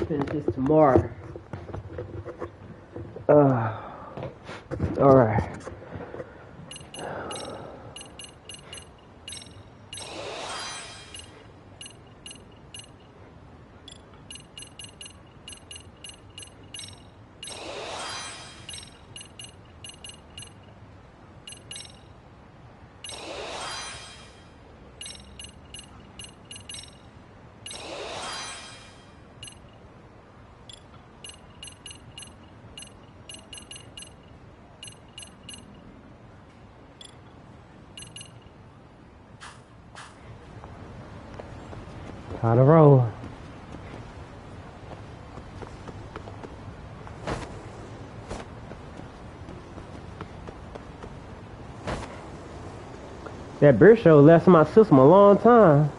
finish this tomorrow. Alright. Time to roll. That beer show lasted my system a long time.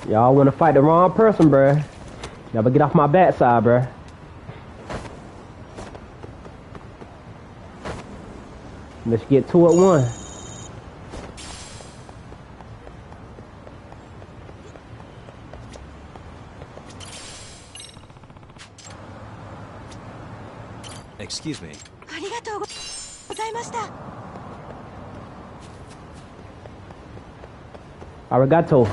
Y'all want to fight the wrong person, bruh. Y'all better get off my backside, bruh. Let's get two at one. Excuse me. Arigato.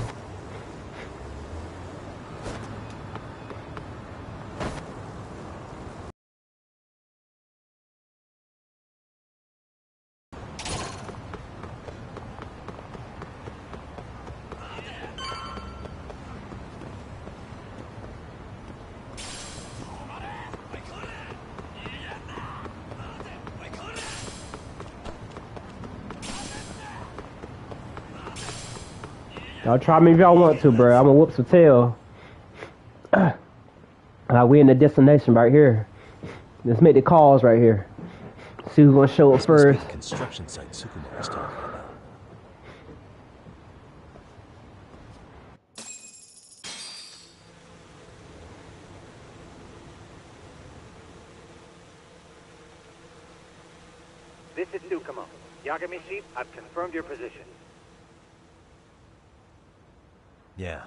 Y'all try me if y'all want to, bro. I'm gonna whoop some tail. We in the destination right here. Let's make the calls right here. See who's gonna show up first. Construction site Tsukumo was talking about. This is Tsukumo. Yagami-shi, I've confirmed your position. Yeah.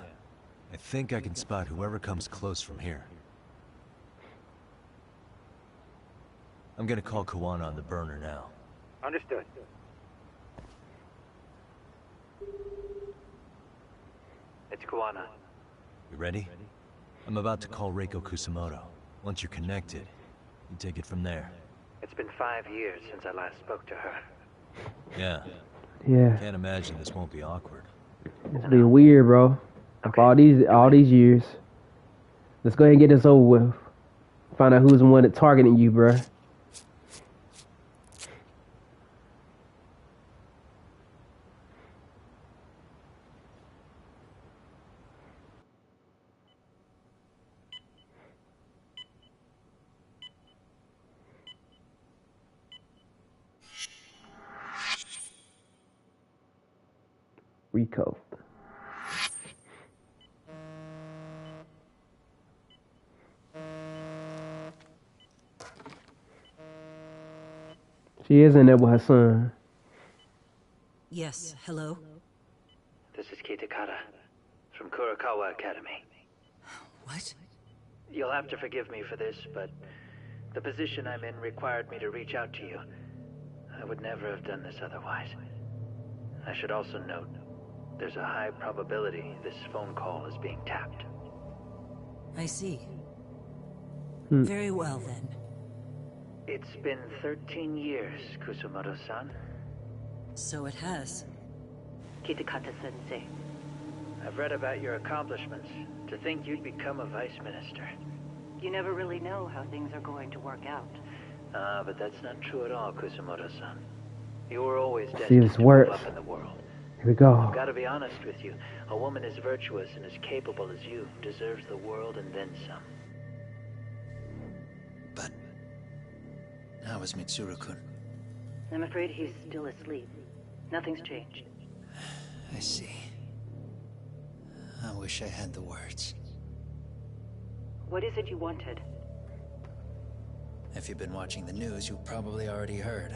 I think I can spot whoever comes close from here. I'm gonna call Kawana on the burner now. Understood. It's Kawana. You ready? I'm about to call Reiko Kusamoto. Once you're connected, you take it from there. It's been 5 years since I last spoke to her. Yeah. Yeah. Can't imagine this won't be awkward. It's be weird, bro. Okay. all these years. Let's go ahead and get this over with. Find out who's the one that's targeting you, bro. Rico. She is in there with her son. Yes, hello? This is Kitakata from Kurakawa Academy. What? You'll have to forgive me for this, but the position I'm in required me to reach out to you. I would never have done this otherwise. I should also note, There's a high probability this phone call is being tapped. I see. Very well, then. It's been 13 years, Kusumoto-san. So it has. Kitakata-sensei. I've read about your accomplishments. To think you'd become a vice minister. You never really know how things are going to work out. But that's not true at all, Kusumoto-san. You were always See destined this to move works. up in the world. Here we go. I've got to be honest with you. A woman as virtuous and as capable as you deserves the world and then some. But how is Mitsuru-kun? I'm afraid he's still asleep. Nothing's changed. I see. I wish I had the words. What is it you wanted? If you've been watching the news, you've probably already heard.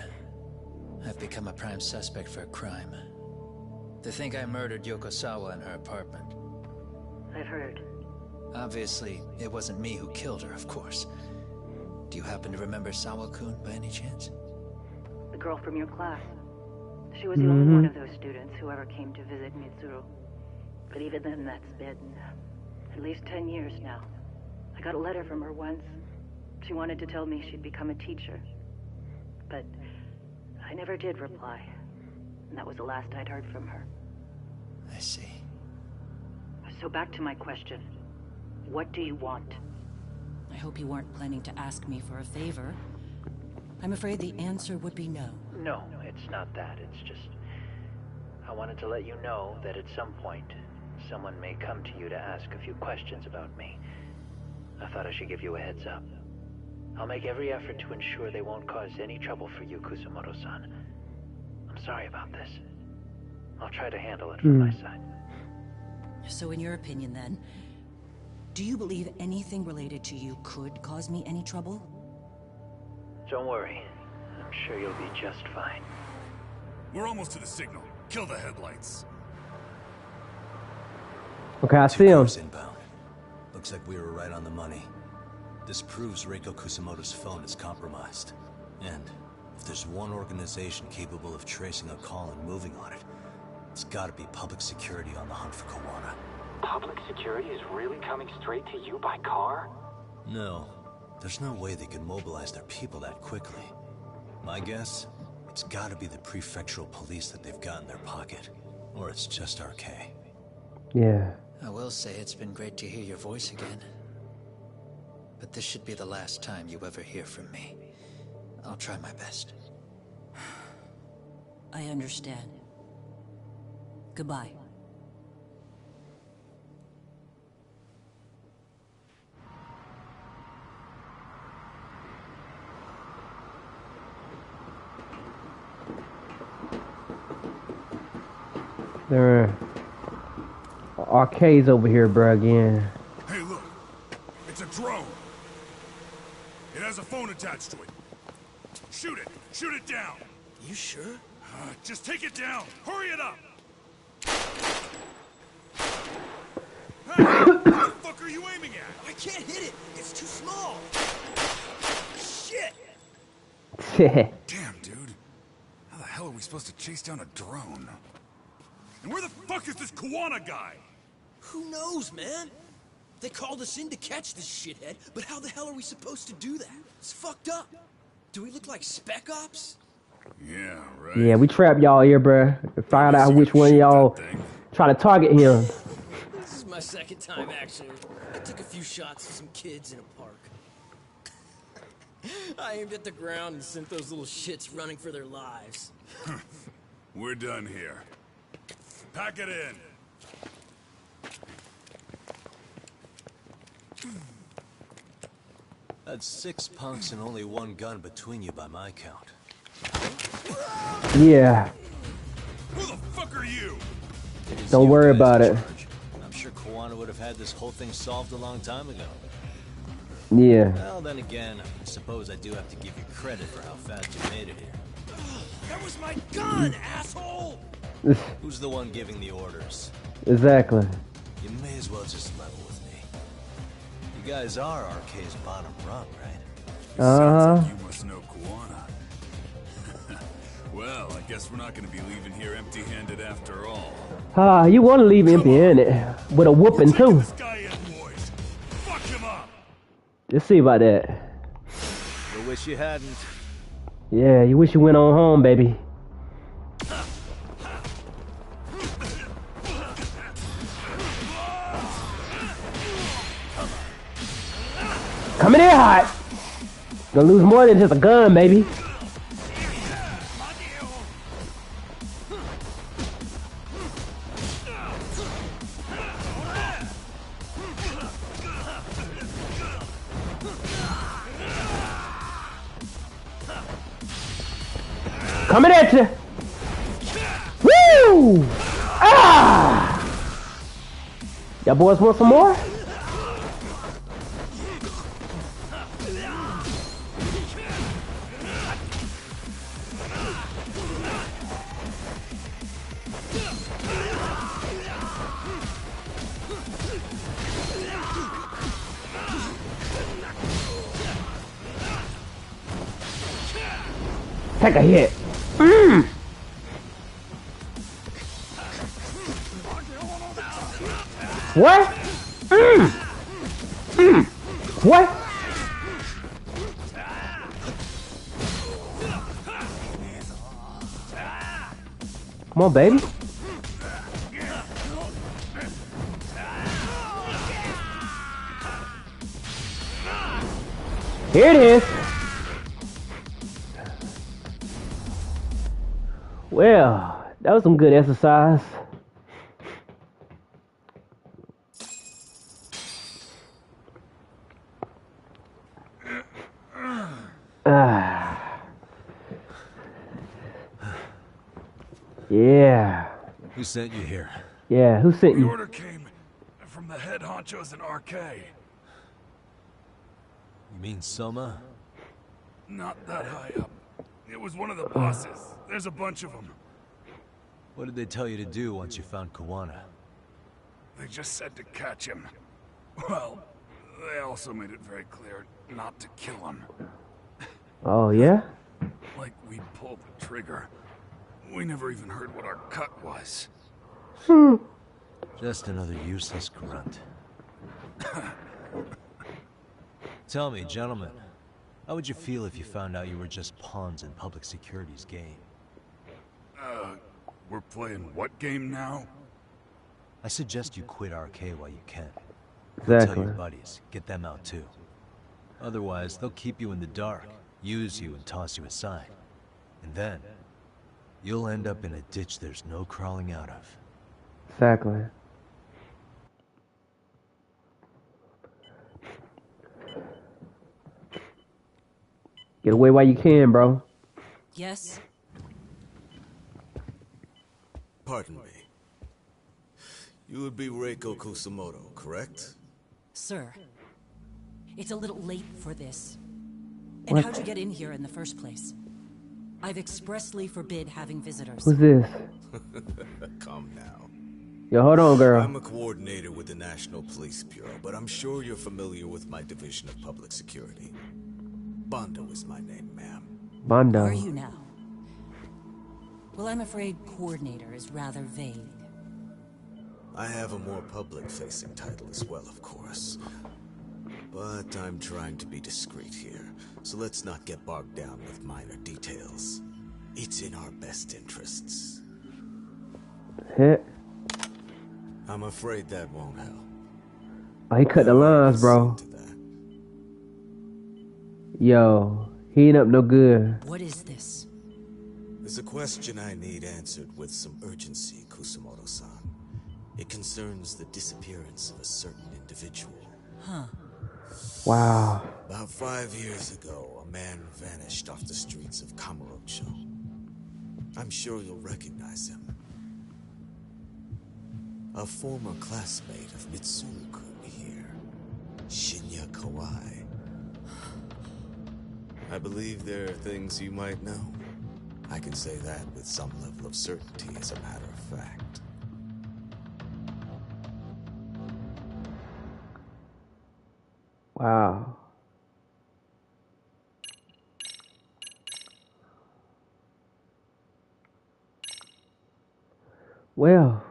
I've become a prime suspect for a crime. They think I murdered Yokosawa in her apartment. I've heard. Obviously, it wasn't me who killed her, of course. Do you happen to remember Sawa-kun by any chance? The girl from your class. She was the only one of those students who ever came to visit Mitsuru. But even then, that's been at least 10 years now. I got a letter from her once. She wanted to tell me she'd become a teacher. But I never did reply. And that was the last I'd heard from her. I see. So back to my question. What do you want? I hope you weren't planning to ask me for a favor. I'm afraid the answer would be no. No, it's not that. It's just... I wanted to let you know that at some point, someone may come to you to ask a few questions about me. I thought I should give you a heads up. I'll make every effort to ensure they won't cause any trouble for you, Kusumoto-san. I'm sorry about this. I'll try to handle it from my side. So in your opinion, then, do you believe anything related to you could cause me any trouble? Don't worry. I'm sure you'll be just fine. We're almost to the signal. Kill the headlights. Okay, I see him. Inbound. Looks like we were right on the money. This proves Reiko Kusumoto's phone is compromised. And if there's one organization capable of tracing a call and moving on it, it's gotta be public security on the hunt for Kawana. Public security is really coming straight to you by car? No. There's no way they can mobilize their people that quickly. My guess? It's gotta be the prefectural police that they've got in their pocket. Or it's just RK. Yeah. I will say it's been great to hear your voice again. But this should be the last time you ever hear from me. I'll try my best. I understand. Goodbye. There are arcades over here, bro, again. Hey, look. It's a drone. It has a phone attached to it. Shoot it. Shoot it down. You sure? Just take it down. Hurry it up. Hey, what the fuck are you aiming at? I can't hit it. It's too small. Shit. Damn, dude. How the hell are we supposed to chase down a drone? And where the fuck is this Kawana guy? Who knows, man? They called us in to catch this shithead, but how the hell are we supposed to do that? It's fucked up. Do we look like spec ops? Yeah, right. Yeah, we trapped y'all here, bro. Find out which one of y'all try to target him. This is my second time, actually. I took a few shots at some kids in a park. I aimed at the ground and sent those little shits running for their lives. We're done here. Pack it in. That's 6 punks and only one gun between you by my count. Yeah. Who the fuck are you? Don't worry about it. I'm sure Kawana would have had this whole thing solved a long time ago. Yeah. Well, then again, I suppose I do have to give you credit for how fast you made it here. That was my gun, asshole! Who's the one giving the orders? Exactly. You may as well just level with me. You guys are RK's bottom rung, right? Sounds like you must know Kawana. Well, I guess we're not gonna be leaving here empty-handed after all. Ah, you want to leave empty-handed with a whooping too. This guy in, boys. Fuck him up. Let's see about that. You wish you hadn't. Yeah, you wish you went on home, baby. Coming in hot. Gonna lose more than just a gun, baby. Coming at you. Woo! Ah! Y'all boys want some more? Take a hit. What? What? Come on, baby. Here it is. Well, that was some good exercise. Yeah. Who sent you here? Yeah, who sent The you? order came from the head honchos in RK. You mean Soma? Not that high up. It was one of the bosses. There's a bunch of them. What did they tell you to do once you found Kawana? They just said to catch him. Well, they also made it very clear not to kill him. Oh, yeah? Like we pulled the trigger. We never even heard what our cut was. Just another useless grunt. Tell me, gentlemen, how would you feel if you found out you were just pawns in public security's game? We're playing what game now? I suggest you quit RK while you can. Exactly. Tell your buddies, get them out too. Otherwise, they'll keep you in the dark, use you and toss you aside. And then, you'll end up in a ditch there's no crawling out of. Exactly. Get away while you can, bro. Yes? Pardon me. You would be Reiko Kusumoto, correct? Sir, it's a little late for this. And What? how'd you get in here in the first place? I've expressly forbid having visitors. Who's this? Calm now. Yo, hold on, girl. I'm a coordinator with the National Police Bureau, but I'm sure you're familiar with my Division of Public Security. Bondo is my name, ma'am. Bondo. Are you now? Well, I'm afraid coordinator is rather vague. I have a more public-facing title as well, of course. But I'm trying to be discreet here, so let's not get bogged down with minor details. It's in our best interests. Hit. I'm afraid that won't help. Oh, he cut the lines, bro. Yo, he ain't up no good. What is this? There's a question I need answered with some urgency, Kusumoto-san. It concerns the disappearance of a certain individual. Huh. Wow. About 5 years ago, a man vanished off the streets of Kamurocho. I'm sure you'll recognize him. A former classmate of Mitsuru-kun here, Shinya Kawai. I believe there are things you might know. I can say that with some level of certainty, as a matter of fact. Wow. Well.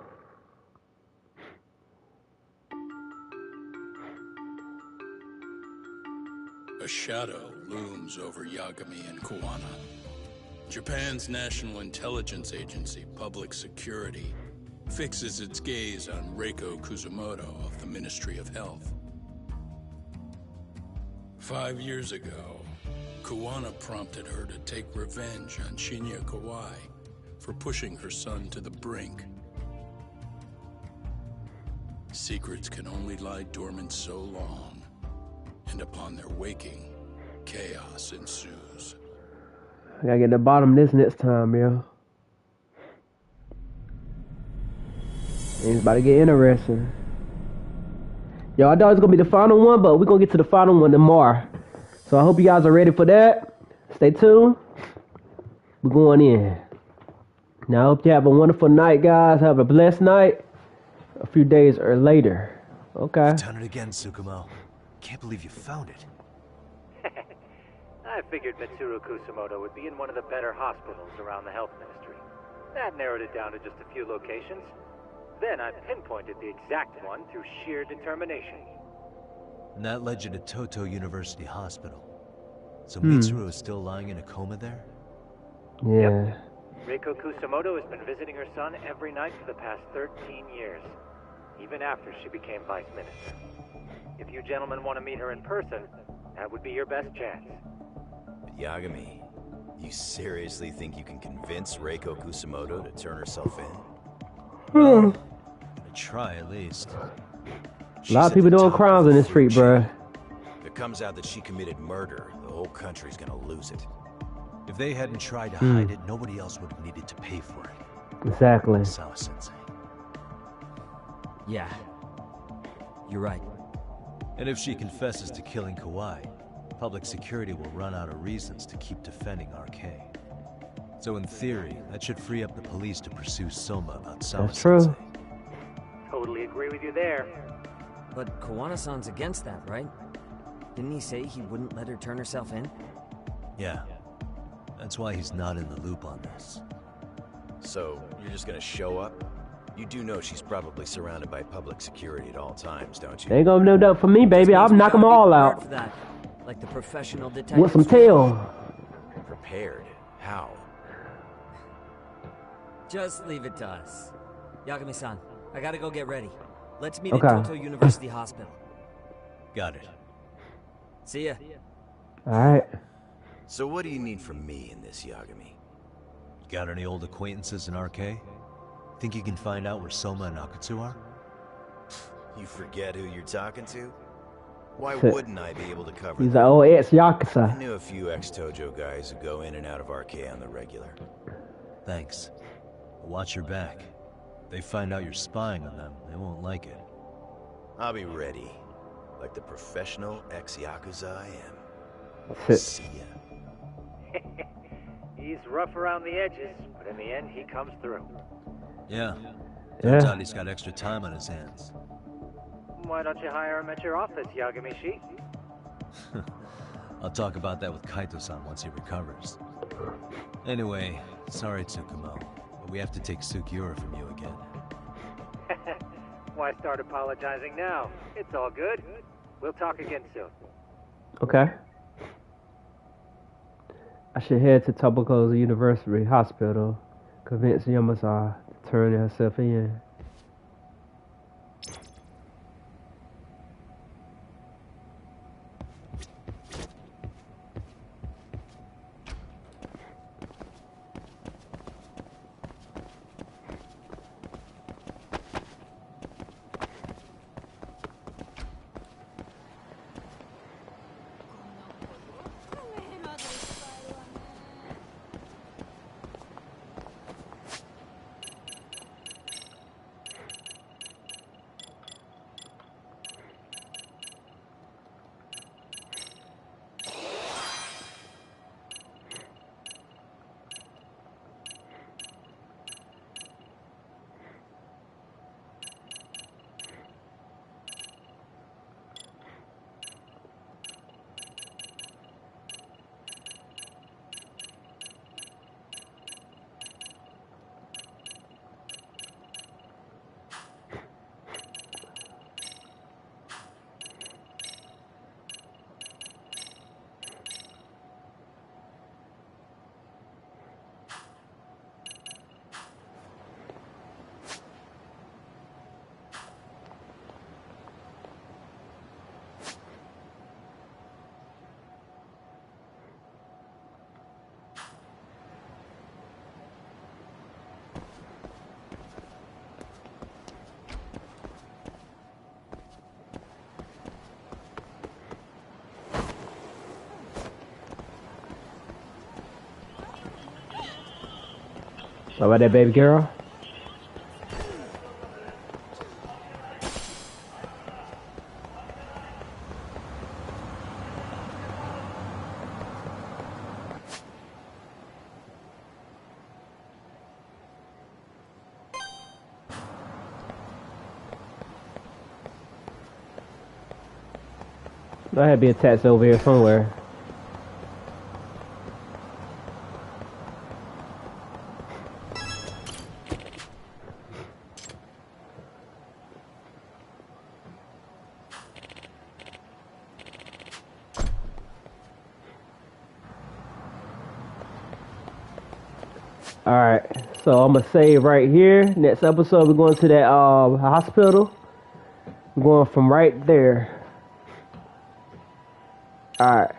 A shadow looms over Yagami and Kuwana. Japan's National Intelligence Agency, Public Security, fixes its gaze on Reiko Kusumoto of the Ministry of Health. 5 years ago, Kuwana prompted her to take revenge on Shinya Kawai for pushing her son to the brink. Secrets can only lie dormant so long, and upon their waking, chaos ensues. I gotta get to the bottom of this next time, yo. It's about to get interesting. Yo, I thought it was gonna be the final one, but we're gonna get to the final one tomorrow. So I hope you guys are ready for that. Stay tuned. We're going in. Now I hope you have a wonderful night, guys. Have a blessed night. A few days or later. Okay. You've done it again, Tsukumo. Can't believe you found it. I figured Mitsuru Kusumoto would be in one of the better hospitals around the health ministry. That narrowed it down to just a few locations. Then I pinpointed the exact one through sheer determination. And that led you to Toto University Hospital. So Mitsuru is still lying in a coma there? Yeah. Yep. Reiko Kusumoto has been visiting her son every night for the past 13 years, even after she became vice minister. If you gentlemen want to meet her in person, that would be your best chance. But Yagami, you seriously think you can convince Reiko Kusumoto to turn herself in? Well, try at least. A lot of people doing crimes in this street, bruh. If it comes out that she committed murder, the whole country's gonna lose it. If they hadn't tried to hide it, nobody else would have needed to pay for it. Exactly. Sawa-sensei. Yeah. You're right. And if she confesses to killing Kawai, public security will run out of reasons to keep defending RK. So in theory, that should free up the police to pursue Soma about Sawa-sensei. That's true. Totally agree with you there. But Kawana-san's against that, right? Didn't he say he wouldn't let her turn herself in? Yeah. That's why he's not in the loop on this. So, you're just gonna show up? You do know she's probably surrounded by public security at all times, don't you? They ain't gonna do that for me, baby. I'll knock them all out. For that. Like the professional detective. With some tail. Prepared? How? Just leave it to us. Yagami-san, I gotta go get ready. Let's meet Okay. at Toto University Hospital. Got it. See ya. Alright. So what do you need from me in this, Yagami? You got any old acquaintances in RK? Think you can find out where Soma and Akutsu are? You forget who you're talking to? Why Shit. wouldn't I be able to cover He's that? like, oh, it's I Yakuza. knew a few ex-Tojo guys who go in and out of RK on the regular. Thanks. But watch your back. If they find out you're spying on them, they won't like it. I'll be ready. Like the professional ex-Yakuza I am. That's it. See ya. He's rough around the edges, but in the end, he comes through. Yeah. Turns Yeah. out he's got extra time on his hands. Why don't you hire him at your office, Yagami-shi? I'll talk about that with Kaito-san once he recovers. Anyway, sorry Tsukumo, but we have to take Sugiura from you again. Why start apologizing now? It's all good. We'll talk again soon. Okay. I should head to Tobago's University Hospital. Convince Yamasa to turn herself in. How about that, baby girl? I had to be attached over here somewhere. Alright, so I'm gonna save right here. Next episode, we're going to that hospital. I'm going from right there. Alright.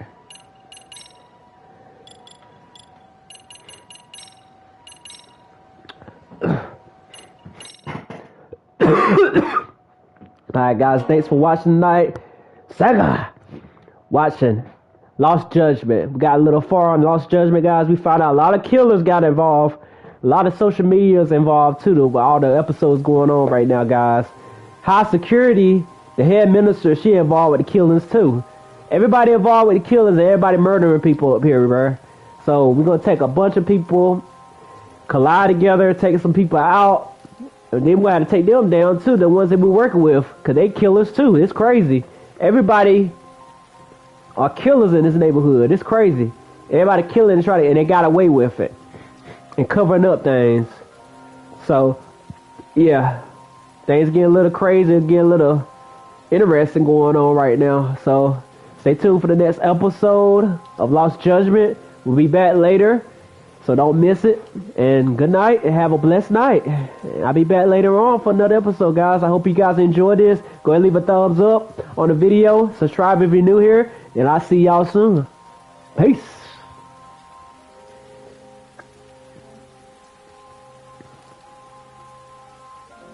Alright, guys, thanks for watching tonight. Sega! Watching Lost Judgment. We got a little far on Lost Judgment, guys. We found out a lot of killers got involved. A lot of social media is involved, too, with all the episodes going on right now, guys. High Security, the head minister, she involved with the killings, too. Everybody involved with the killings and everybody murdering people up here, bro. So we're going to take a bunch of people, collide together, take some people out, and then we're going to take them down, too, the ones that we're working with, because they killers, too. It's crazy. Everybody are killers in this neighborhood. It's crazy. Everybody killing and they got away with it and covering up things. So, yeah, things getting a little crazy. It's getting a little interesting going on right now. So, stay tuned for the next episode of Lost Judgment. We'll be back later, so don't miss it. And good night and have a blessed night. I'll be back later on for another episode, guys. I hope you guys enjoyed this. Go ahead and leave a thumbs up on the video. Subscribe if you're new here. And I'll see y'all soon. Peace.